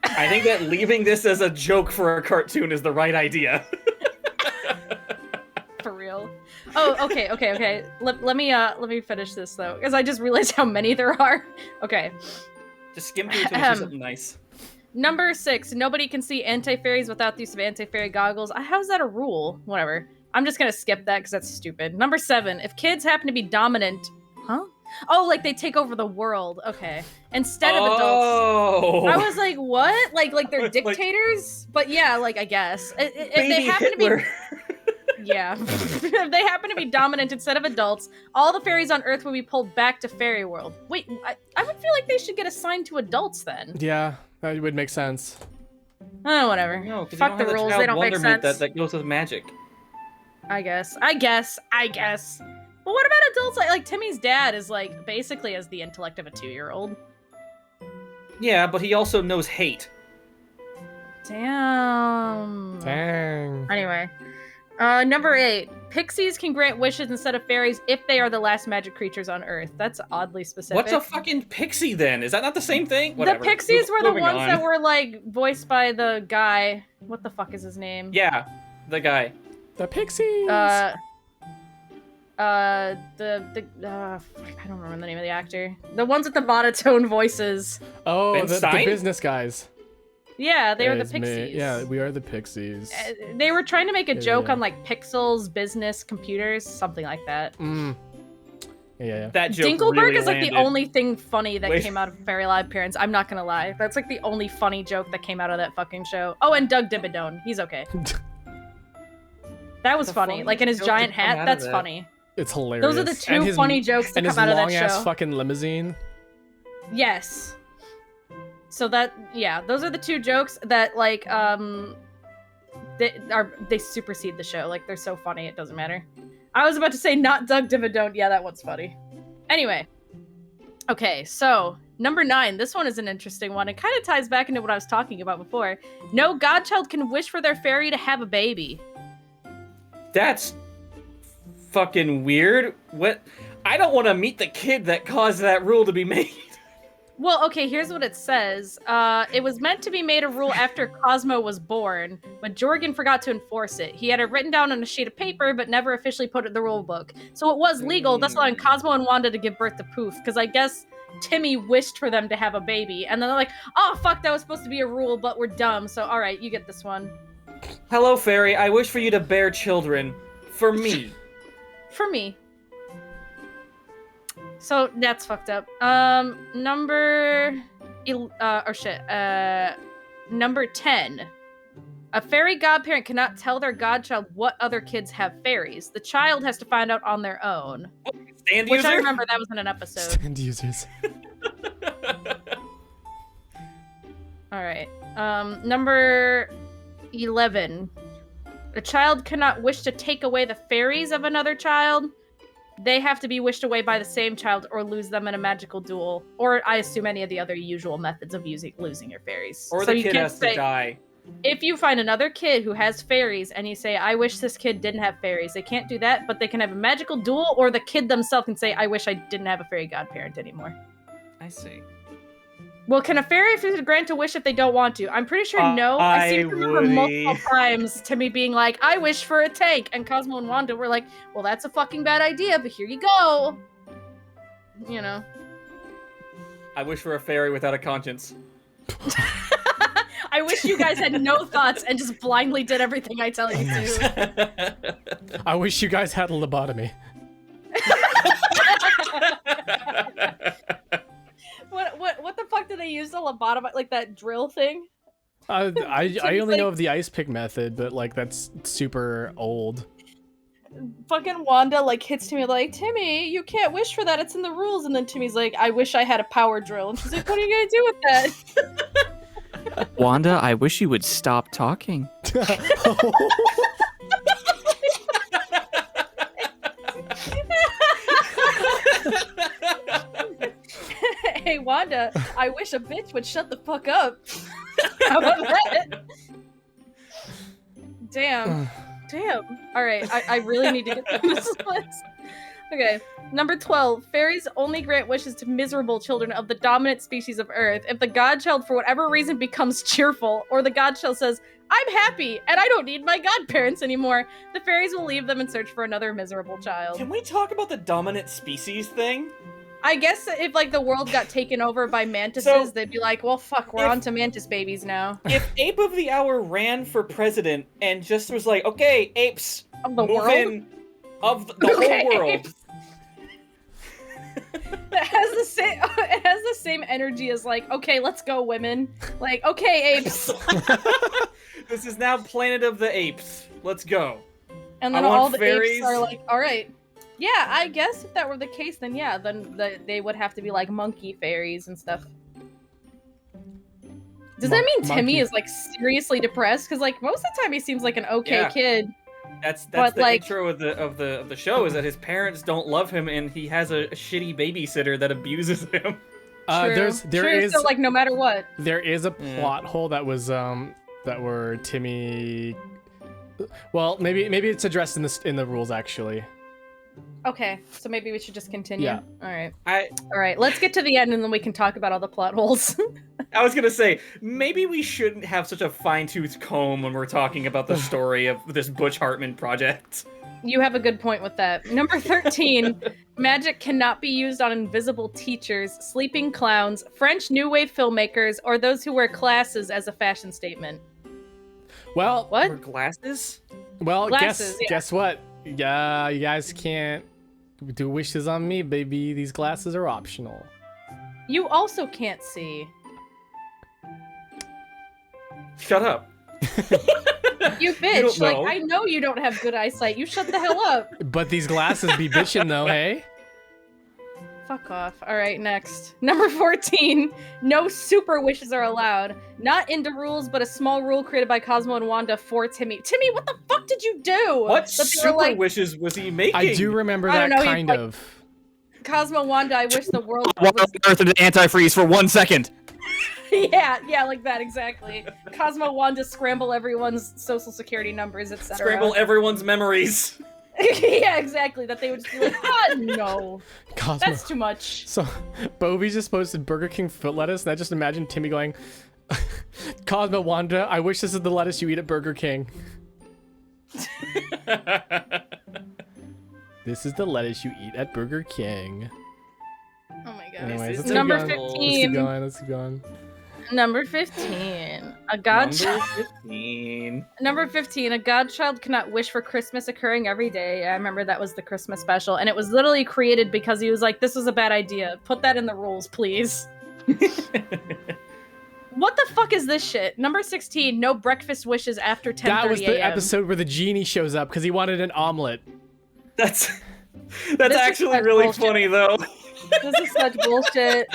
I think that leaving this as a joke for a cartoon is the right idea. For real. Oh, okay. Let me finish this though, because I just realized how many there are. Okay. Just skim through till we see something nice. Number 6. Nobody can see anti-fairies without the use of anti-fairy goggles. How's that a rule? Whatever. I'm just gonna skip that because that's stupid. Number 7. If kids happen to be dominant, huh? Oh, like they take over the world. Okay. Instead of adults. Oh. I was like, what? Like they're Like- dictators? But yeah, like I guess. If they Baby happen Hitler. to be yeah. If they happen to be dominant instead of adults, all the fairies on Earth will be pulled back to fairy world. Wait, I would feel like they should get assigned to adults then. Yeah, that would make sense. Oh, whatever. No, 'cause you Fuck don't the have rules, child they don't make wonderment sense. that goes with magic. I guess. But what about adults? Like Timmy's dad is like basically as the intellect of a 2-year-old. Yeah, but he also knows hate. Damn. Dang. Anyway. Number 8. Pixies can grant wishes instead of fairies if they are the last magic creatures on Earth. That's oddly specific. What's a fucking pixie then? Is that not the same thing? Whatever. The pixies were the Moving ones on. that were like voiced by the guy. What the fuck is his name? Yeah, the guy. The Pixies. I don't remember the name of the actor. The ones with the monotone voices. Oh, Ben the Stein? business guys. Yeah, they were the It's me. pixies. Yeah, we are the Pixies. They were trying to make a Yeah, joke yeah. on like pixels, business, computers, something like that. Mm. Yeah. That joke Dinkelberg really is like landed. the only thing funny that Wait. came out of Fairy Live Parents. I'm not gonna lie. That's like the only funny joke that came out of that fucking show. Oh, and Doug Dimmadome. He's okay. That was The funny. funniest Like in his joke giant to come out hat. of That's that. funny. It's hilarious. Those are the And two his- funny jokes to and come his out of that long ass show. fucking limousine. Yes. So those are the two jokes that like they supersede the show. Like they're so funny it doesn't matter. I was about to say not Doug Dimmadome. Yeah, that one's funny. Anyway. Okay, so number 9. This one is an interesting one. It kind of ties back into what I was talking about before. No godchild can wish for their fairy to have a baby. That's fucking weird. What? I don't want to meet the kid that caused that rule to be made. Well, okay, here's what it says. It was meant to be made a rule after Cosmo was born, but Jorgen forgot to enforce it. He had it written down on a sheet of paper, but never officially put it in the rule book. So it was legal, thus allowing Cosmo and Wanda to give birth to Poof, because I guess Timmy wished for them to have a baby. And then they're like, oh, fuck, that was supposed to be a rule, but we're dumb, so alright, you get this one. Hello, fairy. I wish for you to bear children. For me. For me. So that's fucked up. Number 10. A fairy godparent cannot tell their godchild what other kids have fairies. The child has to find out on their own. Stand Which user? I remember that was in an episode. Stand users. All right. Number 11. A child cannot wish to take away the fairies of another child. They have to be wished away by the same child or lose them in a magical duel. Or I assume any of the other usual methods of losing your fairies. Or So the you kid can't has say, to die. if you find another kid who has fairies and you say, I wish this kid didn't have fairies, they can't do that, but they can have a magical duel, or the kid themselves can say, I wish I didn't have a fairy godparent anymore. I see. Well, can a fairy grant a wish if they don't want to? I'm pretty sure no. I seem to remember multiple times Timmy being like, I wish for a tank, and Cosmo and Wanda were like, well, that's a fucking bad idea, but here you go. You know. I wish for a fairy without a conscience. I wish you guys had no thoughts and just blindly did everything I tell you to. I wish you guys had a lobotomy. What the fuck do they use the lobotomy, like that drill thing? I only know of the ice pick method, but like that's super old. Fucking Wanda like hits Timmy like, Timmy, you can't wish for that, it's in the rules. And then Timmy's like, I wish I had a power drill. And she's like, what are you gonna do with that? Wanda, I wish you would stop talking. Hey Wanda, I wish a bitch would shut the fuck up. How about that? Damn. Alright, I really need to get through this list. Okay, number 12. Fairies only grant wishes to miserable children of the dominant species of Earth. If the godchild for whatever reason becomes cheerful, or the godchild says, I'm happy, and I don't need my godparents anymore, the fairies will leave them and search for another miserable child. Can we talk about the dominant species thing? I guess if, like, the world got taken over by mantises, So, they'd be like, well, fuck, we're on to mantis babies now. If Ape of the Hour ran for president and just was like, okay, apes, Of the move world? in of the Okay. whole world. It has the same energy as, like, okay, let's go, women. Like, okay, apes. This is now Planet of the Apes. Let's go. And then I want all the fairies. apes are like, all right. Yeah, I guess if that were the case, then yeah, then they would have to be like monkey fairies and stuff. Does that mean Timmy monkey. is like seriously depressed? Because like most of the time he seems like an okay Yeah. kid. That's But, the like- intro of the show is that his parents don't love him and he has a shitty babysitter that abuses him. True. There is so like no matter what. there is a plot hole that was that where Timmy. Well, maybe it's addressed in the rules actually. Okay, so maybe we should just continue. Yeah. All right, let's get to the end and then we can talk about all the plot holes. I was gonna say, maybe we shouldn't have such a fine-tooth comb when we're talking about the story of this Butch Hartman project. You have a good point with that. Number 13, magic cannot be used on invisible teachers, sleeping clowns, French New Wave filmmakers, or those who wear glasses as a fashion statement. Well, What? Or glasses? well, Glasses, yeah. guess what? Yeah, you guys can't do wishes on me, baby. These glasses are optional. You also can't see. Shut up. You bitch. don't Like, know. I know you don't have good eyesight. You shut the hell up. But these glasses be bitching though, hey? Fuck off. All right, next. Number 14. No super wishes are allowed. Not into rules, but a small rule created by Cosmo and Wanda for Timmy. Timmy, what the fuck did you do? What That they super were like, wishes was he making? I do remember I that don't know, he, kind like- of. Cosmo, Wanda, I wish the world Wild was... Earth into antifreeze for 1 second. yeah, like that, exactly. Cosmo, Wanda scramble everyone's social security numbers, etc. Scramble everyone's memories. Yeah, exactly. That they would just be like, no, Cosmo. that's too much. So, Bobby just posted Burger King foot lettuce, and I just imagine Timmy going, Cosmo, Wanda, I wish this is the lettuce you eat at Burger King. This is the lettuce you eat at Burger King. Oh my god. Anyways, This let's is keep Number going. 15. Let's keep going. Number 15. A godchild. 15. Number 15. A godchild cannot wish for Christmas occurring every day. I remember that was the Christmas special, and it was literally created because he was like, "This was a bad idea. Put that in the rules, please." What the fuck is this shit? Number 16. No breakfast wishes after 10:30 That was the a.m. episode where the genie shows up because he wanted an omelet. That's This is actually such really bullshit. funny though. This is such bullshit.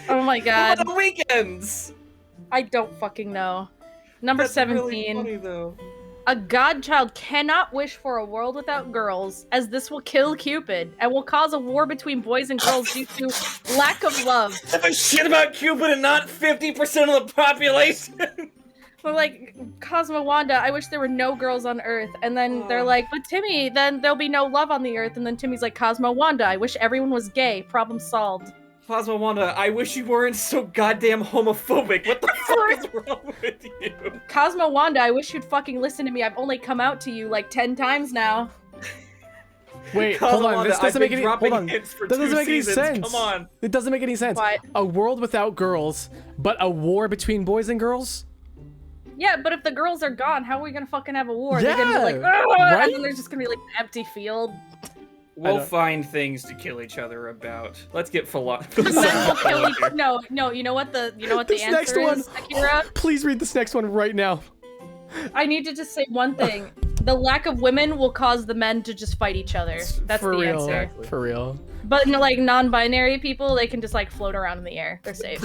Oh my What god. about the weekends? I don't fucking know. Number That's 17. really funny though. A godchild cannot wish for a world without girls, as this will kill Cupid and will cause a war between boys and girls due to lack of love. Give a shit about Cupid and not 50% of the population. We're like, Cosmo Wanda, I wish there were no girls on Earth. And then they're like, but Timmy, then there'll be no love on the Earth. And then Timmy's like, Cosmo Wanda, I wish everyone was gay. Problem solved. Plasma Wanda, I wish you weren't so goddamn homophobic. What the fuck is wrong with you? Cosmo Wanda, I wish you'd fucking listen to me. I've only come out to you like 10 times now. Wait, Cosmo hold on. Wanda, This I've doesn't been make any. dropping Hold on. hints for That doesn't 2 make any seasons. sense. Come on. It doesn't make any sense. What? A world without girls, but a war between boys and girls? Yeah, but if the girls are gone, how are we gonna fucking have a war? They're gonna be like, Yeah, "Ugh," right? and then there's just gonna be like an empty field. We'll don't- find things to kill each other about. Let's get And then we'll kill each- philosophical. no, you know what the This next answer one. is, Akira? Please read this next one right now. I need to just say one thing. The lack of women will cause the men to just fight each other. That's For the real. answer. Exactly. For real. But like non-binary people, they can just like float around in the air. They're safe.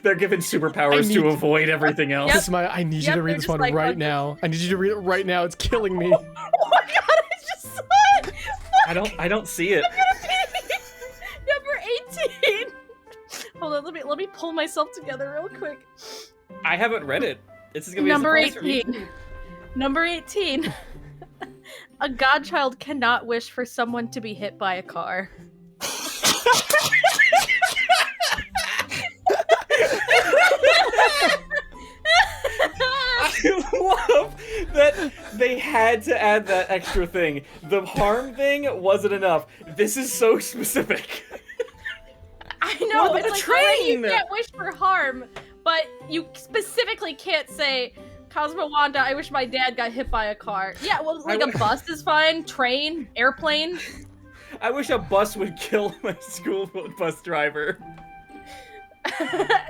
They're given superpowers I to need- avoid everything else. This is my. I need you Yep, to read they're this just one like right fucking- now. I need you to read it right now. It's killing me. Oh my god, I just saw it! I don't see it. Number 18. Hold on, let me pull myself together real quick. I haven't read it. This is gonna be Number a surprise for me. 18. Number 18. A godchild cannot wish for someone to be hit by a car. I love that they had to add that extra thing. The harm thing wasn't enough. This is so specific. I know, What it's about like the already you train? can't wish for harm, but you specifically can't say, Cosmo Wanda, I wish my dad got hit by a car. Yeah, well, like a bus is fine, train, airplane. I wish a bus would kill my school bus driver.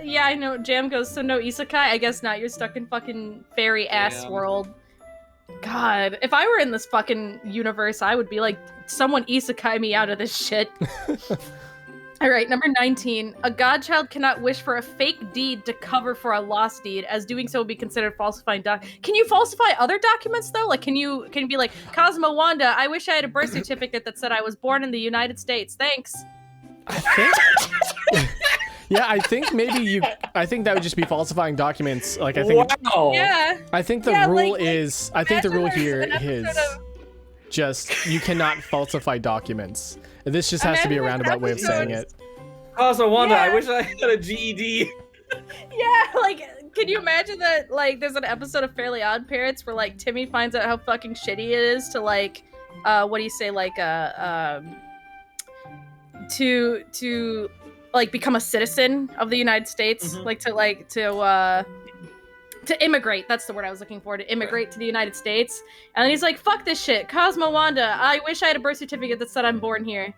Yeah, I know. Jam goes, so no isekai? I guess not. You're stuck in fucking fairy ass Yeah. world. God, if I were in this fucking universe, I would be like, someone isekai me out of this shit. Alright, number 19. A godchild cannot wish for a fake deed to cover for a lost deed, as doing so would be considered falsifying Can you falsify other documents though? Like, can you be like, Cosmo Wanda, I wish I had a birth certificate that said I was born in the United States. Thanks. I think. Yeah, I think maybe you. I think that would just be falsifying documents. Like I think. Wow. Yeah. I think the Yeah, rule like, is. I think the imagine rule there's here an is episode of- just you cannot falsify documents. This just has to be a Imagine there's roundabout way of saying episodes- it. Cosmo Wanda, I Yeah. wish I had a GED. Yeah, like, can you imagine that, like, there's an episode of Fairly Odd Parents where, like, Timmy finds out how fucking shitty it is to, like, what do you say, like, to like, become a citizen of the United States? Mhm. To immigrate, that's the word I was looking for, to immigrate to the United States. And then he's like, fuck this shit, Cosmo Wanda, I wish I had a birth certificate that said I'm born here.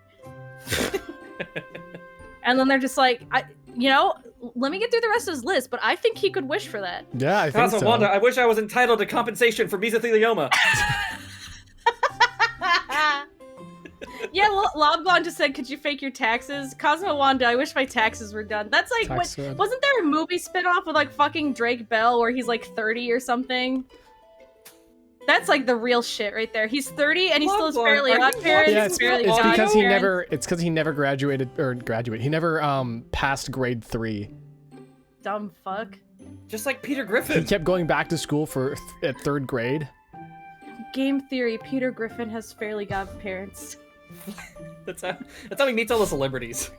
And then they're just like, let me get through the rest of his list, but I think he could wish for that. Yeah, I think Cosmo so. Wanda, I wish I was entitled to compensation for mesothelioma. Yeah, Lobglon just said, could you fake your taxes? Cosmo Wanda, I wish my taxes were done. That's like, Tax fraud. wasn't there a movie spinoff with like fucking Drake Bell where he's like 30 or something? That's like the real shit right there. He's 30 and he still has Lobglon, Fairly are Odd you Parents. Yeah, watching it's, Fairly it's Odd because he Parents. never. It's because he never graduated. He never passed grade 3. Dumb fuck. Just like Peter He Griffin. kept going back to school for at 3rd grade. Game theory, Peter Griffin has Fairly Odd Parents. That's how he meets all the celebrities.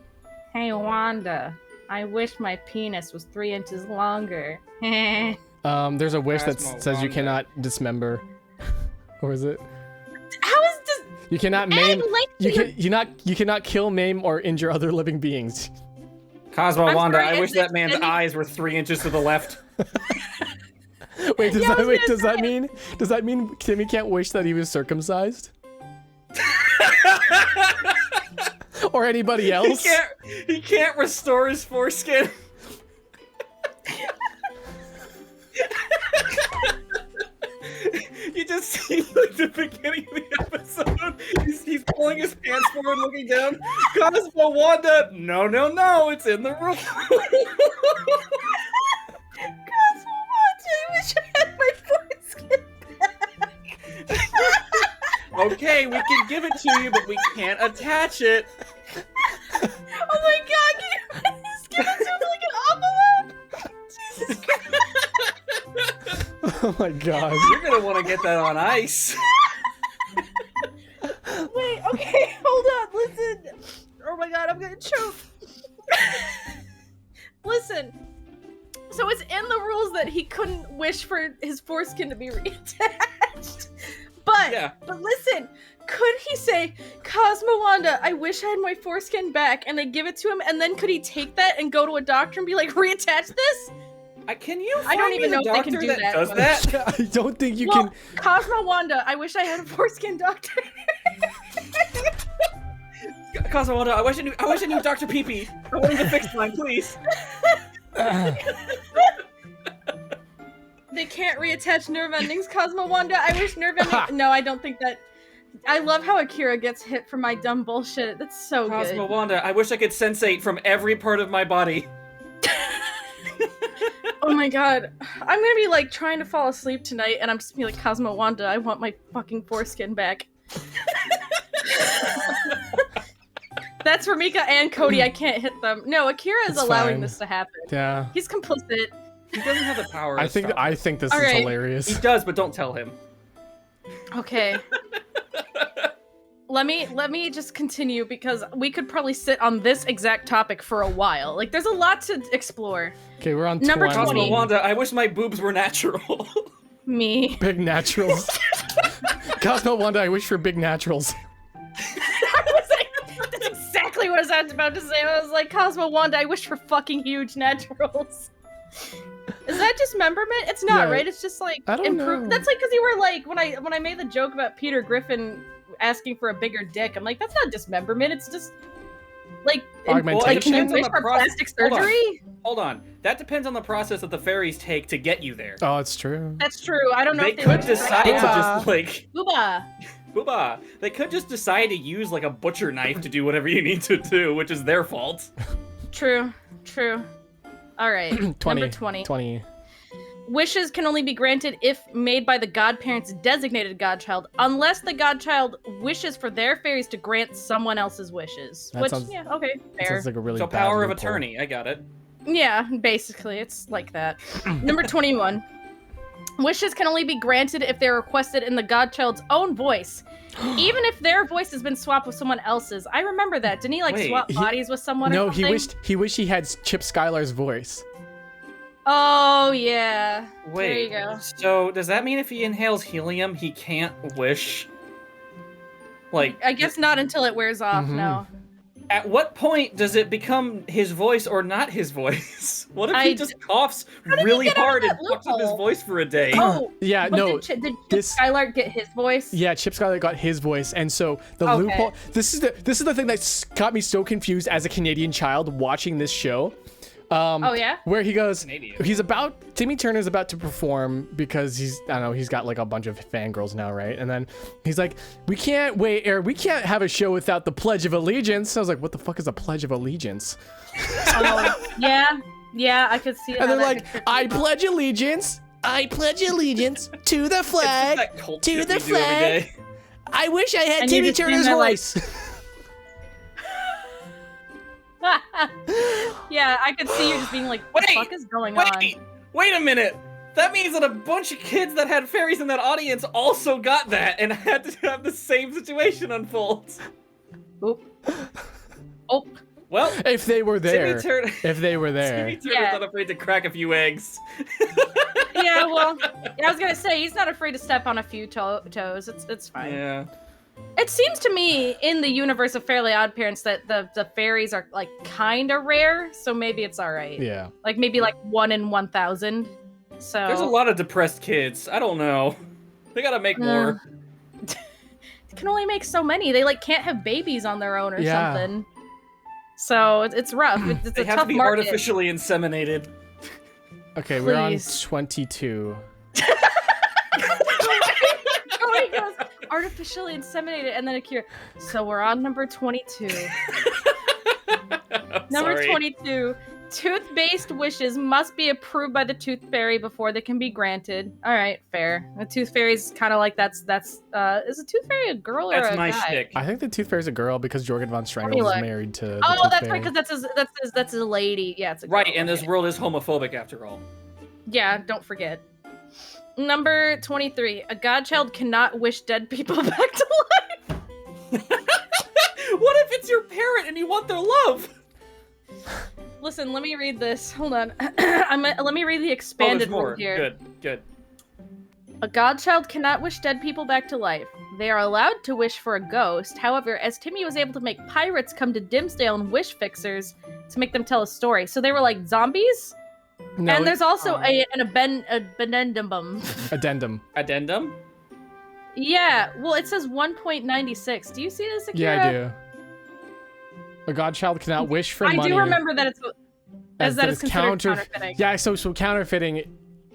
Hey Wanda, I wish my penis was 3 inches longer. There's a wish that Cosmo says you Wanda. cannot dismember. Or is it? How is this? You cannot maim. Link to your- You cannot kill, maim, or injure other living beings. Cosmo I'm Wanda, sorry, I wish it's that man's extended- eyes were 3 inches to the left. Wait, Yeah, I was does gonna that mean Timmy can't wish that he was circumcised? Or anybody else? He can't restore his foreskin. You just see like the beginning of the episode. He's pulling his pants forward, looking down. Cosmo Wanda, no, it's in the room. Cosmo Wanda, I wish I had my foreskin back. Okay, we can give it to you, but we can't attach it. Oh my god, can you just give it to me like an envelope? Jesus Christ. Oh my god. You're gonna want to get that on ice. Wait, okay, hold on, listen. Oh my god, I'm gonna choke. Listen. So it's in the rules that he couldn't wish for his foreskin to be reattached. But listen, could he say, Cosmo Wanda, I wish I had my foreskin back, and they give it to him, and then could he take that and go to a doctor and be like, reattach this? Can you I don't find even me know the if they can doctor do that that, does but- that? I don't think you Well, can. Cosmo Wanda, I wish I had a foreskin doctor. Cosmo Wanda, I wish I knew Dr. Pee-Pee. I want him to fix mine, please. They can't reattach nerve endings, Cosmo Wanda. I wish nerve endings. No, I don't think that. I love how Akira gets hit for my dumb bullshit. That's so Cosmo good. Wanda, I wish I could sensate from every part of my body. Oh my god. I'm gonna be like trying to fall asleep tonight and I'm just gonna be like, Cosmo Wanda, I want my fucking foreskin back. That's for Mika and Cody. I can't hit them. No, Akira is It's allowing fine. this to happen. Yeah. He's complicit. He doesn't have the power. I to think stop. this All is right. He hilarious. does, but don't tell him. Okay. Let me just continue because we could probably sit on this exact topic for a while. Like, there's a lot to explore. Okay, we're on Number 20. Cosmo 20. Wanda, I wish my boobs were natural. Me. Big naturals. Cosmo Wanda, I wish for big naturals. I was like, that's exactly what I was about to say. I was like, Cosmo Wanda, I wish for fucking huge naturals. Is that dismemberment? It's not, Yeah. right? It's just like I don't know. That's like because you were like when I made the joke about Peter Griffin asking for a bigger dick. I'm like, that's not dismemberment. It's just like Augmentation? like, can you Depends on wish the for process. plastic Hold on. surgery? Hold on. That depends on the process that the fairies take to get you there. Oh, it's true. That's true. I don't know They if they could would decide to Booba. just like Booba. booba. They could just decide to use like a butcher knife to do whatever you need to do, which is their fault. True. All right. 20. Number 20. 20. Wishes can only be granted if made by the godparent's designated godchild, unless the godchild wishes for their fairies to grant someone else's wishes. That Which, sounds- yeah, okay, That fair. sounds like a really So bad power of loophole. attorney, I got it. Yeah, basically, it's like that. Number 21. Wishes can only be granted if they're requested in the godchild's own voice, even if their voice has been swapped with someone else's. I remember that. Didn't he like Wait, swap bodies with someone? No, or he something? wished he had Chip Skylar's voice. Oh yeah. Wait, There you go. so does that mean if he inhales helium, he can't wish? Like, I guess not until it wears off. Mhm. No. at what point does it become his voice or not his voice? What if he I- just coughs did he really get out of hard and that fucks up his loophole? voice for a day? Oh. Yeah, But no. did this- Skylark get his voice? Yeah, Chip Skylar got his voice, and so the Okay. loophole. This is the thing that got me so confused as a Canadian child watching this show. Oh yeah. Where he goes, Canadian. Timmy Turner's about to perform because he's got like a bunch of fangirls now, right? And then he's like, we can't have a show without the Pledge of Allegiance. I was like, what the fuck is a Pledge of Allegiance? Oh, yeah, I could see. And how they're that like, could fit I in. pledge allegiance to the It's flag, that cult to shit the we do every flag. day. I wish I had And you Timmy just stand Turner's there like- voice. Yeah, I could see you just being like, what the Wait, fuck is going on? Wait a minute! That means that a bunch of kids that had fairies in that audience also got that and had to have the same situation unfold. Oop. Oh, Well, If they were there. Timmy If they were there. Timmy Turner's Yeah. not afraid to crack a few eggs. yeah, well, I was gonna say, he's not afraid to step on a few toes. It's fine. Yeah. It seems to me in the universe of Fairly Odd Parents that the fairies are like kind of rare, so maybe it's all right. Yeah. Like maybe like 1 in 1,000. So There's a lot of depressed kids. I don't know. They gotta make more. Can only make so many. They like can't have babies on their own or Yeah. something. So it's rough. It's They a have tough to be market. artificially inseminated. Okay, we're on Please. 22. Cody goes artificially inseminated and then a cure. So we're on number 22. Number Sorry. 22. Tooth-based wishes must be approved by the Tooth Fairy before they can be granted. All right, fair. The Tooth Fairy's kind of like that's. Is a Tooth Fairy a girl or That's a my guy? shtick. I think the Tooth Fairy's a girl because Jorgen von Strangles is look. married to the Oh, Tooth that's Fairy. right, because that's his lady. Yeah, it's a girl. Right, and this Okay. world is homophobic after all. Yeah, don't forget. Number 23. A godchild cannot wish dead people back to life. What if it's your parent and you want their love? Listen, let me read this. Hold on. Let me read the Oh, expanded there's more. rule here. Good. A godchild cannot wish dead people back to life. They are allowed to wish for a ghost. However, as Timmy was able to make pirates come to Dimsdale and wish fixers to make them tell a story. So they were like zombies? No, And there's also an addendum. addendum. Addendum? Yeah, well, it says 1.96. Do you see this, Akira? Yeah, I do. A godchild cannot wish for I money. do remember that it's as that that is considered counterf- counterfeiting. Yeah, so counterfeiting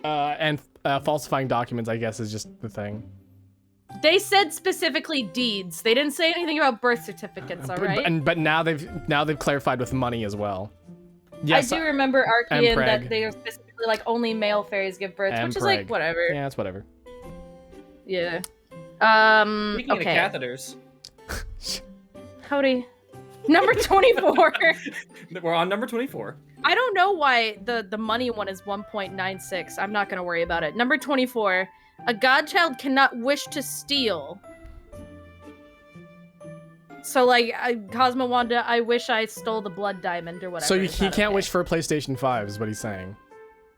and falsifying documents, I guess, is just the thing. They said specifically deeds. They didn't say anything about birth certificates, all right? But now they've clarified with money as well. Yes, I do remember Archean Preg. that they are specifically like only male fairies give birth, And which is Preg. like whatever. Yeah, it's whatever. Yeah. Speaking Okay. of catheters, Cody. Number 24. we're on number 24. I don't know why the money one is 1.96. I'm not gonna worry about it. Number 24. A godchild cannot wish to steal. So like, Cosmo Wanda, I wish I stole the blood diamond or whatever. So Is he that can't okay? wish for a PlayStation 5, is what he's saying.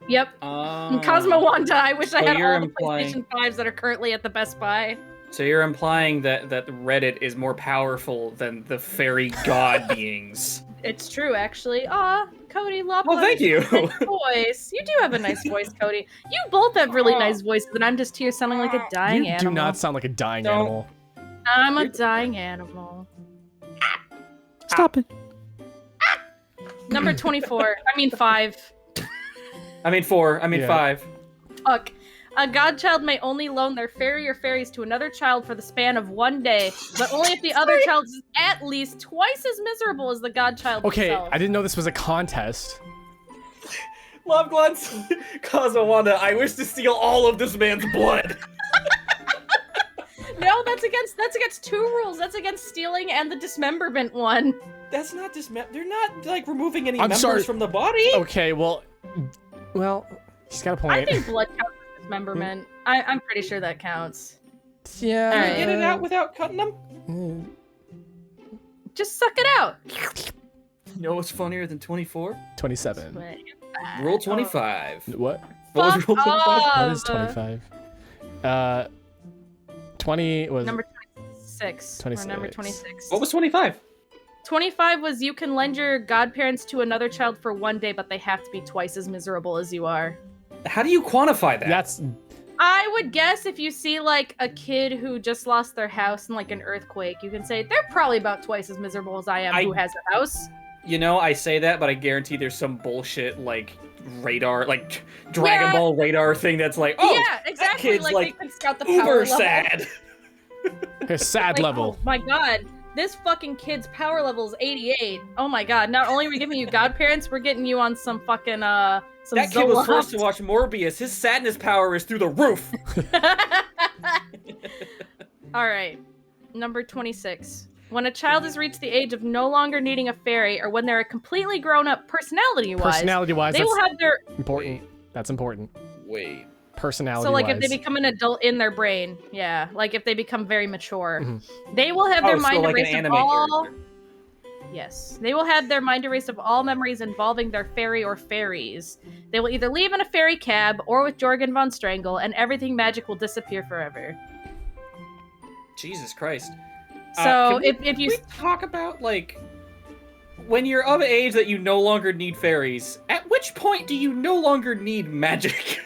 Yep. And Cosmo Wanda, I wish I So had you're all the implying- PlayStation 5s that are currently at the Best Buy. So you're implying that Reddit is more powerful than the fairy god beings. It's true, actually. Aw, Cody, Lop. Well, thank you. Nice voice. You do have a nice voice, Cody. You both have really nice voices, and I'm just here sounding like a dying You animal. do not sound like a dying Don't. animal. I'm a dying animal. Stop it. Number 24. I mean 5. I mean 4. I mean Yeah. 5. Fuck. A godchild may only loan their fairy or fairies to another child for the span of 1 day, but only if the other child is at least twice as miserable as the godchild Okay, himself. I didn't know this was a contest. Love Glutz, Cosmo Wanda, I wish to steal all of this man's blood. No, that's against 2 rules. That's against stealing and the dismemberment one. That's not they're not like removing any I'm members sorry. from the body. Okay, well, he's got a point. I think blood counts as dismemberment. I'm pretty sure that counts. yeah. Alright. Get it out without cutting them? Mm. Just suck it out. You know what's funnier than 24? 27. Rule 25. What? What was Fuck rule 25? off. What is 25? 20 was Number 26. 26. Or number 26. What was 25? 25 was you can lend your godparents to another child for 1 day, but they have to be twice as miserable as you are. How do you quantify that? that's I would guess if you see like a kid who just lost their house in like an earthquake, you can say they're probably about twice as miserable as I am who has a house. You know, I say that, but I guarantee there's some bullshit like radar, like Dragon Ball radar thing that's like, oh, yeah, exactly. kid's, Like, like, they can scout the power uber level. sad. a sad Like, level. oh my god, this fucking kid's power level is 88. Oh my god, not only are we giving you godparents, we're getting you on some fucking some That kid was Zoloft. forced to watch Morbius. His sadness power is through the roof. All right, number 26. When a child has reached the age of no longer needing a fairy, or when they're completely grown up personality-wise, Personality-wise, they that's will have their important. That's important. Wait. Personality-wise. so like if they become an adult in their brain, yeah, like if they become very mature, Mhm. they will have their so mind like an erased of anime all. character. Yes, they will have their mind erased of all memories involving their fairy or fairies. They will either leave in a fairy cab or with Jorgen von Strangle, and everything magic will disappear forever. Jesus Christ. So Can if you we talk about like when you're of age that you no longer need fairies, at which point do you no longer need magic?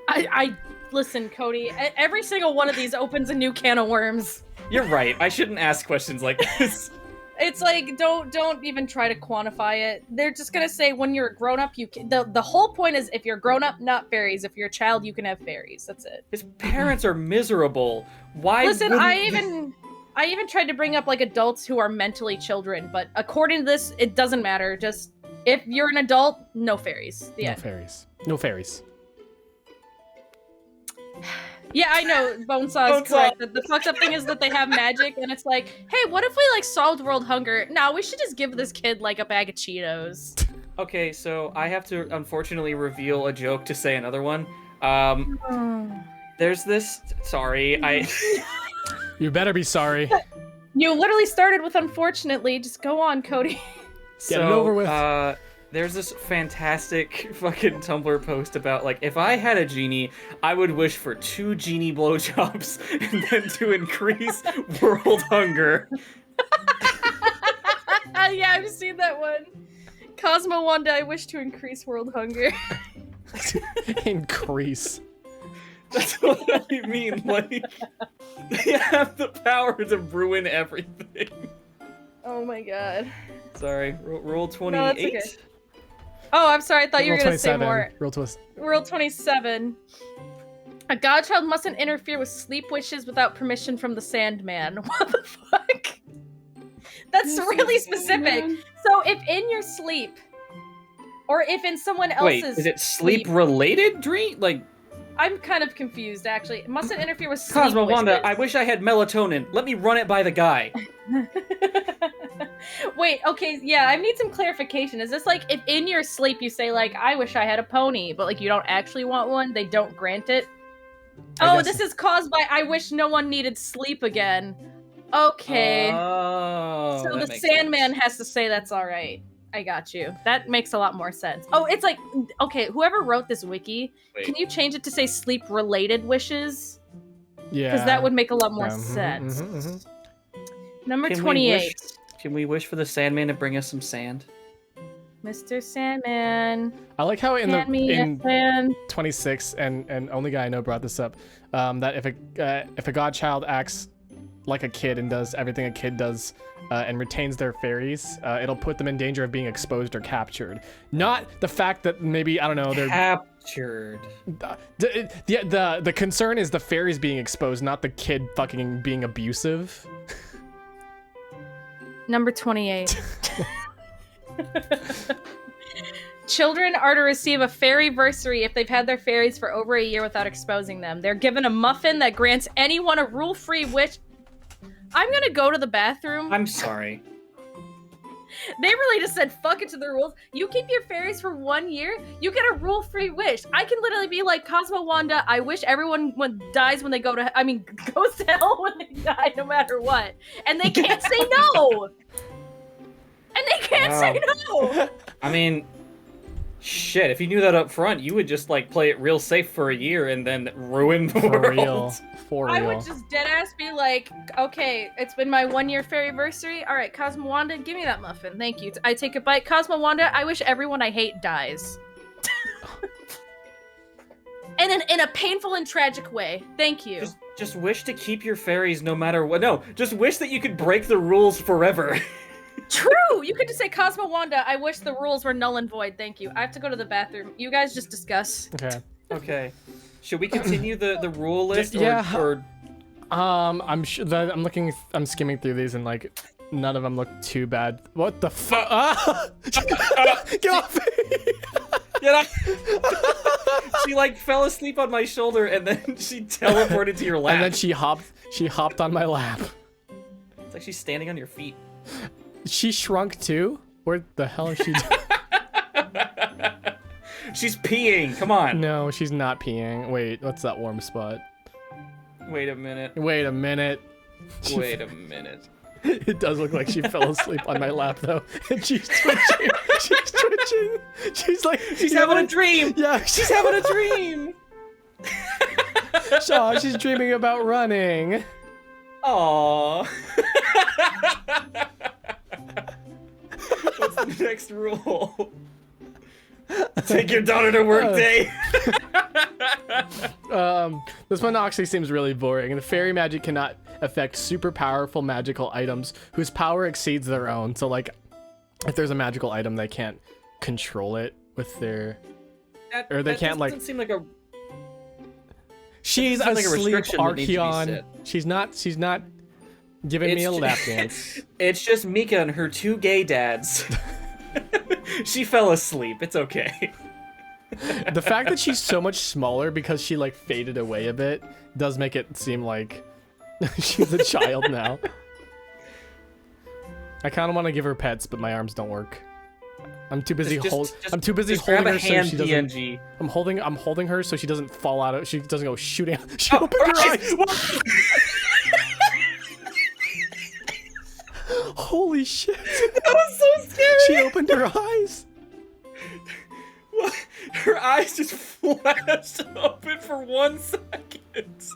I listen, Cody, every single one of these opens a new can of worms. You're right. I shouldn't ask questions like this. It's like don't even try to quantify it. They're just gonna say when you're a grown up, you can. The whole point is if you're grown up, not fairies. If you're a child, you can have fairies. That's it. His parents are miserable. Why? Listen, wouldn't- I even tried to bring up like adults who are mentally children, but according to this, it doesn't matter. Just if you're an adult, no fairies. No fairies. No fairies. Yeah, I know. Bonesaw is correct. The fucked up thing is that they have magic, and it's like, hey, what if we like solved world hunger? No, we should just give this kid like a bag of Cheetos. Okay, so I have to unfortunately reveal a joke to say another one. There's this. Sorry, I. You better be sorry. You literally started with unfortunately. Just go on, Cody. Get it over with. There's this fantastic fucking Tumblr post about, like, if I had a genie, I would wish for 2 genie blowjobs and then to increase world hunger. Yeah, I've seen that one. Cosmo Wanda, I wish to increase world hunger. Increase. That's what I mean, like, they have the power to ruin everything. Oh my god. Sorry, rule 28? No, that's okay. Oh, I'm sorry, I thought you were Rule gonna say 27. more. Rule Rule 27. A godchild mustn't interfere with sleep wishes without permission from the Sandman. What the fuck? That's really specific. So if in your sleep, or if in someone else's Wait, is it sleep-related dream? Like, I'm kind of confused, actually. It mustn't interfere with sleep Cosmo Wanda, wishes. I wish I had melatonin. Let me run it by the guy. Wait, okay, yeah, I need some clarification. Is this like if in your sleep you say like, I wish I had a pony, but like you don't actually want one, they don't grant it? I Oh, guess- this is caused by I wish no one needed sleep again. Okay. Oh, So that the makes Sandman sense. has to say that's alright. I got you. That makes a lot more sense. Oh, it's like, okay, whoever wrote this wiki, Wait. can you change it to say sleep-related wishes? Yeah. Because that would make a lot more Yeah, mhm, sense. mhm, mhm. Number Can we 28. Can we wish for the Sandman to bring us some sand? Mr. Sandman, I like how in hand me in a sand. 26 and only guy I know brought this up, that if a godchild acts like a kid and does everything a kid does and retains their fairies, it'll put them in danger of being exposed or captured. Not the fact that maybe, I don't know, they're Captured. the concern is the fairies being exposed, not the kid fucking being abusive. Number 28. Children are to receive a fairyversary if they've had their fairies for over a year without exposing them. They're given a muffin that grants anyone a rule-free wish. I'm gonna go to the bathroom. I'm sorry. They really just said fuck it to the rules. You keep your fairies for 1 year, you get a rule-free wish. I can literally be like, Cosmo Wanda, I wish everyone dies when they go to goes to hell when they die, no matter what. And they can't say no! And they can't say no! I mean, shit, if you knew that up front, you would just, like, play it real safe for a year and then ruin the For world. real. For real. I would just deadass be like, okay, it's been my 1 year fairyversary. All right, Cosmo Wanda, give me that muffin. Thank you. I take a bite. Cosmo Wanda, I wish everyone I hate dies. And in a painful and tragic way. Thank you. Just wish to keep your fairies no matter what. No, just wish that you could break the rules forever. True! You could just say, Cosmo Wanda, I wish the rules were null and void. Thank you. I have to go to the bathroom. You guys just discuss. Okay. Okay. Should we continue the rule list? Yeah. Or... I'm sure that I'm skimming through these and like none of them look too bad. What the fuck? Ah! Get off me! Yeah, she like fell asleep on my shoulder and then she teleported to your lap. And then she hopped on my lap. It's like she's standing on your feet. She shrunk too? Where the hell is she? She's peeing. Come on. No, she's not peeing. Wait, what's that warm spot? Wait a minute. Wait a minute. Wait a minute. It does look like she fell asleep on my lap though, and she's twitching. She's twitching. She's like, She's having a dream. Yeah, She's having a dream. Shaw, she's dreaming about running. Aww. What's the next rule? Take your daughter to work day. This one actually seems really boring. The fairy magic cannot affect super powerful magical items whose power exceeds their own. So like, if there's a magical item, they can't control it with their, or they can't like. Doesn't seem like a. She's Like a asleep, restriction that needs to be Archeon. set. She's not giving me a It's lap ju- dance. It's just Mika and her two gay dads. She fell asleep. It's okay. The fact that she's so much smaller because she like faded away a bit does make it seem like she's a child now. I kind of want to give her pets, but my arms don't work. I'm too busy I'm too busy holding her so she doesn't. DNG. I'm holding her so she doesn't fall out of. She doesn't go shooting. She opened her eyes. Holy shit! That was so scary. She opened her eyes. What? Her eyes just flashed open for 1 second.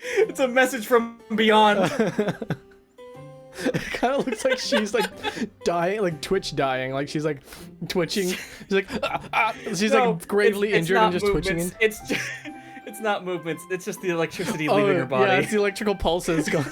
It's a message from beyond. It kind of looks like she's like dying, like twitch dying, like she's like twitching. She's like, she's No, like gravely it's injured not and just twitching. movements. It's not movements. It's just the electricity leaving her body. Yeah, it's the electrical pulses going.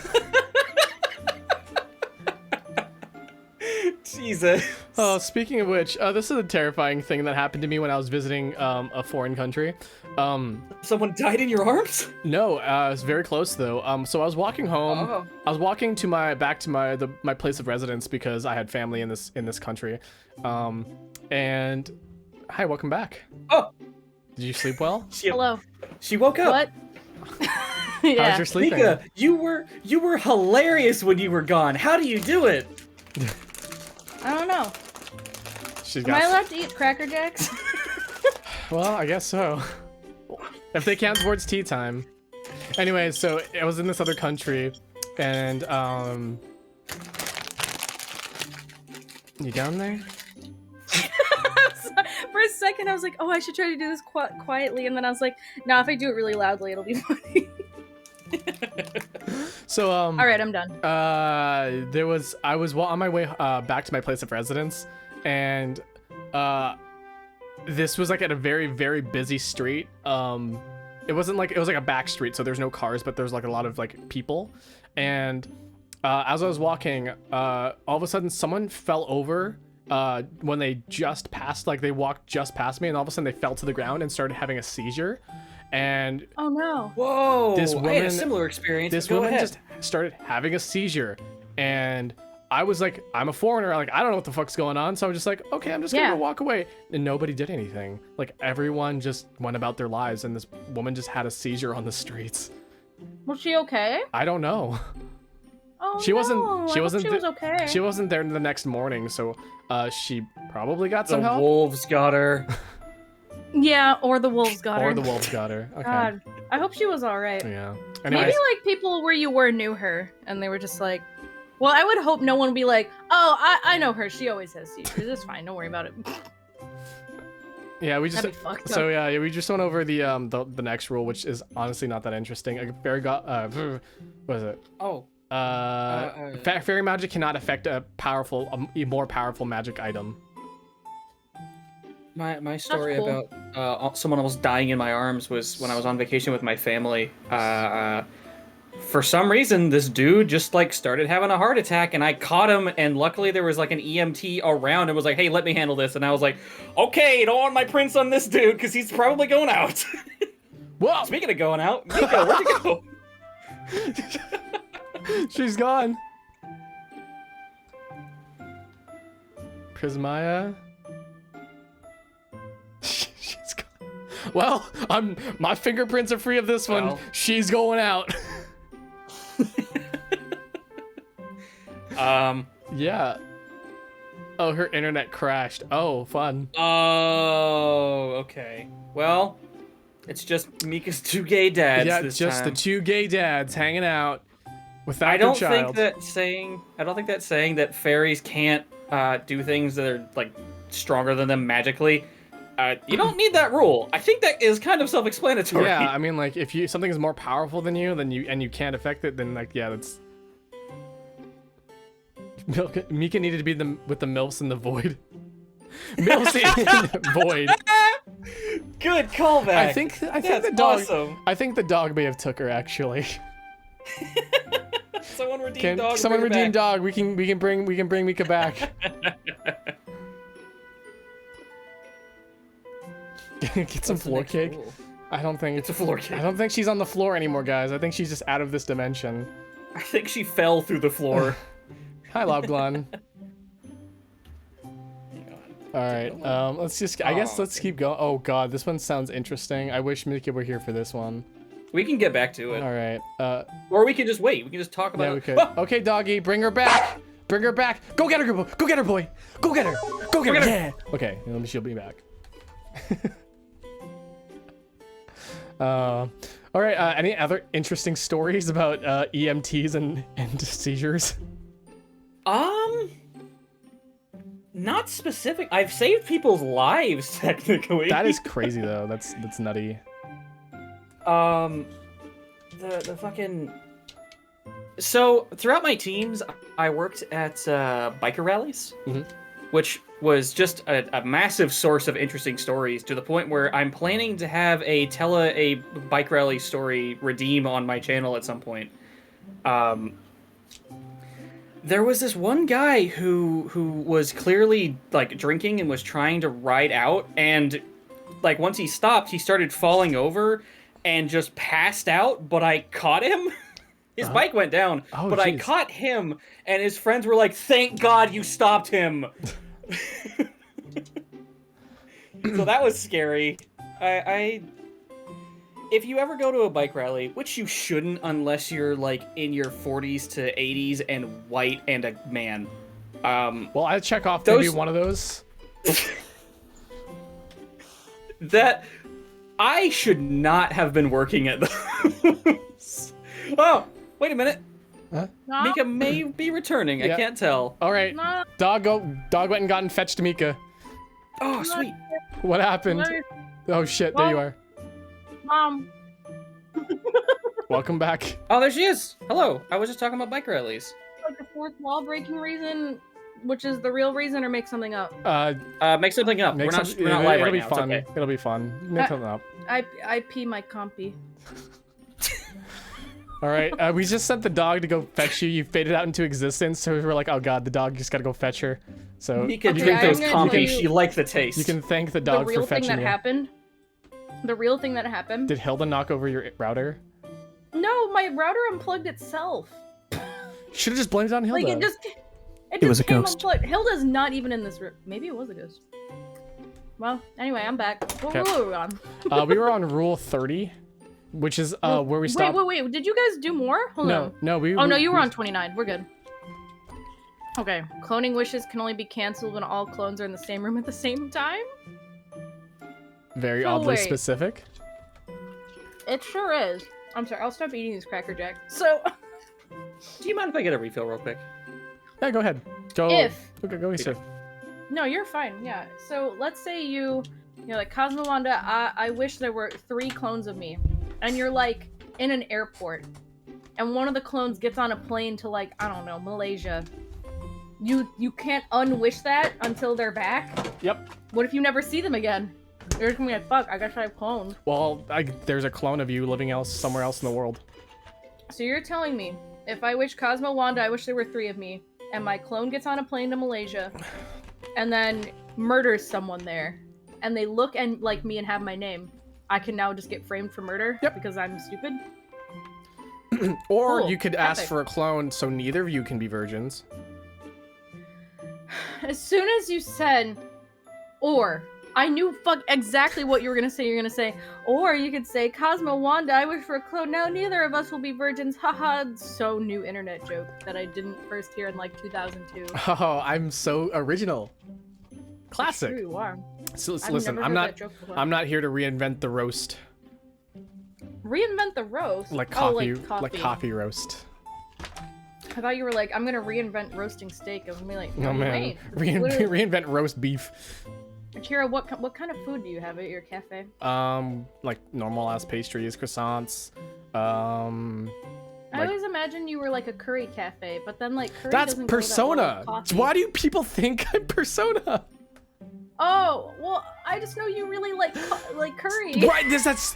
Jesus. Oh, speaking of which, this is a terrifying thing that happened to me when I was visiting a foreign country. Someone died in your arms? No, it's very close though. So I was walking home. Oh. I was walking to back to my place of residence because I had family in this country. And hi, welcome back. Oh. Did you sleep well? Hello. She woke up. What? How's Yeah. your sleeping? Mika, you were hilarious when you were gone. How do you do it? I don't know. She's Am I allowed to eat Cracker Jacks? Well, I guess so. If they count towards tea time. Anyway, so I was in this other country, and you down there? For a second, I was like, "Oh, I should try to do this quietly," and then I was like, "Nah, if I do it really loudly, it'll be funny." So All right, I'm done. I was on my way back to my place of residence, and this was like at a very, very busy street. It was like a back street, so there's no cars, but there's like a lot of like people. And as I was walking, all of a sudden someone fell over when they just passed, like they walked just past me, and all of a sudden they fell to the ground and started having a seizure. And Oh no. Whoa! This I had woman- a similar experience. this Go woman ahead. just started having a seizure, and I was like, I'm a foreigner, like I don't know what the fuck's going on, so I'm just like, okay, I'm just gonna Yeah. go walk away, and nobody did anything. Like everyone just went about their lives, and this woman just had a seizure on the streets. Was she okay? I don't know. Oh She wasn't- no. she I hope wasn't She th- was okay. She wasn't there the next morning, so she probably got The some help, wolves got her. Yeah, or the wolves got her. or the wolves got her. Okay. God, I hope she was all right. Yeah. Maybe Anyways, like people where you were knew her, and they were just like, well, I would hope no one would be like, oh, I know her. She always has seizures. It's fine. Don't worry about it. yeah, we just That'd be fucked so up. yeah, we just went over the next rule, which is honestly not that interesting. A fairy what is it? Oh. Fairy magic cannot affect a more powerful magic item. My story cool. about someone almost dying in my arms was when I was on vacation with my family. For some reason, this dude just like started having a heart attack, and I caught him. And luckily, there was like an EMT around and was like, "Hey, let me handle this." And I was like, "Okay, don't want my prince on this dude because he's probably going out." Whoa! Speaking of going out, Mika, where'd you go? She's gone. Prismaeya. She's gone. Well, my fingerprints are free of this one. Well. She's going out. Yeah. Oh, her internet crashed. Oh, fun. Oh, okay. Well, it's just Mika's two gay dads. Yeah, this just time. the two gay dads hanging out without I don't their child. think that saying that fairies can't do things that are like stronger than them magically You don't need that rule. I think that is kind of self-explanatory. Yeah, I mean, like, if something is more powerful than you, then you can't affect it, then, like, yeah, that's... Mika needed to be with the MILFs in the void. MILFs in void. Good callback. I think That's the dog. awesome. I think the dog may have took her, actually. Someone redeem dog. Someone bring her redeem back. dog. We can bring Mika back. Get some What's the floor next cake. rule? I don't think It's a floor cake. I don't think she's on the floor anymore, guys. I think she's just out of this dimension. I think she fell through the floor. Hi, Lobglon. Hang on. All right, let's just. I guess let's keep going. Oh God, this one sounds interesting. I wish Mika were here for this one. We can get back to it. All right. Or we can just wait. We can just talk about Yeah, it. we could. Ah! Okay, doggy, bring her back. Bring her back. Go get her, boy. Go get her, boy. Go get her. Go get her. Yeah. Okay, let me. She'll be back. All right. Any other interesting stories about EMTs and seizures? Not specific. I've saved people's lives technically. That is crazy though. That's nutty. The fucking. So throughout my teams, I worked at biker rallies, which was just a massive source of interesting stories to the point where I'm planning to have a bike rally story redeem on my channel at some point. There was this one guy who was clearly like drinking and was trying to ride out, and like once he stopped, he started falling over and just passed out, but I caught him. His bike went down, Oh, but I jeez. caught him, and his friends were like, "Thank God you stopped him." So that was scary. If you ever go to a bike rally, which you shouldn't unless you're like in your 40s to 80s and white and a man. Well, I check off Those- maybe one of those. That I should not have been working at those. Oh, wait a minute. No, Mika may be returning. I Yeah. can't tell. All right. no, Dog went and got and fetched Mika. Oh, sweet. What happened? Oh shit, there you are. Mom. Welcome back. Oh, there she is. Hello. I was just talking about bike rallies. Like the fourth wall breaking reason, which is the real reason, or make something up. Make something up. Make We're some- not live it'll right be now. fun. It's okay. It'll be fun. Make something up. I pee my compy. All right. We just sent the dog to go fetch you. You faded out into existence, so we were like, oh god, the dog just gotta go fetch her. So Mika Okay, drink I'm those gonna tell compies. you- She liked the taste. you can thank the The dog real for thing fetching that you. happened. The real thing that happened. Did Hilda knock over your router? No, my router unplugged itself. Should have just blamed it on Hilda. Like it just was a came ghost. unplugged. Hilda's not even in this room. Maybe it was a ghost. Well, anyway, I'm back. What Okay. were we on? We were on rule 30, which is where we Wait, stopped. wait. Did you guys do more? Hold on. No, we. Oh no, you were on 29. We're good. Okay. Cloning wishes can only be canceled when all clones are in the same room at the same time? Very So oddly wait. specific. It sure is. I'm sorry, I'll stop eating these Cracker Jack. So, Do you mind if I get a refill real quick? Yeah, go ahead. Go. If- Go, Issa. no, you're fine, yeah. So, let's say you're like, Cosmo Wanda, I wish there were 3 clones of me. And you're like, in an airport. And one of the clones gets on a plane to like, I don't know, Malaysia. You can't unwish that until they're back? Yep. What if you never see them again? You're just gonna be like, fuck, I guess I have clones. Well, there's a clone of you living somewhere else in the world. So you're telling me, if I wish Cosmo Wanda, I wish there were 3 of me, and my clone gets on a plane to Malaysia, and then murders someone there, and they look and like me and have my name, I can now just get framed for murder? Yep. Because I'm stupid? Or Cool. you could ask Epic. for a clone so neither of you can be virgins. As soon as you said, or, I knew exactly what you were gonna say. You're gonna say, or you could say, Cosmo Wanda, I wish for a clone. Now neither of us will be virgins. Haha. So new internet joke that I didn't first hear in like 2002. Oh, I'm so original. True, Classic. you are. So, I've listen, never I'm heard not. that joke before. I'm not here to reinvent the roast. Reinvent the roast? Like Oh, coffee, like coffee roast. I thought you were like, I'm gonna reinvent roasting steak. I was gonna be like, Oh man, wait. Literally- reinvent roast beef. Akira, what kind of food do you have at your cafe? Like normal ass pastries, croissants. I always imagine you were like a curry cafe, but then like curry That's doesn't go that well Persona. with coffee. Why do people think I'm Persona? Oh, well, I just know you really like curry. Right, that's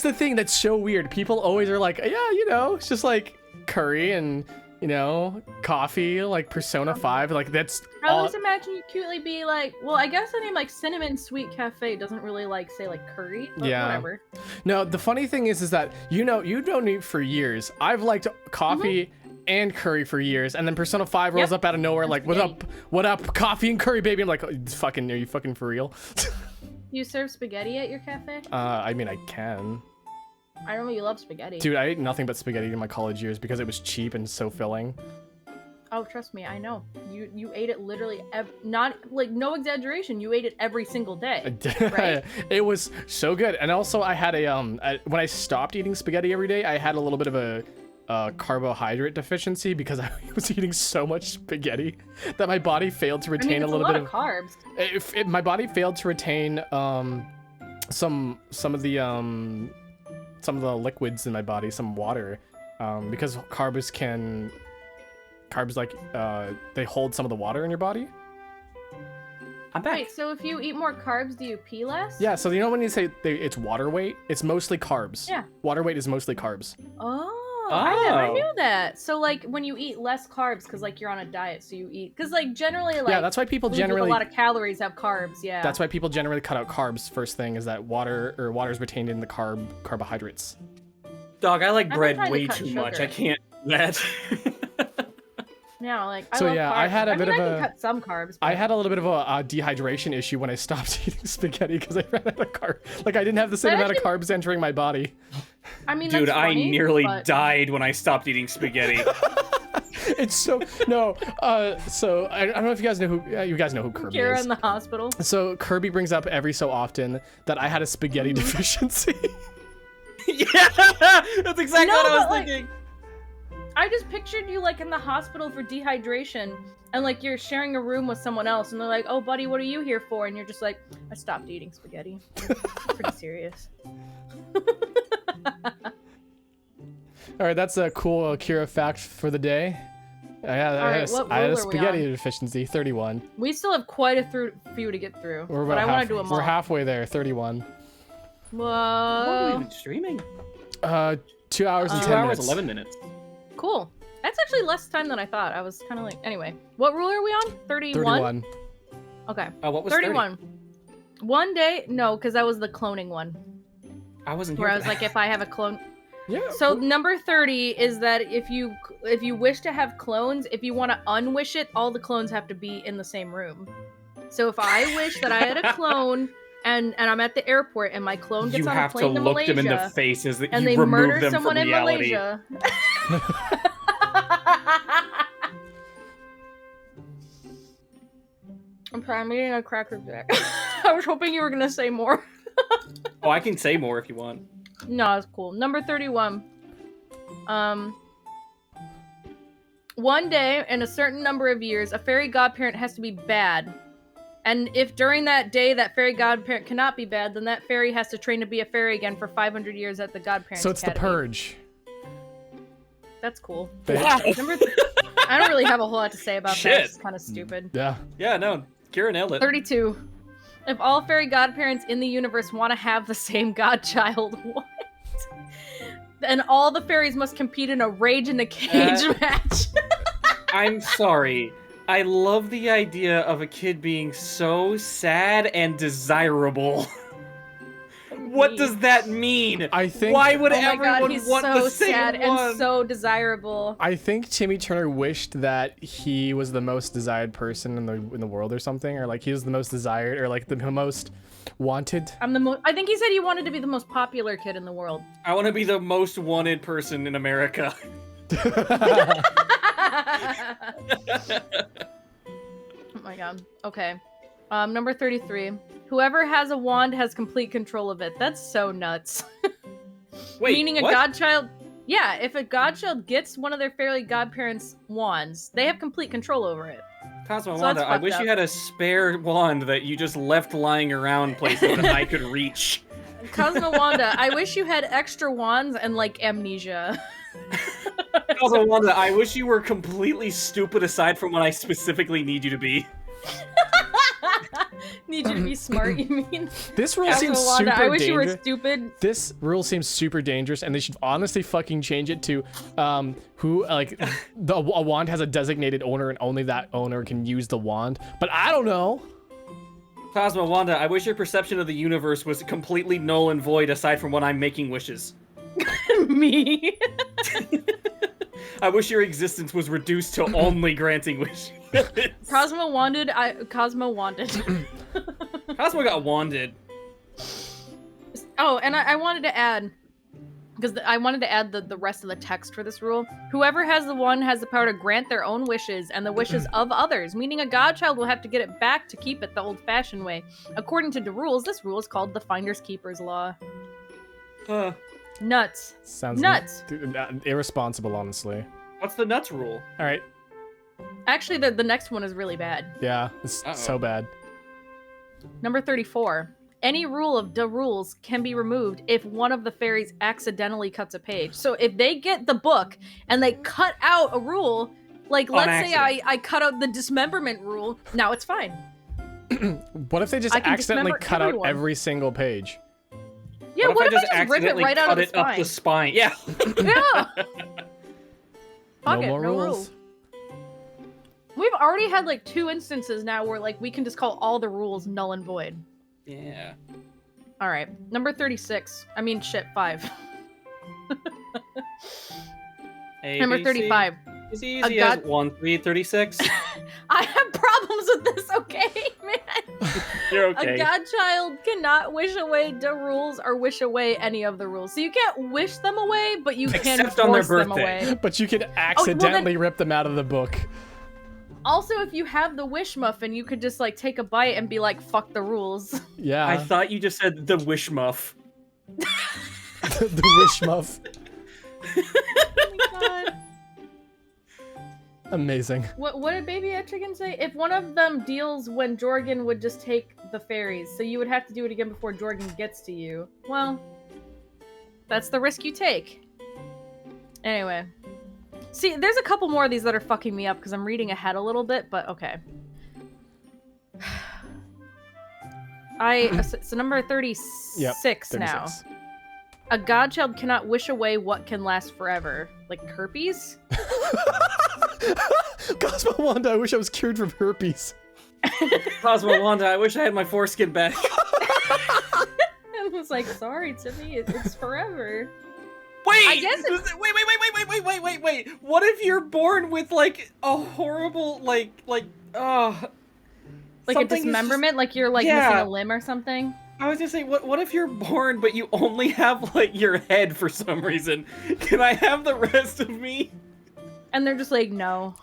the thing that's so weird. People always are like, yeah, you know, it's just like curry and, you know, coffee, like Persona 5, like that's I all. always imagine you cutely be like, well, I guess the name like Cinnamon Sweet Cafe doesn't really like say like curry, but Yeah. whatever. No, the funny thing is that, you know, you've known me for years. I've liked coffee and curry for years, and then Persona 5 rolls Yep. up out of nowhere like, Spaghetti. what up, coffee and curry, baby. I'm like, are you fucking for real? You serve spaghetti at your cafe? I mean, I can. I know you love spaghetti. Dude, I ate nothing but spaghetti in my college years because it was cheap and so filling. Oh, trust me, I know. You ate it literally, not like no exaggeration. You ate it every single day. Right? It was so good. And also I had when I stopped eating spaghetti every day, I had a little bit of a carbohydrate deficiency because I was eating so much spaghetti that my body failed to I retain mean, a it's little lot bit of carbs. my body failed to retain some of the liquids in my body, some water, because carbs like they hold some of the water in your body. I'm back. Wait, so if you eat more carbs, do you pee less? Yeah, so you know when you say it's water weight, it's mostly carbs. Yeah. Water weight is mostly carbs. Oh, I never Oh. knew that. So like when you eat less carbs, because like you're on a diet, so you eat, because like generally like Yeah, that's why people foods with generally a lot of calories have carbs. Yeah. That's why people generally cut out carbs first thing, is that water is retained in the carbohydrates. Dog, I like I've been bread trying to way cut too much. sugar. I can't do that. Yeah, like I So love yeah, carbs. I had a bit mean, of I a- can cut some carbs. I but- had a little bit of a dehydration issue when I stopped eating spaghetti because I ran out of carb. Like I didn't have the same That amount of actually- carbs entering my body. I mean, Dude, that's I funny, nearly but- died when I stopped eating spaghetti. It's so no. So I don't know if you guys know who Kirby Kira is. in the hospital. So Kirby brings up every so often that I had a spaghetti deficiency. Yeah, that's exactly No, what I was but, like, thinking. I just pictured you like in the hospital for dehydration, and like you're sharing a room with someone else, and they're like, "Oh, buddy, what are you here for?" And you're just like, "I stopped eating spaghetti." Pretty serious. All right, that's a cool Akira fact for the day. I had right, what I had a rule are we spaghetti on? deficiency, 31. We still have quite a few to get through, We're but about I want to do them all. We're halfway there, 31. What are we Whoa, even streaming? 2 hours and 2 10 hours, minutes. 11 minutes. cool. That's actually less time than I thought. I was kind of like, anyway. What rule are we on? 31? 31. Okay. What was 30? 31. One day, no, because that was the cloning one. I wasn't here. Where I for was that. like, if I have a clone. Yeah. So number 30 is that if you wish to have clones, if you want to unwish it, all the clones have to be in the same room. So if I wish that I had a clone and I'm at the airport and my clone gets you on a have to plane to look Malaysia them in the faces that and you they remove murder them someone from in reality. Malaysia. I'm sorry, I'm eating a Cracker Jack. I was hoping you were gonna say more. Oh, I can say more if you want. No, it's cool. Number 31. One day in a certain number of years, a fairy godparent has to be bad. And if during that day that fairy godparent cannot be bad, then that fairy has to train to be a fairy again for 500 years at the godparent So it's the academy. purge. That's cool. Wow. I don't really have a whole lot to say about that. Shit. It's kind of stupid. Yeah. Yeah, no, Kira nailed it. 32. If all fairy godparents in the universe want to have the same godchild, what? Then all the fairies must compete in a rage in a cage match. I'm sorry. I love the idea of a kid being so sad and desirable. What does that mean? I think Why would Oh my everyone god, he's want so the same sad one? and so desirable. I think Timmy Turner wished that he was the most desired person in the world or something, or like he was the most desired, or like the most wanted. I think he said he wanted to be the most popular kid in the world. I want to be the most wanted person in America. Oh my god. Okay. Number 33. Whoever has a wand has complete control of it. That's so nuts. Wait, Meaning a what? godchild. Yeah, if a godchild gets one of their fairy godparents' wands, they have complete control over it. Cosmo So Wanda, that's I fucked wish up. you had a spare wand that you just left lying around places that I could reach. Cosmo Wanda, I wish you had extra wands and like amnesia. Cosmo Wanda, I wish you were completely stupid aside from what I specifically need you to be. Need you to be smart, you mean? This rule Cosmo seems Wanda, super I wish you were dangerous. stupid. This rule seems super dangerous, and they should honestly fucking change it to who like a wand has a designated owner, and only that owner can use the wand. But I don't know. Cosmo Wanda, I wish your perception of the universe was completely null and void aside from when I'm making wishes. Me. I wish your existence was reduced to only granting wishes. Cosmo wanted. Cosmo wanted. Cosmo got wanded. Oh, and I wanted to add, because I wanted to add the rest of the text for this rule. Whoever has the wand has the power to grant their own wishes and the wishes of others, meaning a godchild will have to get it back to keep it the old-fashioned way. According to the rules, this rule is called the Finder's Keeper's Law. Nuts. Sounds Nuts. Irresponsible, honestly. What's the nuts rule? All right. Actually, the next one is really bad. Yeah, it's so bad. Number 34. Any rule of the rules can be removed if one of the fairies accidentally cuts a page. So if they get the book and they cut out a rule, like On let's say accident. I cut out the dismemberment rule, now it's fine. What if they just I can accidentally dismember cut everyone. out every single page? Yeah, what if I just rip it accidentally right out cut of the it up the spine? spine? Yeah. Yeah. Fuck No it, more no rules. rules. We've already had like 2 instances now where like we can just call all the rules null and void. Yeah. All right, number 36. I mean, shit, 5. Number 35. As easy as god- 1, 3, 36. I have problems with this, okay, man? You're okay. A godchild cannot wish away the rules or wish away any of the rules. So you can't wish them away, but you can Except on their force them birthday. away. But you could accidentally rip them out of the book. Also, if you have the wish muffin, you could just like take a bite and be like, fuck the rules. Yeah. I thought you just said the wish muff. The wish muff. Oh my god. Amazing. What did Baby Etrigan say? If one of them deals when Jorgen would just take the fairies, so you would have to do it again before Jorgen gets to you. Well, that's the risk you take. Anyway. See, there's a couple more of these that are fucking me up because I'm reading ahead a little bit, but okay. So number 36 Yep, now. 36. A godchild cannot wish away what can last forever. Like herpes? Cosmo Wanda, I wish I was cured from herpes. Cosmo Wanda, I wish I had my foreskin back. I was like, sorry, Timmy, it's forever. Wait! I guess it's- Wait. What if you're born with, like, a horrible, like, Like a something is dismemberment? Like you're like Yeah. missing a limb or something? I was just saying, what if you're born but you only have, like, your head for some reason? Can I have the rest of me? And they're just like, no.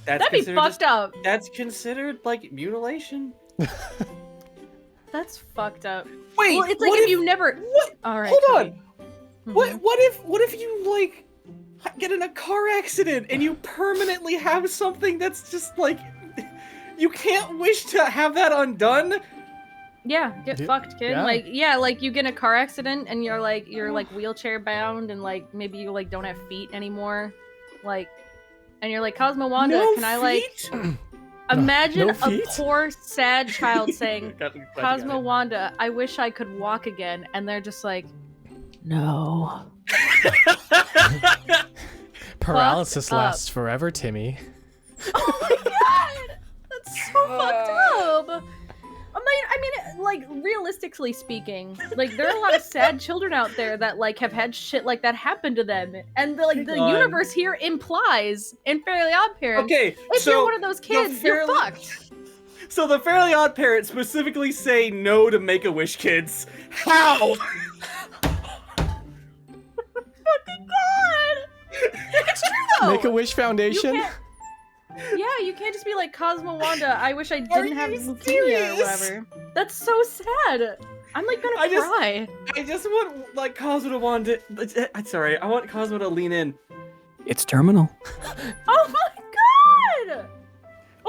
That's That'd be considered fucked up. That's considered, like, mutilation? That's fucked up. Wait, Well, it's like what if you never. What? All right. Hold Cody. on. Mhm. What if you, like, get in a car accident and you permanently have something that's just, like, you can't wish to have that undone? Yeah, get Yeah, fucked, kid. yeah. Like, yeah, like you get in a car accident and you're like wheelchair bound and like maybe you like don't have feet anymore, like, and you're like Cosmo Wanda, No can I like feet? imagine No a feet? poor sad child saying, Glad you got Cosmo it. Wanda, I wish I could walk again, and they're just like, no. Paralysis Fucked up. lasts forever, Timmy. Oh my god! That's so fucked up! I mean, like, realistically speaking, like, there are a lot of sad children out there that, like, have had shit like that happen to them. And, the Hang on. universe here implies, in Fairly Odd Parents, Okay, if so you're one of those kids, you're Fairly- fucked. So the Fairly Odd Parents specifically say no to Make-A-Wish kids. How? Fucking god! It's true, though! Make-A-Wish You Foundation? can't- Yeah, you can't just be like, Cosmo Wanda, I wish I Are didn't have you leukemia serious? or whatever. That's so sad. I'm, like, gonna I just- cry. I just want, like, Cosmo to want to... Sorry, I want Cosmo to lean in. It's terminal. Oh my god!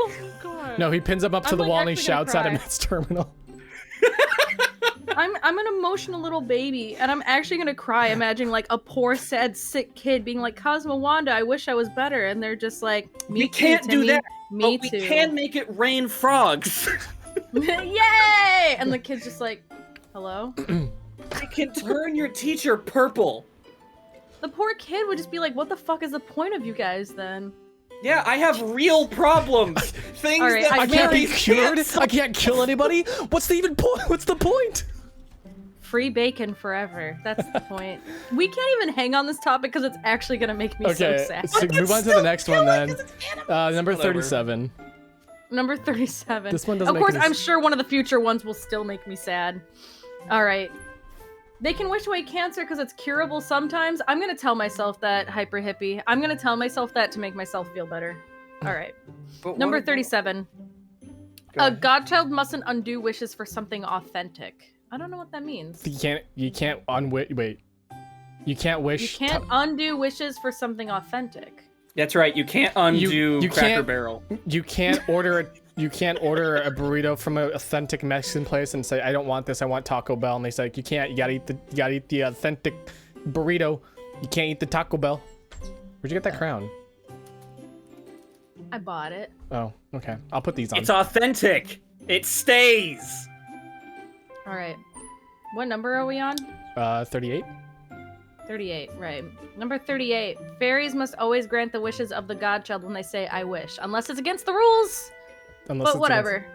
Oh god. No, he pins him up to I'm, the like, wall and he actually gonna shouts at him. cry. It's terminal. I'm an emotional little baby, and I'm actually gonna cry imagining like a poor, sad, sick kid being like, Cosmo Wanda, I wish I was better, and they're just like, me We too, can't do Timmy. that, Me but too. we can make it rain frogs. Yay! And the kid's just like, hello? I can turn your teacher purple. The poor kid would just be like, what the fuck is the point of you guys then? Yeah, I have real problems. Things All right, that I can't be fairies cured. can't I can't kill anybody. What's the even point? What's the point? Free bacon forever. That's the point. We can't even hang on this topic because it's actually gonna make me so Okay, sad. so move on to the next one then. Number Whatever. 37. Number 37. This one doesn't Of make course, any I'm s- sure one of the future ones will still make me sad. All right. They can wish away cancer because it's curable sometimes. I'm gonna tell myself that, hyper hippie. I'm gonna tell myself that to make myself feel better. All right. But Number what about- 37. Go A ahead. godchild mustn't undo wishes for something authentic. I don't know what that means. You can't wait. You can't You wish. can't undo wishes for something authentic. That's right. You can't undo you Cracker can't- Barrel. You can't order a burrito from an authentic Mexican place and say, I don't want this, I want Taco Bell, and they say, you can't, you gotta eat the authentic burrito. You can't eat the Taco Bell. Where'd you get that crown? I bought it. Oh, okay. I'll put these on. It's authentic. It stays. All right. What number are we on? 38. 38, right. Number 38. Fairies must always grant the wishes of the godchild when they say, I wish. Unless it's against the rules. Unless But it's whatever.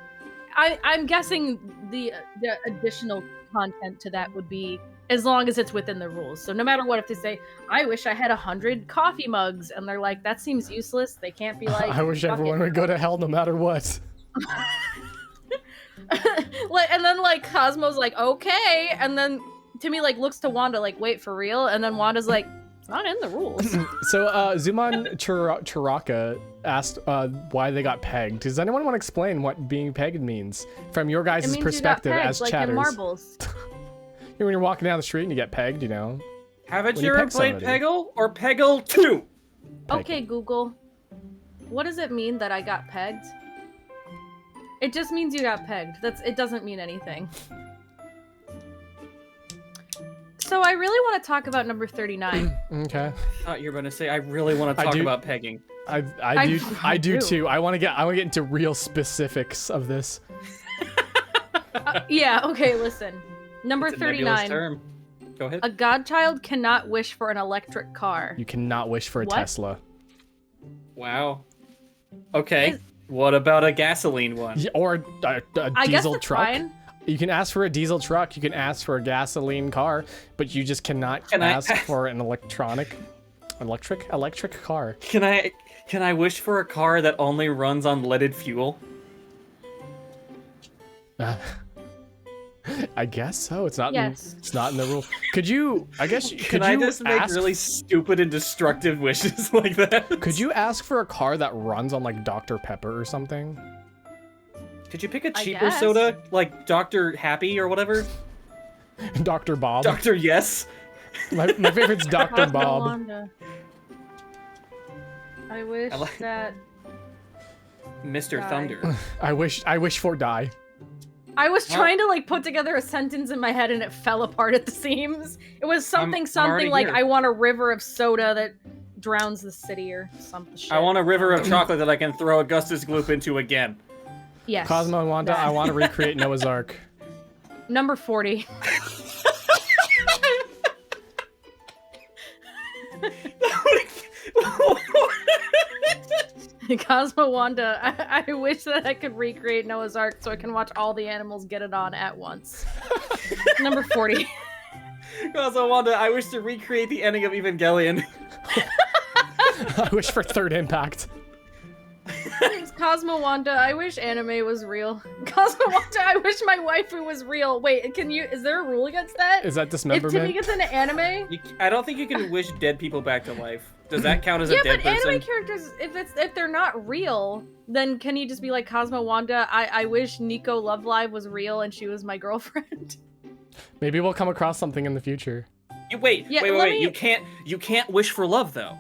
I'm guessing the additional content to that would be as long as it's within the rules. So no matter what, if they say, I wish I had 100 coffee mugs, and they're like, that seems useless. They can't be like, I wish "Fuck everyone it." would go to hell no matter what. Like, and then like Cosmo's like, okay, and then Timmy like looks to Wanda like, wait, for real? And then Wanda's like, it's not in the rules. So, Zuman Chiraka asked why they got pegged. Does anyone want to explain what being pegged means from your It guys' means you got perspective pegged, as like chatters? in marbles. When you're walking down the street and you get pegged, you know. Haven't When you you ever peg played somebody. Peggle or Peggle 2? Okay, Google. What does it mean that I got pegged? It just means you got pegged. It doesn't mean anything. So I really want to talk about number 39. Okay. I thought you were gonna say I really want to I talk do- about pegging. I do too. I want to get into real specifics of this. Yeah, okay, listen. Number It's a nebulous 39. term. Go ahead. A godchild cannot wish for an electric car. You cannot wish for a What? Tesla. Wow. Okay. Is- What about a gasoline one? Yeah, or a I guess diesel that's truck. fine. You can ask for a diesel truck. You can ask for a gasoline car, but you just cannot Can I- ask for an electric car. Can I wish for a car that only runs on leaded fuel? I guess so. It's not. Yes. It's not in the rule. Could you? I guess. Can Could I you just make ask? really stupid and destructive wishes like that? Could you ask for a car that runs on like Dr. Pepper or something? Could you pick a I cheaper guess. soda, like Dr. Happy or whatever? Dr. Bob. Dr. Yes? My favorite's Dr. Cosmo Bob. Wanda. I wish I like- that Mr. Die. Thunder. I wish for die. I was Well- trying to like put together a sentence in my head and it fell apart at the seams. It was something I'm already like here. I want a river of soda that drowns the city or something shit. I want a river of chocolate that I can throw Augustus Gloop into again. Yes. Cosmo and Wanda, that. I want to recreate Noah's Ark. Number 40. Cosmo Wanda, I wish that I could recreate Noah's Ark so I can watch all the animals get it on at once. Number 40. Also, Wanda, I wish to recreate the ending of Evangelion. I wish for Third Impact. Cosmo Wanda, I wish anime was real. Cosmo Wanda, I wish my waifu was real. Wait, is there a rule against that? Is that If dismemberment? Timmy gets into anime? I don't think you can wish dead people back to life. Does that count as Yeah, a dead but person? anime characters, if they're not real, then can you just be like Cosmo Wanda? I wish Nico Love Live was real and she was my girlfriend. Maybe we'll come across something in the future. Wait. Yeah, let me- You can't wish for love though.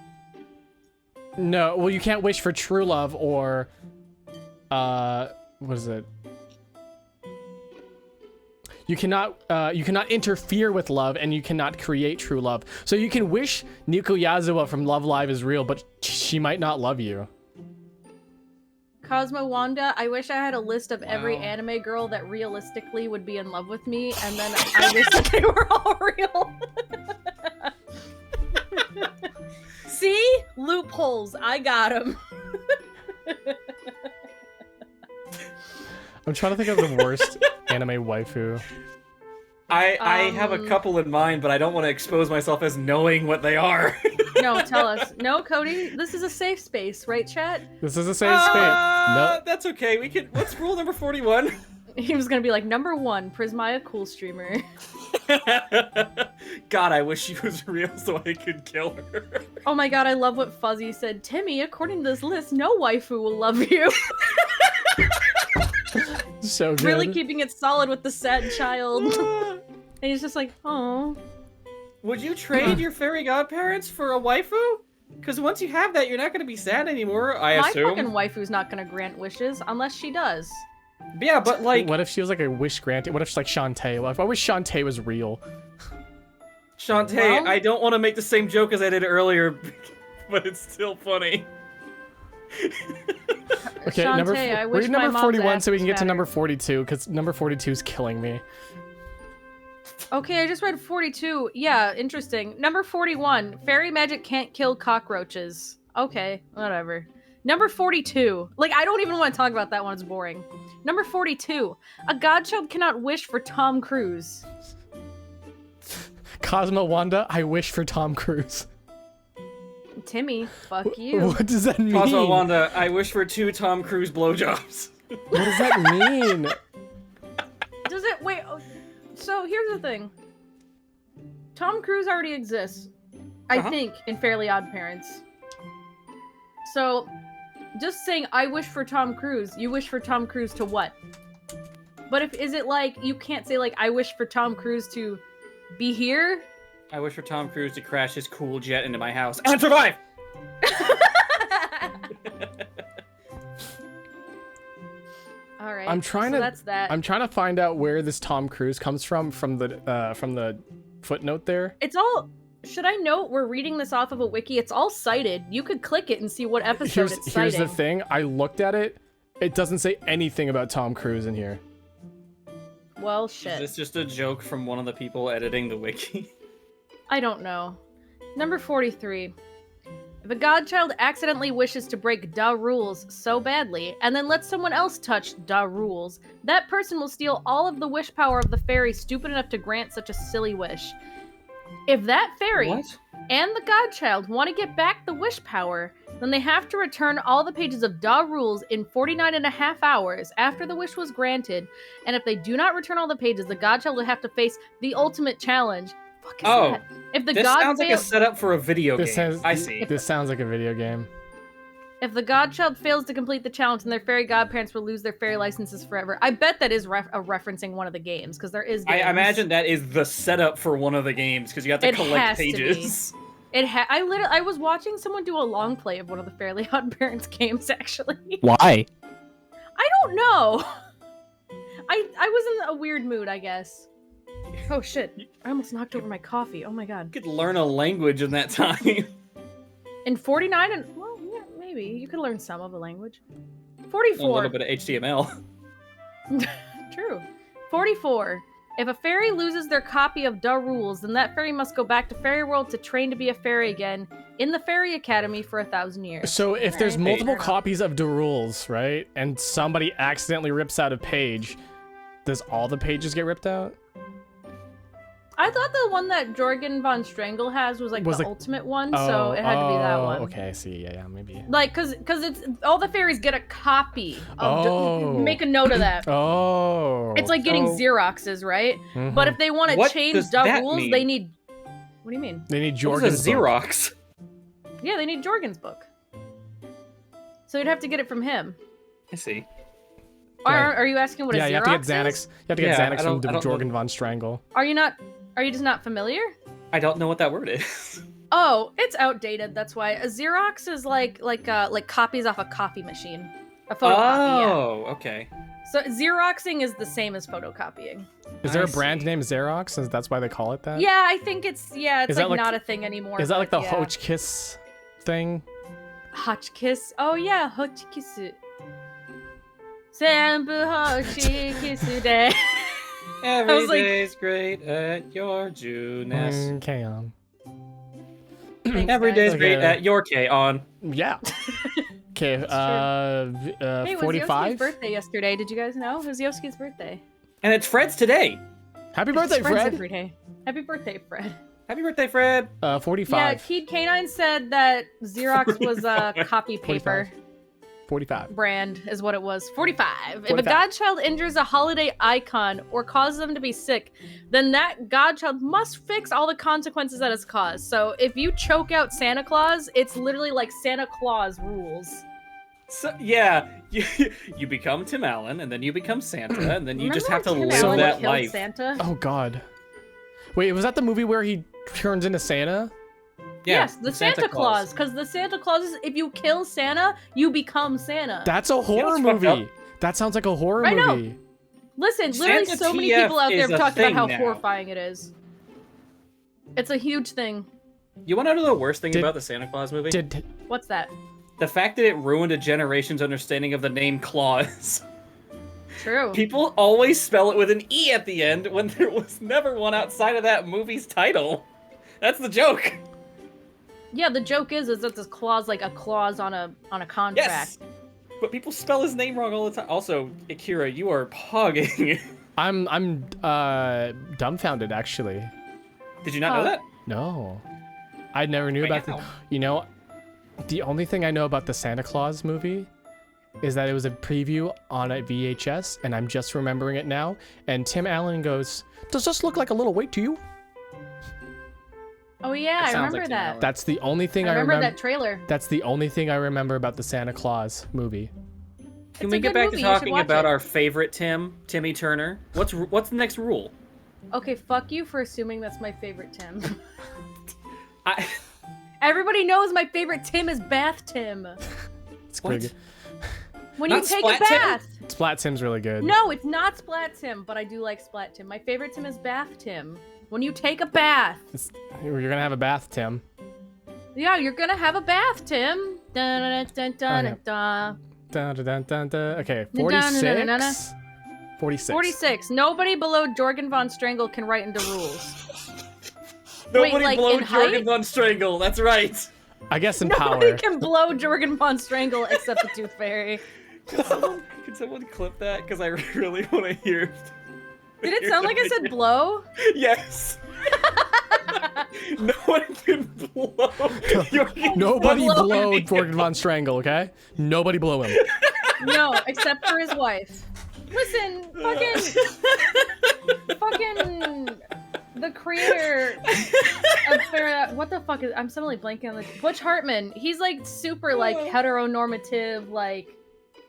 No, well, you can't wish for true love or what is it? You cannot interfere with love, and you cannot create true love. So you can wish Nico Yazawa from Love Live is real, but she might not love you. Cosmo Wanda, I wish I had a list of every Wow. anime girl that realistically would be in love with me, and then I wish that they were all real. See? Loopholes. I got them. I'm trying to think of the worst anime waifu. I have a couple in mind, but I don't want to expose myself as knowing what they are. No, tell us. No, Cody, this is a safe space, right, chat? This is a safe space. Nope. That's okay. We can. What's rule number 41? He was gonna be like, number 1, Prismaeya cool streamer. God, I wish she was real so I could kill her. Oh my god, I love what Fuzzy said. Timmy, according to this list, no waifu will love you. So good. Really keeping it solid with the sad child. And he's just like, oh. Would you trade your fairy godparents for a waifu? Because once you have that, you're not going to be sad anymore, I My assume. fucking waifu's not gonna grant wishes unless she does. Yeah, but like... What if she was like a wish granted? What if she's like Shantae? What if I wish Shantae was real? Shantae, Well- I don't want to make the same joke as I did earlier, but it's still funny. Okay, Shantae, I wish read my number mom's 41 ass so we can was get to fatter. number 42, because number 42 is killing me. Okay, I just read 42. Yeah, interesting. Number 41. Fairy magic can't kill cockroaches. Okay, whatever. Number 42. Like, I don't even want to talk about that one. It's boring. Number 42. A godchild cannot wish for Tom Cruise. Cosmo Wanda, I wish for Tom Cruise. Timmy, fuck you. What does that mean? Cosmo Wanda, I wish for 2 Tom Cruise blowjobs. What does that mean? Does it? Wait. So here's the thing. Tom Cruise already exists, I Uh-huh. think, in Fairly Odd Parents. So, just saying I wish for Tom Cruise, you wish for Tom Cruise to what? But is it like, you can't say like, I wish for Tom Cruise to be here? I wish for Tom Cruise to crash his cool jet into my house and survive! Alright, I'm trying so to- that's that. I'm trying to find out where this Tom Cruise comes from the footnote there. It's all... Should I note we're reading this off of a wiki? It's all cited. You could click it and see what episode it's Here's citing. the thing. I looked at it. It doesn't say anything about Tom Cruise in here. Well, Is shit. this just a joke from one of the people editing the wiki? I don't know. Number 43. If a godchild accidentally wishes to break da rules so badly, and then lets someone else touch da rules, that person will steal all of the wish power of the fairy stupid enough to grant such a silly wish. If that fairy What? and the godchild want to get back the wish power, then they have to return all the pages of da rules in 49 and a half hours after the wish was granted, and if they do not return all the pages, the godchild will have to face the ultimate challenge. Fuck is Oh, that? If the This god sounds like a fails, setup for a video This game. has- I see. This sounds like a video game. if the godchild fails to complete the challenge, then their fairy godparents will lose their fairy licenses forever. I bet that is referencing one of the games, because there is games. I imagine that is the setup for one of the games, because you have to It collect has to be. pages. I was watching someone do a long play of one of the Fairly Odd Parents games, actually. Why? I don't know. I was in a weird mood, I guess. Oh shit. I almost knocked over my coffee. Oh my god. You could learn a language in that time. In 49 and... Well, yeah, maybe. You could learn some of a language. A 44. little bit of HTML. True. 44. If a fairy loses their copy of Da Rules, then that fairy must go back to Fairy World to train to be a fairy again in the Fairy Academy for 1,000 years. So if there's Right. multiple Fair. copies of the rules, right, and somebody accidentally rips out a page, does all the pages get ripped out? I thought the one that Jorgen von Strangle has was like Was the like- ultimate one, so it had to be that one. Okay, I see. Yeah, maybe. Like, cause it's all the fairies get a copy. Of Oh. Make a note of that. Oh. It's like getting So- Xeroxes, right? Mhm. But if they want to What change does the that rules, mean? they need. What do you mean? They need What Jorgen's is a book. Xerox? Yeah, they need Jorgen's book. So you'd have to get it from him. I see. Are you asking what a Yeah, Xerox you have to get is? Xanax. You have to get Yeah, Xanax I from don't know. Jorgen von Strangle. Are you not? Are you just not familiar? I don't know what that word is. Oh, it's outdated. That's why a Xerox is like copies off a coffee machine. A photocopy, yeah. Oh, okay. So Xeroxing is the same as photocopying. Is there I a brand see. named Xerox? And that's why they call it that? Yeah, I think it's Is that like like- not a thing anymore. Is that like the but yeah. Hotchkiss thing? Hotchkiss? Oh yeah, Hotchkiss. Senbu Hotchkiss day. Every was like- day's great at your Juness. Okay, Thanks, Every guys. day's Okay. great at your K on. Yeah. Okay, Hey, it was 45? Yosuke's birthday yesterday. Did you guys know? It was Yosuke's birthday. And it's Fred's today. Happy birthday, It's Fred's Fred! every day. Happy birthday, Fred. Happy birthday, Fred. 45. Yeah, Keed Canine said that Xerox was a 45. copy paper 45. brand, is what it was. 45. If a 45. godchild injures a holiday icon or causes them to be sick, then that godchild must fix all the consequences that it's caused. So if you choke out Santa Claus, it's literally like Santa Claus rules. So yeah, you become Tim Allen, and then you become Santa, and then you just have to Remember live Tim Allen that killed life. Santa? Oh, God. Wait, was that the movie where he turns into Santa? Yeah, Yes, the Santa Claus. Because the Santa Claus is, if you kill Santa, you become Santa. That's a horror what's fucked movie. up? That sounds like a horror I know. movie. Listen, literally Santa so many TF people out there is have a talked about thing how now. horrifying it is. It's a huge thing. You want to know the worst thing Did- about the Santa Claus movie? Did What's that? The fact that it ruined a generation's understanding of the name Claus. True. People always spell it with an E at the end when there was never one outside of that movie's title. That's the joke. Yeah, the joke is that this clause like a clause on a contract. Yes. But people spell his name wrong all the time. Also, Akira, you are pogging. I'm dumbfounded actually. Did you not know that? No. I never knew about the Wow. You know, the only thing I know about the Santa Claus movie is that it was a preview on a VHS, and I'm just remembering it now. And Tim Allen goes, "Does this look like a little weight to you?" Oh yeah, That I sounds remember like Tim that. Allen. That's the only thing I I remember that trailer. That's the only thing I remember about the Santa Claus movie. Can It's we a get good back movie, to you should talking watch about it. our favorite Timmy Turner? What's the next rule? Okay, fuck you for assuming that's my favorite Tim. I Everybody knows my favorite Tim is Bath Tim. It's What? pretty good. When Not you take Splat a Tim? bath. Splat Tim's really good. No, it's not Splat Tim, but I do like Splat Tim. My favorite Tim is Bath Tim. When you take a bath. You're gonna have a bath, Tim. Yeah, you're gonna have a bath, Tim. Dun, dun, dun, dun, dun, dun. Dun, dun, dun, dun, dun. Okay, Dun, dun, dun, dun, dun, dun. 46. 46. 46. Nobody below Jorgen von Strangle can write into rules. Nobody like, blow in Jorgen height? von Strangle. That's right. I guess in Nobody power. can blow Jorgen von Strangle except the Tooth Fairy. Can someone clip that? Because I really want to hear. Did it sound like I said blow? Yes. No one can blow. Jorgen Nobody Blow blow him. Jorgen von Strangle, okay? Nobody blow him. No, except for his wife. Listen, fucking the creator of what the fuck is? I'm suddenly blanking on the Butch Hartman. He's like super like heteronormative, like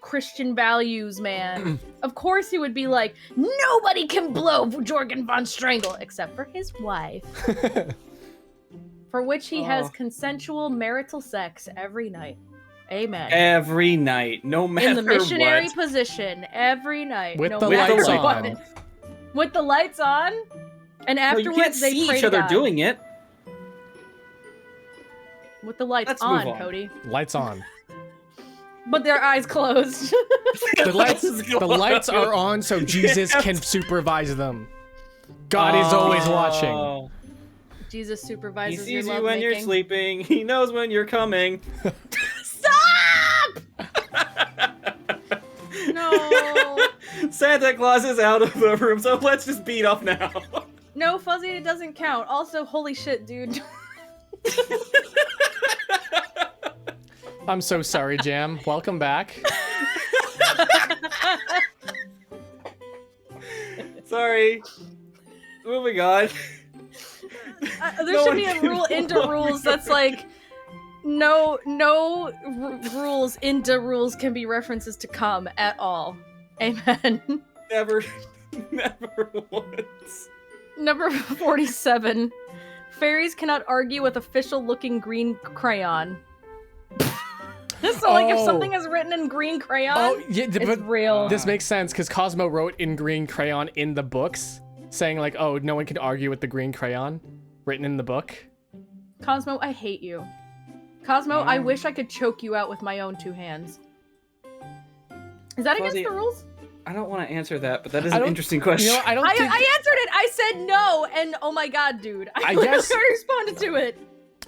Christian values man. Of course he would be like, nobody can blow Jorgen von Strangle except for his wife, for which he has Oh. consensual marital sex every night. Amen. Every night, no matter In the missionary what. position every night. With no the matter lights what. on. With the lights on, and No, afterwards you can't they see pray each to other God. doing it. With the lights Let's move on, on. Cody. Lights on. But their eyes closed. The lights are on so Jesus can supervise them. God is always watching. Oh. Jesus He supervises sees your you when you're lovemaking. sleeping. He knows when you're coming. Stop! No. Santa Claus is out of the room, so let's just beat off now. No, Fuzzy, it doesn't count. Also, holy shit, dude. I'm so sorry, Jam. Welcome back. Sorry. Moving on. There No should one be a can rule into rules that's like no rules into rules can be references to come at all. Amen. Never once. Number 47. Fairies cannot argue with official looking green crayon. So like if something is written in green crayon, yeah, it's but real. this makes sense because Cosmo wrote in green crayon in the books, saying like, "Oh, no one can argue with the green crayon," written in the book. Cosmo, I hate you. Cosmo, I wish I could choke you out with my own 2 hands. Is that against Fuzzy, the rules? I don't want to answer that, but that is I an don't- interesting question. You know, I don't I think. answered it. I said no, and oh my god, dude. I guess- literally responded to it.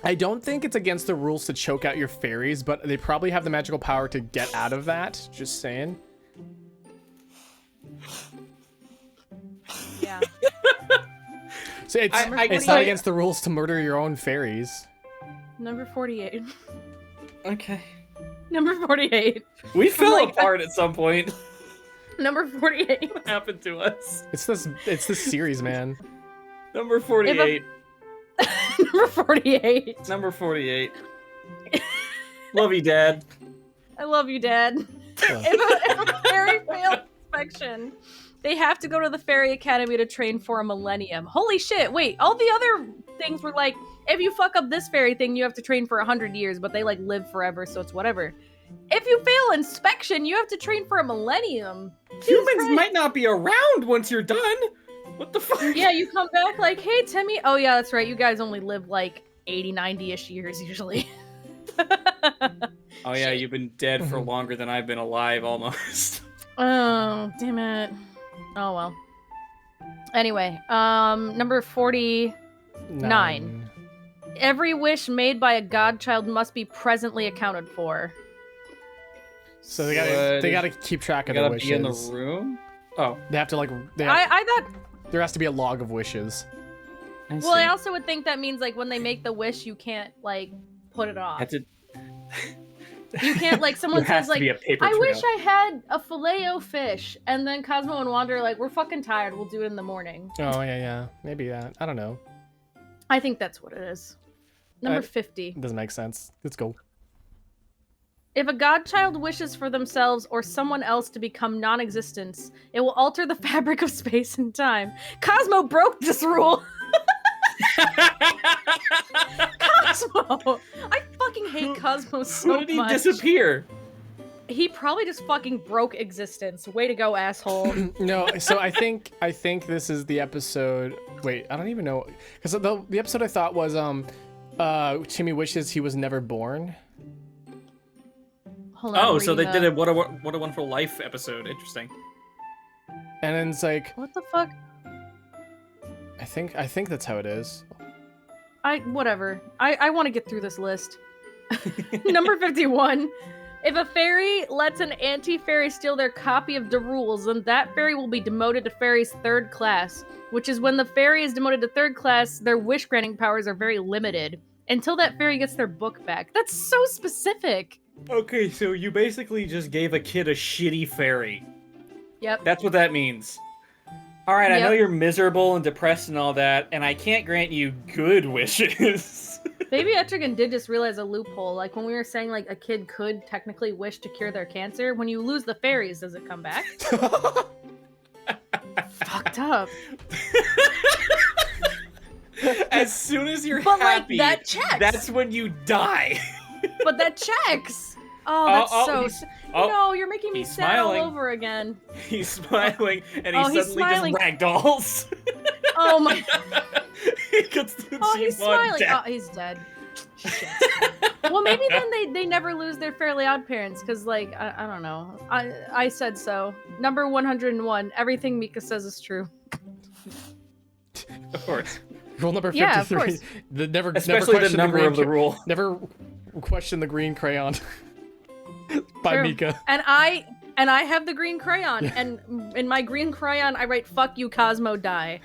I don't think it's against the rules to choke out your fairies, but they probably have the magical power to get out of that. Just saying. Yeah. So it's I not against the rules to murder your own fairies. Number 48. Okay. Number 48. We fell like- apart at some point. Number 48. What happened to us? It's this series, man. Number 48. Number 48. Number 48. Love you, Dad. I love you, Dad. If a fairy fails inspection, they have to go to the Fairy Academy to train for a millennium. Holy shit, wait, all the other things were like, if you fuck up this fairy thing, you have to train for 100 years, but they like live forever, so it's whatever. If you fail inspection, you have to train for a millennium. Humans might not be around once you're done. What the fuck? Yeah, you come back like, hey, Timmy. Oh, yeah, that's right. You guys only live like 80, 90-ish years usually. Oh yeah, you've been dead for longer than I've been alive, almost. Oh, damn it. Oh, well. Anyway, number 49. Every wish made by a godchild must be presently accounted for. So they gotta keep track of You their gotta wishes. be in the room. Oh, They have to like. I thought. There has to be a log of wishes. Well, I also would think that means like when they make the wish, you can't like put it off. Have to. You can't like someone There has says to like, be a paper I trail. wish I had a filet-o-fish, and then Cosmo and Wander are like, we're fucking tired. We'll do it in the morning. Oh yeah, maybe that. I don't know. I think that's what it is. Number 50. It doesn't make sense. Let's go. If a godchild wishes for themselves or someone else to become non-existent, it will alter the fabric of space and time. Cosmo broke this rule. Cosmo! I fucking hate Cosmo so Who did he much. disappear? He probably just fucking broke existence. Way to go, asshole. No, so I think this is the episode. Wait, I don't even know because the episode I thought was Timmy wishes he was never born. Hold on, Oh, I'm so they reading did a What a Wonderful Life episode. Interesting. And then it's like What the fuck? I think that's how it is. Whatever. I want to get through this list. Number 51. If a fairy lets an anti-fairy steal their copy of the rules, then that fairy will be demoted to fairy's 3rd class, which is when the fairy is demoted to 3rd class, their wish-granting powers are very limited, until that fairy gets their book back. That's so specific! Okay, so you basically just gave a kid a shitty fairy. Yep. That's what that means. Alright, I know Yep. you're miserable and depressed and all that, and I can't grant you good wishes. Maybe Etrigan did just realize a loophole, like when we were saying like a kid could technically wish to cure their cancer, when you lose the fairies, does it come back? Fucked up. As soon as you're But happy, like, that checks! that's when you die. But that checks! Oh, that's he's- oh, no, you're making me he's sad all smiling. over again. He's smiling, and Oh, he he's suddenly smiling. just ragdolls. Oh my. He gets the Oh, he's G1 smiling. death. Oh, he's dead. Shit. Well, maybe then they never lose their Fairly Odd Parents, because, like, I don't know. I said so. Number 101. Everything Mika says is true. Of course. Rule number 53. Yeah, of course. Never Especially the question number green of the rule. Never question the green crayon. By True. Mika. And I have the green crayon, and in my green crayon, I write, fuck you, Cosmo, die.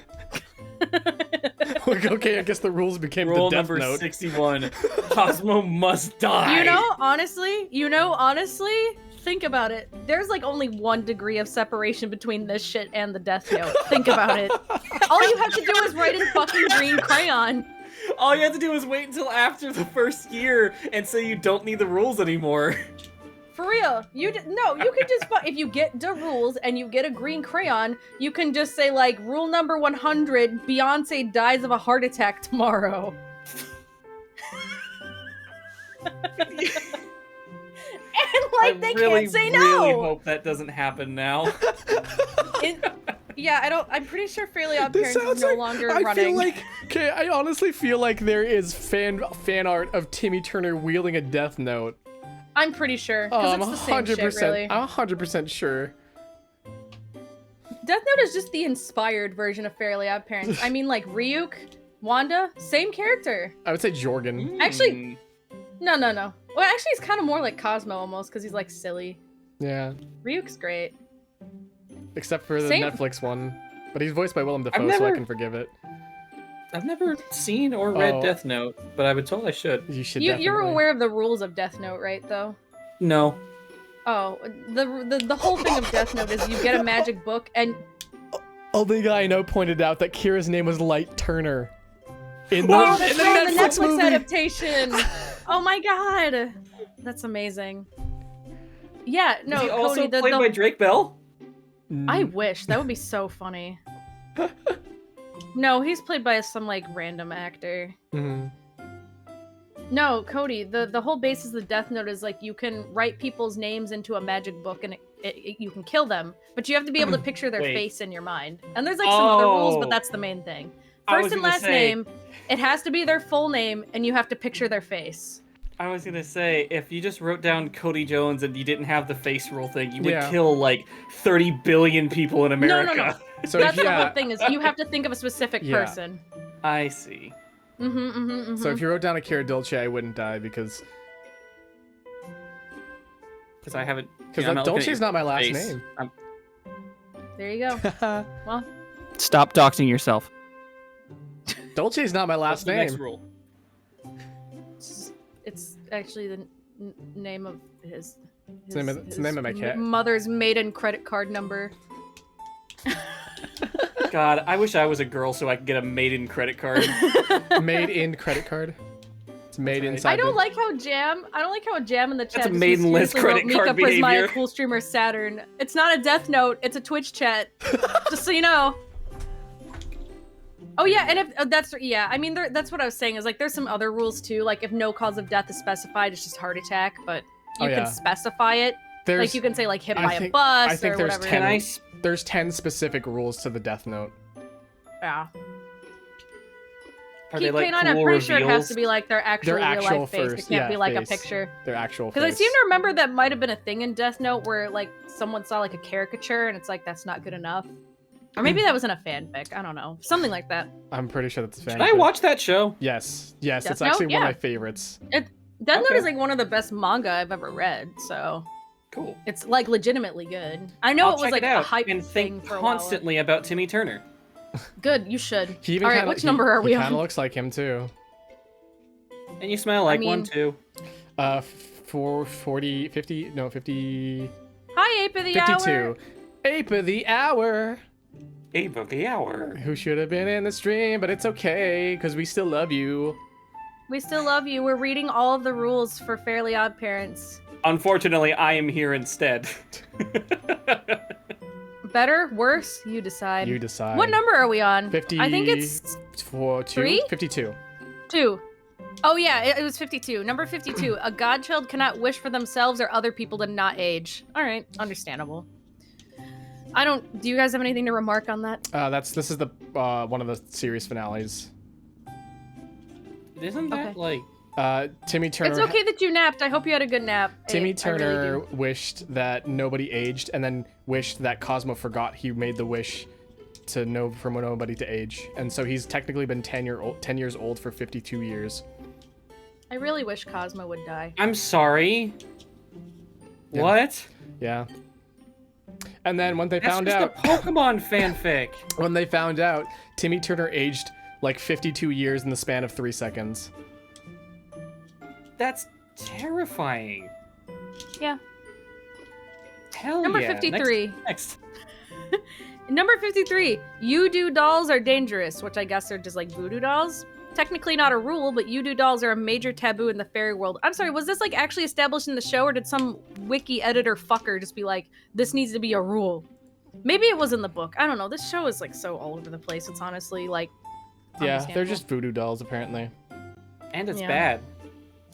Okay, I guess the rules became Rule the death number note. 61. Cosmo must die. You know, honestly, think about it. There's like only 1 degree of separation between this shit and the death note. Think about it. All you have to do is write in fucking green crayon. All you have to do is wait until after the first year and say you don't need the rules anymore. For real. You could just, if you get the rules and you get a green crayon, you can just say like, rule number 100, Beyonce dies of a heart attack tomorrow. like they can't say no. I really hope that doesn't hapen now. Yeah, I'm pretty sure Fairly Odd This Parents is sounds no like longer I running. feel like okay. I honestly feel like there is fan art of Timmy Turner wielding a Death Note. I'm pretty sure. Oh, Because I'm it's the same shit, really. I'm 100% sure. Death Note is just the inspired version of Fairly Odd Parents. I mean, like, Ryuk, Wanda, same character. I would say Jorgen. Actually, no. Well, actually, he's kind of more like Cosmo almost, because he's, like, silly. Yeah. Ryuk's great. Except for the Same. Netflix one. But he's voiced by Willem Dafoe, so never- I can forgive it. I've never seen or read Oh. Death Note, but I was told I should. You should You're definitely. aware of the rules of Death Note, right, though? No. Oh, the whole thing of Death Note is you get a magic book, and Only guy I know pointed out that Kira's name was Light Turner. In oh, the, that's in the right, Netflix the Netflix movie. adaptation. Oh my god, that's amazing. Yeah, no, Is he Cody, also played by Drake Bell? I wish that would be so funny. No, he's played by some like random actor. Mhm. No, Cody, the whole basis of the Death Note is like you can write people's names into a magic book and you can kill them, but you have to be able to picture their Wait. face in your mind. And there's like some other rules, but Oh. that's the main thing. I was First and gonna last say- name, it has to be their full name, and you have to picture their face. I was gonna say, if you just wrote down Cody Jones and you didn't have the face rule thing, you would Yeah. kill like 30 billion people in America. No. So That's the yeah. whole thing is you have to think of a specific Yeah. person. I see. So if you wrote down Akira Dulce, I wouldn't die because Because I haven't. because I'm not looking at Dulce's your not my last face. name. There you go. Well, Stop doxing yourself. Dulce's not my What's last the name. next rule? it's actually the name of his It's the name of my cat. mother's maiden credit card number. God, I wish I was a girl so I could get a maiden credit card. Made in credit card. It's made right. inside. I don't like how Jam in the chat. That's a just maidenless mysteriously credit wrote card Mika Prismaeya, behavior. cool streamer Saturn. It's not a Death Note. It's a Twitch chat. Just so you know. Oh yeah, and if that's yeah, I mean that's what I was saying is like there's some other rules too. Like if no cause of death is specified, it's just heart attack. But you Oh, yeah. can specify it. There's, Like you can say like hit I by a think- bus I think or there's whatever. 10. Can I? There's 10 specific rules to the Death Note. Yeah. Are they like K9, I'm cool pretty sure it has reveals? to be like their actual real actual life face. first- It can't yeah, be like face. a picture. Their actual Because I face. seem to remember that might have been a thing in Death Note where like someone saw like a caricature and it's like that's not good enough. Or maybe that was in a fanfic. I don't know. Something like that. I'm pretty sure that's a fan. Should I watch that show? Yes, Death it's Note? actually one Yeah. of my favorites. Death Note Okay. is like one of the best manga I've ever read, so Cool. it's like legitimately good. I know I'll it was check like it a out hype and thing think for a while. constantly about Timmy Turner. Good, you should. He even All right, kinda, which number are we he on? kind of looks like him too. And you smell like one mean- too. 40, 50, no, 50, Hi, Ape of the 52. Hour. Ape of the hour. Ape of the hour. Who should have been in the stream, but it's okay, because we still love you. We still love you. We're reading all of the rules for Fairly Odd Parents. Unfortunately, I am here instead. Better, worse, you decide. You decide. What number are we on? 50. I think it's 52. 2. Oh yeah, it was 52. Number 52. A godchild cannot wish for themselves or other people to not age. All right, understandable. Do you guys have anything to remark on that? This is the one of the series finales. Isn't that Okay. like? Timmy Turner. It's okay that you napped. I hope you had a good nap. Timmy Abe. I really Turner do. wished that nobody aged, and then wished that Cosmo forgot he made the wish for nobody to age, and so he's technically been 10 years old for 52 years. I really wish Cosmo would die. I'm sorry. Yeah. What? Yeah. And then when they That's found just out, a Pokemon fanfic. when they found out, Timmy Turner aged like 52 years in the span of 3 seconds. That's terrifying. Yeah. Hell Number yeah. 53. Next. Number 53. You-do dolls are dangerous, which I guess are just like voodoo dolls. Technically not a rule, but you-do dolls are a major taboo in the fairy world. I'm sorry, was this like actually established in the show, or did some wiki editor fucker just be like, this needs to be a rule? Maybe it was in the book. I don't know. This show is like so all over the place. It's honestly like Yeah, they're understandable. just voodoo dolls apparently. And it's Yeah. bad.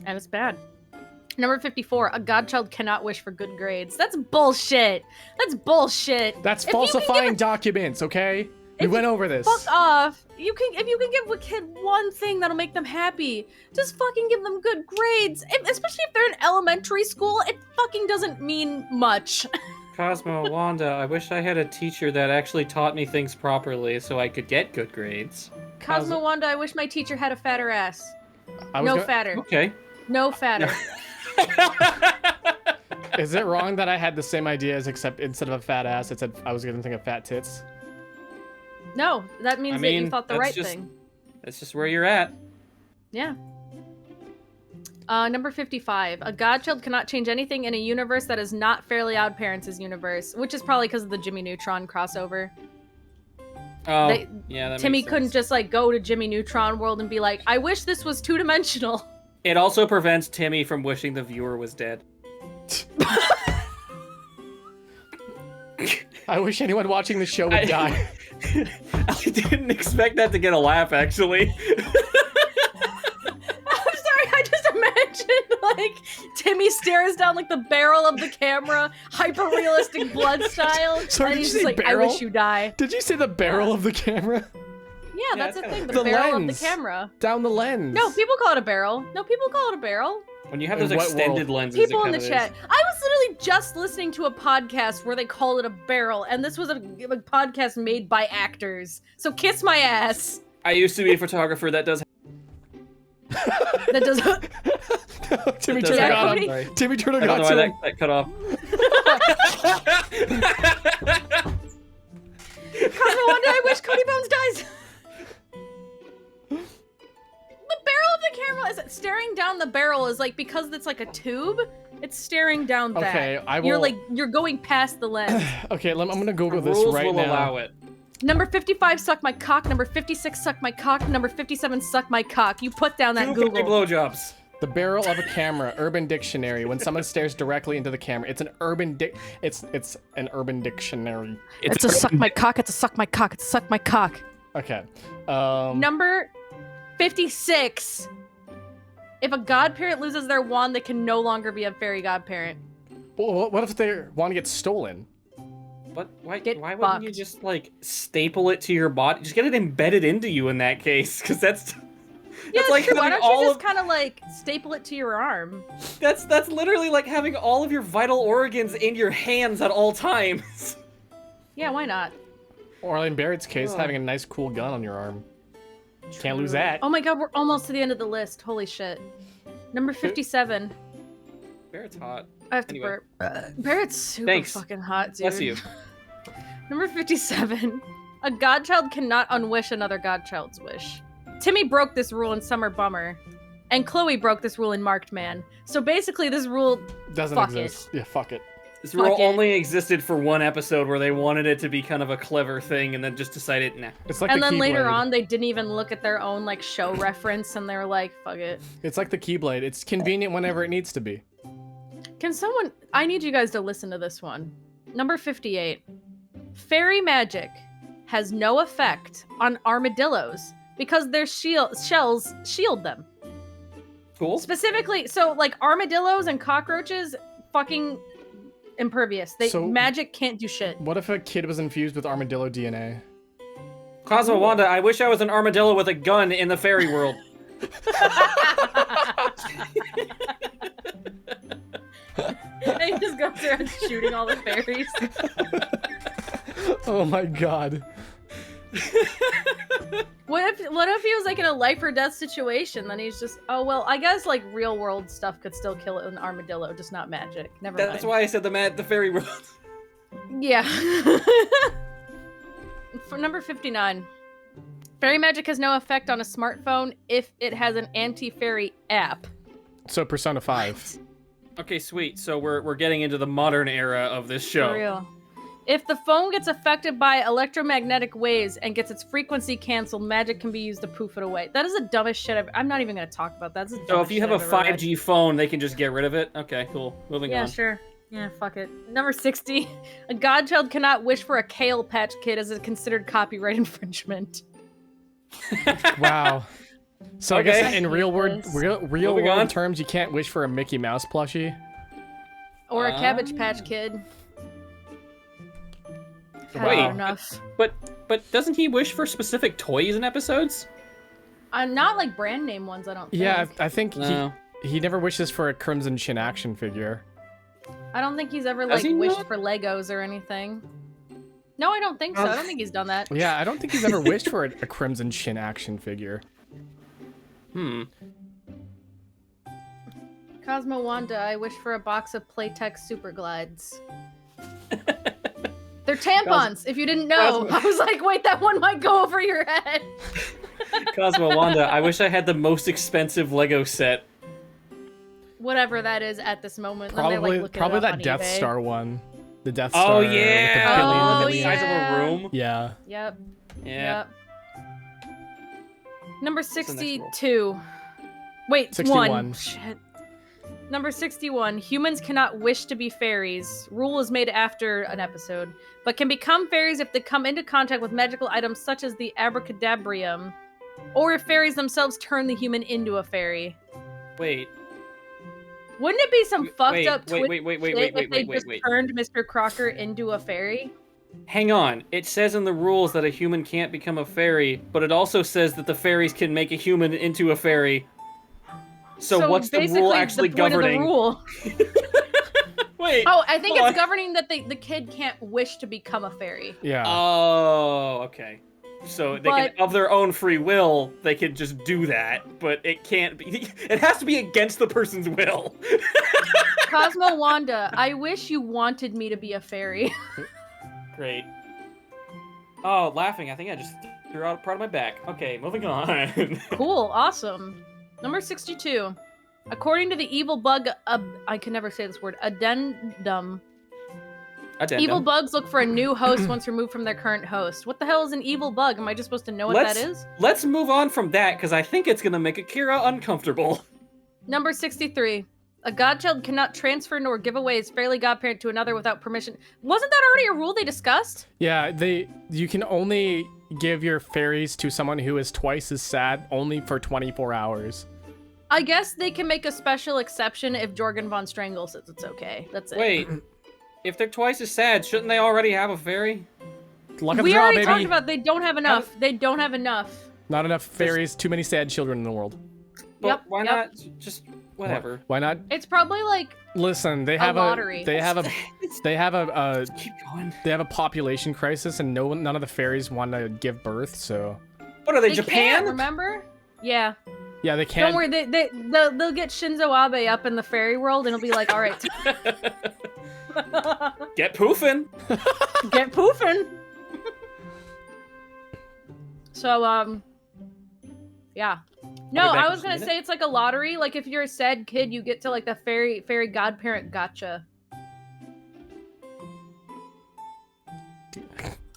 And it's bad. Number 54, a godchild cannot wish for good grades. That's bullshit. That's bullshit. That's If you can falsifying documents, okay? We went over this. Fuck off. If you can give a kid one thing that'll make them happy, just fucking give them good grades. Especially if they're in elementary school, it fucking doesn't mean much. Cosmo, Wanda, I wish I had a teacher that actually taught me things properly so I could get good grades. Cosmo Wanda, I wish my teacher had a fatter ass. Fatter. Okay. No fatter. Is it wrong that I had the same ideas except instead of a fat ass, it said I was gonna think of fat tits? No, that means that you thought the right thing. That's just where you're at. Yeah. Number 55. A godchild cannot change anything in a universe that is not Fairly Odd Parents' universe, which is probably because of the Jimmy Neutron crossover. Oh, yeah, that Timmy makes couldn't sense. just like go to Jimmy Neutron world and be like, I wish this was two-dimensional. It also prevents Timmy from wishing the viewer was dead. I wish anyone watching the show would die. I didn't expect that to get a laugh, actually. I'm sorry, I just imagined like Timmy stares down like the barrel of the camera, hyper-realistic blood style, Sorry, and did he's you just say like, barrel? I wish you die. Did you say the barrel of the camera? Yeah, that's the thing, the The barrel lens. of the camera. Down the lens. No, people call it a barrel. No, people call it a barrel. When you have In those what extended world? lenses, People it in the kinda chat. is. I was literally just listening to a podcast where they call it a barrel, and this was a podcast made by actors. So kiss my ass. I used to be a photographer that does. That does. Timmy that turned does it Yeah, on. Cody? Sorry. Timmy turned I it don't on know why too. that cut off. Cosmo, one day I wish Cody Bones dies. The barrel of the camera is staring down the barrel is like because it's like a tube. It's staring down that. Okay, I will. You're going past the lens. Okay, I'm gonna Google The this rules right will now. allow it. Number 55, suck my cock. Number 56, suck my cock. Number 57, suck my cock. You put down that 250 Google. blowjobs. The barrel of a camera, Urban Dictionary. When someone stares directly into the camera, it's an urban it's an Urban Dictionary. It's a suck my cock. It's a suck my cock. It's a suck my cock. Okay. Number 56. If a godparent loses their wand, they can no longer be a fairy godparent. Well, what if their wand gets stolen? But why Get wouldn't you fucked. just like staple it to your body? Just get it embedded into you in that case, because that's Yeah, like true. Why having don't you all just of kind of like staple it to your arm? that's literally like having all of your vital organs in your hands at all times. Yeah, why not? Or in Barrett's case, Ugh. having a nice cool gun on your arm. Can't lose that. Oh my god, we're almost to the end of the list. Holy shit. Number 57. Barrett's hot. I have to Anyway. burp. Barrett's super Thanks. fucking hot, dude. Bless you. Number 57. A godchild cannot unwish another godchild's wish. Timmy broke this rule in Summer Bummer, and Chloe broke this rule in Marked Man. So basically, this rule. Doesn't Fuck exist. Yeah, fuck it. This rule Fuck it. only existed for one episode where they wanted it to be kind of a clever thing and then just decided, nah. It's like And the then later Keyblade. on, they didn't even look at their own like show reference, and they were like, "Fuck it." It's like the Keyblade. It's convenient whenever it needs to be. Can someone? I need you guys to listen to this one. Number 58. Fairy magic has no effect on armadillos because their shells shield them. Cool. Specifically, so like armadillos and cockroaches, fucking impervious. So- Magic can't do shit. What if a kid was infused with armadillo DNA? Cosmo Wanda, I wish I was an armadillo with a gun in the fairy world. And he just goes around shooting all the fairies. Oh my god. What if he was like in a life or death situation? Then he's just, oh well, I guess like real world stuff could still kill an armadillo, just not magic. Never mind. That's why I said the fairy world. Yeah. For number 59. Fairy magic has no effect on a smartphone if it has an anti-fairy app. So Persona 5. Okay, sweet. So we're getting into the modern era of this show. For real. If the phone gets affected by electromagnetic waves and gets its frequency canceled, magic can be used to poof it away. That is the dumbest shit I'm not even going to talk about that. That's the So dumbest if you have shit a I've ever read. 5G phone, they can just get rid of it? Okay, cool. Moving Yeah, on. sure. Yeah, fuck it. Number 60. A godchild cannot wish for a Kale Patch Kid as it's considered copyright infringement. Wow. So I Okay. guess in real Moving world on. terms, you can't wish for a Mickey Mouse plushie. Or a Cabbage Patch Kid. Had Wait. enough. But doesn't he wish for specific toys in episodes? Not like brand name ones, I don't think. Yeah, I think No. he never wishes for a Crimson Chin action figure. I don't think he's ever Does like he wished not? for Legos or anything. No, I don't think so. I don't think he's done that. Yeah, I don't think he's ever wished for a Crimson Chin action figure. Cosmo Wanda, I wish for a box of Playtex Super Glides. They're tampons, if you didn't know. Cosmo- I was like, wait, that one might go over your head. Cosmo Wanda, I wish I had the most expensive Lego set. Whatever that is at this moment. Then they, Probably like, look it probably up that on Death eBay. Star one. The Death Oh Star. with the yeah, billion, Oh, the the million. size of yeah. a room. Yeah. Yep. Yeah. Yep. Number the next roll? 62. Wait, 61. one. Shit. Number 61. Humans cannot wish to be fairies. Rule is made after an episode, but can become fairies if they come into contact with magical items such as the abracadabrium, or if fairies themselves turn the human into a fairy. Wait. Wouldn't it be some fucked Wait, up wait, twist wait, wait, shit wait, wait, if they wait, just wait. turned Mr. Crocker into a fairy? Hang on. It says in the rules that a human can't become a fairy, but it also says that the fairies can make a human into a fairy. So what's the basically rule actually the point governing? Of the rule. Wait. Oh, I think hold it's on. governing that the kid can't wish to become a fairy. Yeah. Oh, okay. So they can, of their own free will, they can just do that, but it can't be. It has to be against the person's will. Cosmo Wanda, I wish you wanted me to be a fairy. Great. Oh, laughing. I think I just threw out part of my back. Okay, moving on. Cool, awesome. Number 62. According to the evil bug, I can never say this word, addendum. Evil bugs look for a new host once removed from their current host. What the hell is an evil bug? Am I just supposed to know what that is? Let's move on from that, because I think it's going to make Akira uncomfortable. Number 63. A godchild cannot transfer nor give away his fairy godparent to another without permission. Wasn't that already a rule they discussed? Yeah, you can only give your fairies to someone who is twice as sad only for 24 hours. I guess they can make a special exception if Jorgen von Strangle says it's okay. That's it. Wait, if they're twice as sad, shouldn't they already have a fairy? Luck of the We draw, already baby. talked about they don't have enough. They don't have enough. Not enough fairies, too many sad children in the world. But Yep, why yep. not just whatever? Why not? It's probably like Listen, they have lottery. they have a Keep going. they have a population crisis, and none of the fairies want to give birth. So What are they, they Japan? can't, remember? Yeah. yeah, they can't. Don't worry. They'll get Shinzo Abe up in the fairy world, and it'll be like, all right, Get poofing. get poofing. So yeah. No, back I in was just a gonna minute. say it's like a lottery. Like if you're a sad kid, you get to like the fairy godparent gotcha.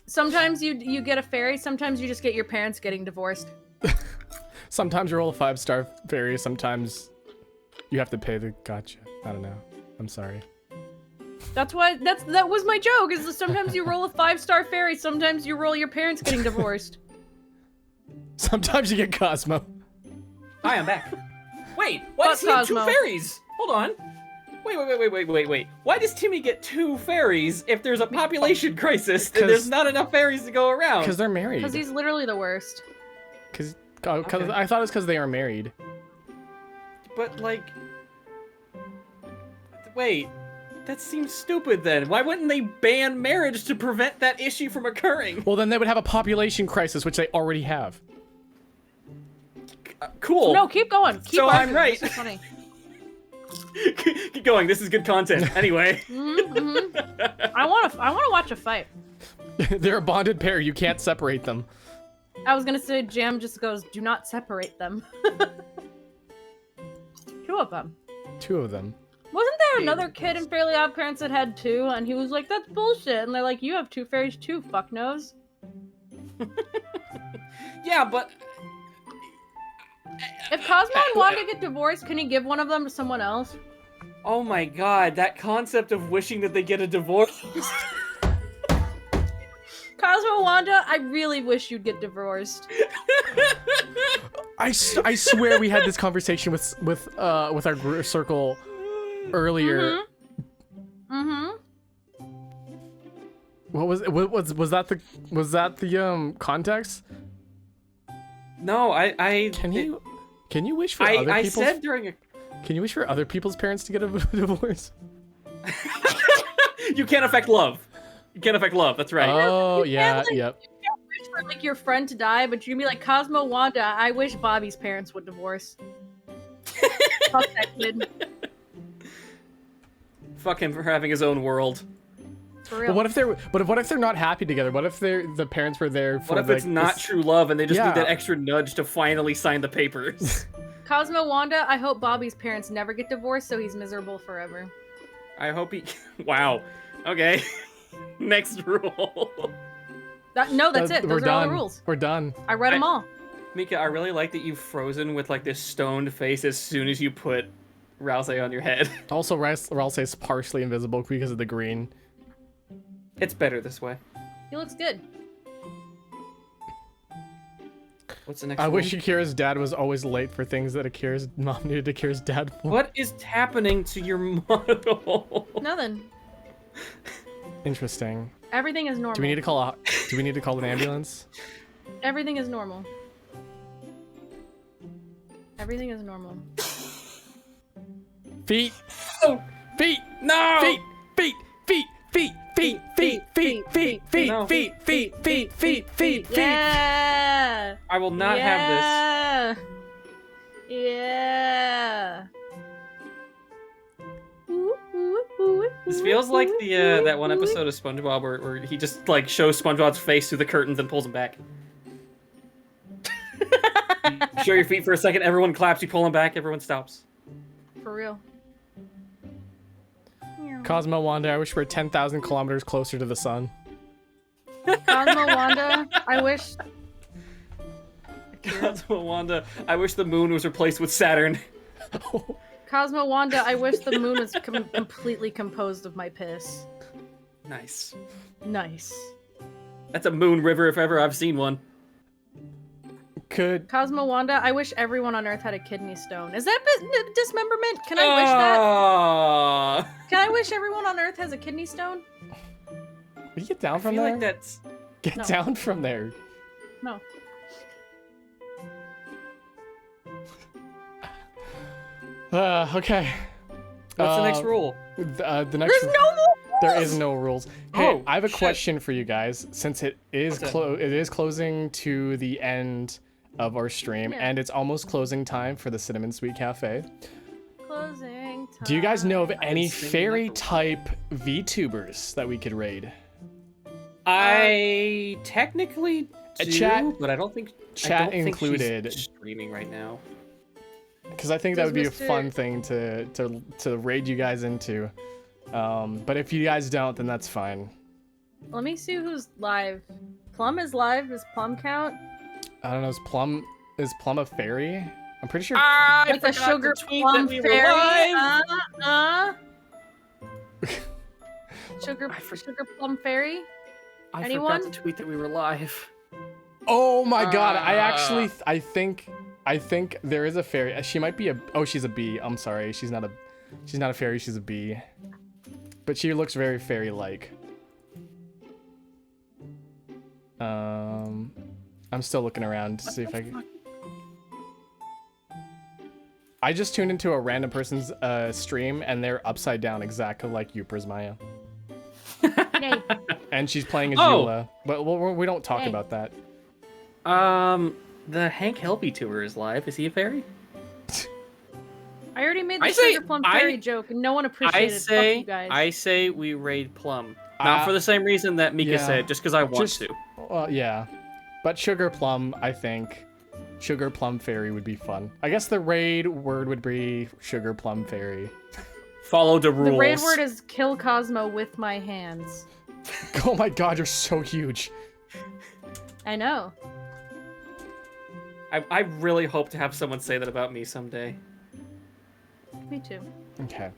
Sometimes you get a fairy. Sometimes you just get your parents getting divorced. Sometimes you roll a 5-star fairy. Sometimes you have to pay the gotcha. I don't know. I'm sorry. That was my joke. Is that sometimes you roll a 5-star fairy. Sometimes you roll your parents getting divorced. Sometimes you get Cosmo. Hi, I'm back. Wait, why Fuck does he have 2 Cosmo. fairies? Hold on. Wait. Why does Timmy get 2 fairies if there's a population crisis and there's not enough fairies to go around? Because they're married. Because he's literally the worst. Because Okay. I thought it was because they are married. But, like... Wait. That seems stupid then. Why wouldn't they ban marriage to prevent that issue from occurring? Well, then they would have a population crisis, which they already have. Cool. No, keep going. Keep So I'm arguing. right. This is funny. Keep going. This is good content. Anyway. I want to watch a fight. They're a bonded pair. You can't separate them. I was gonna say Jam just goes, do not separate them. 2 of them. 2 of them. Wasn't there another kid in Fairly Odd Parents that had 2, and he was like, that's bullshit, and they're like, you have 2 fairies too, fucknose. Yeah, but... If Cosmo and Wanda get divorced, can he give one of them to someone else? Oh my god, that concept of wishing that they get a divorce. Cosmo, Wanda, I really wish you'd get divorced. I swear we had this conversation with our circle earlier. What was that the context? No, I Can you wish for other I people's said during a Can you wish for other people's parents to get a divorce? You can't affect love. You can't affect love. That's right. Oh, You yeah, can't, like, yep. You can't wish for like your friend to die, but you're gonna be like Cosmo Wanda. I wish Bobby's parents would divorce. Fuck that kid. Fuck him for having his own world. For real. But what if they're not happy together? What if the parents were there for What if it's not true love and they just Yeah. need that extra nudge to finally sign the papers? Cosmo Wanda, I hope Bobby's parents never get divorced, so he's miserable forever. I hope he. Wow. Okay. Next rule. No, that's it. We're Those are all done. the rules. We're done. I read them all. Mika, I really like that you've frozen with like this stoned face as soon as you put Rouse on your head. Also, Ralsei is partially invisible because of the green. It's better this way. He looks good. What's the next I one? wish Akira's dad was always late for things that Akira's mom needed Akira's dad for. What is happening to your model? Nothing. Interesting. Everything is normal. Do we need to call an ambulance? Everything is normal. Everything is normal. Feet. Oh, Feet. no! Feet. Feet. Feet. Feet. Feet. Feet. Feet. Feet. Feet. No. Feet. Feet. Feet. Feet. Feet. Yeah. I will not have this. Yeah. this. This feels like the that one episode of SpongeBob where he just like shows SpongeBob's face through the curtains and pulls him back. Show your feet for a second, everyone claps, you pull them back, everyone stops. For real. Cosmo Wanda, I wish we were 10,000 kilometers closer to the sun. Cosmo Wanda, I wish. Cosmo Wanda, I wish the moon was replaced with Saturn. Cosmo Wanda, I wish the moon was completely composed of my piss. Nice. Nice. That's a moon river if ever I've seen one. Could Cosmo Wanda, I wish everyone on Earth had a kidney stone. Is that dismemberment? Can I wish that? that? Can I wish everyone on Earth has a kidney stone? Will you get down I from feel there? like that's... Get No. down from there. No. Okay. What's the next rule? The next. There's no more rules! There is no rules. Hey, Oh, I have a shit. question for you guys. Since it is What's that? it is closing to the end of our stream, Yeah. and it's almost closing time for the Cinnamon Sweet Cafe. Closing time. Do you guys know of any singing fairy like a- type VTubers that we could raid? I technically do, chat- but I don't think... chat I don't think she's included. streaming right now. Because I think that Does would be a Mr. fun thing to raid you guys into. But if you guys don't, then that's fine. Let me see who's live. Plum is live. Does Plum count? I don't know. Is Plum a fairy? I'm pretty sure. I Like a forgot sugar to tweet plum that we were fairy? live. Sugar I for- sugar plum fairy? I Anyone? forgot to tweet that we were live. Oh my god! I think there is a fairy. She might be a. Oh, she's a bee. I'm sorry. She's not a fairy. She's a bee. But she looks very fairy-like. I'm still looking around to see if I can. I just tuned into a random person's stream, and they're upside down, exactly like you, Prismaeya. Nay. And she's playing as Oh. Eula. But we don't talk Hey. about that. The Hank Helpy tour is live. Is he a fairy? I already made the I say- sugar plum I- fairy joke, and no one appreciated it. Fuck you guys. I say we raid Plum. Not for the same reason that Mika yeah. said, just because I want Just- to. Well, yeah. But Sugar Plum, I think. Sugar Plum Fairy would be fun. I guess the raid word would be Sugar Plum Fairy. Follow the rules. The raid word is kill Cosmo with my hands. Oh my god, you're so huge. I know. I really hope to have someone say that about me someday. Me too. Okay.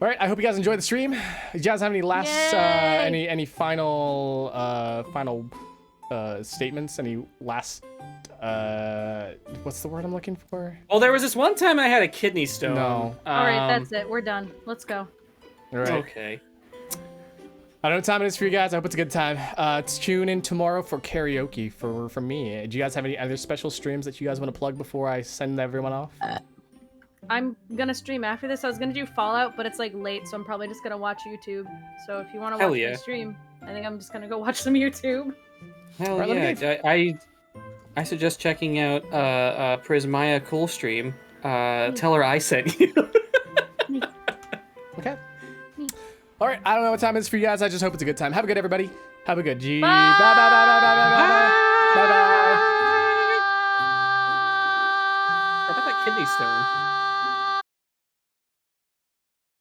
All right, I hope you guys enjoyed the stream. Do you guys have any last Yay! any final statements? Any last what's the word I'm looking for? Well, there was this one time I had a kidney stone. No. All right, that's it. We're done. Let's go. All right. Okay. I don't know what time it is for you guys. I hope it's a good time. Tune in tomorrow for karaoke from me. Do you guys have any other special streams that you guys want to plug before I send everyone off? I'm gonna stream after this. I was gonna do Fallout, but it's like late, so I'm probably just gonna watch YouTube. So if you want to Hell watch yeah. me stream, I think I'm just gonna go watch some YouTube. Hell Alright, let me I suggest checking out Prismaeya Cool Stream. Tell her I sent you. Okay. All right. I don't know what time it is for you guys. I just hope it's a good time. Have a good everybody. Have a good G. Bye Bye. bye bye bye bye bye bye. Bye bye. What about that kidney stone?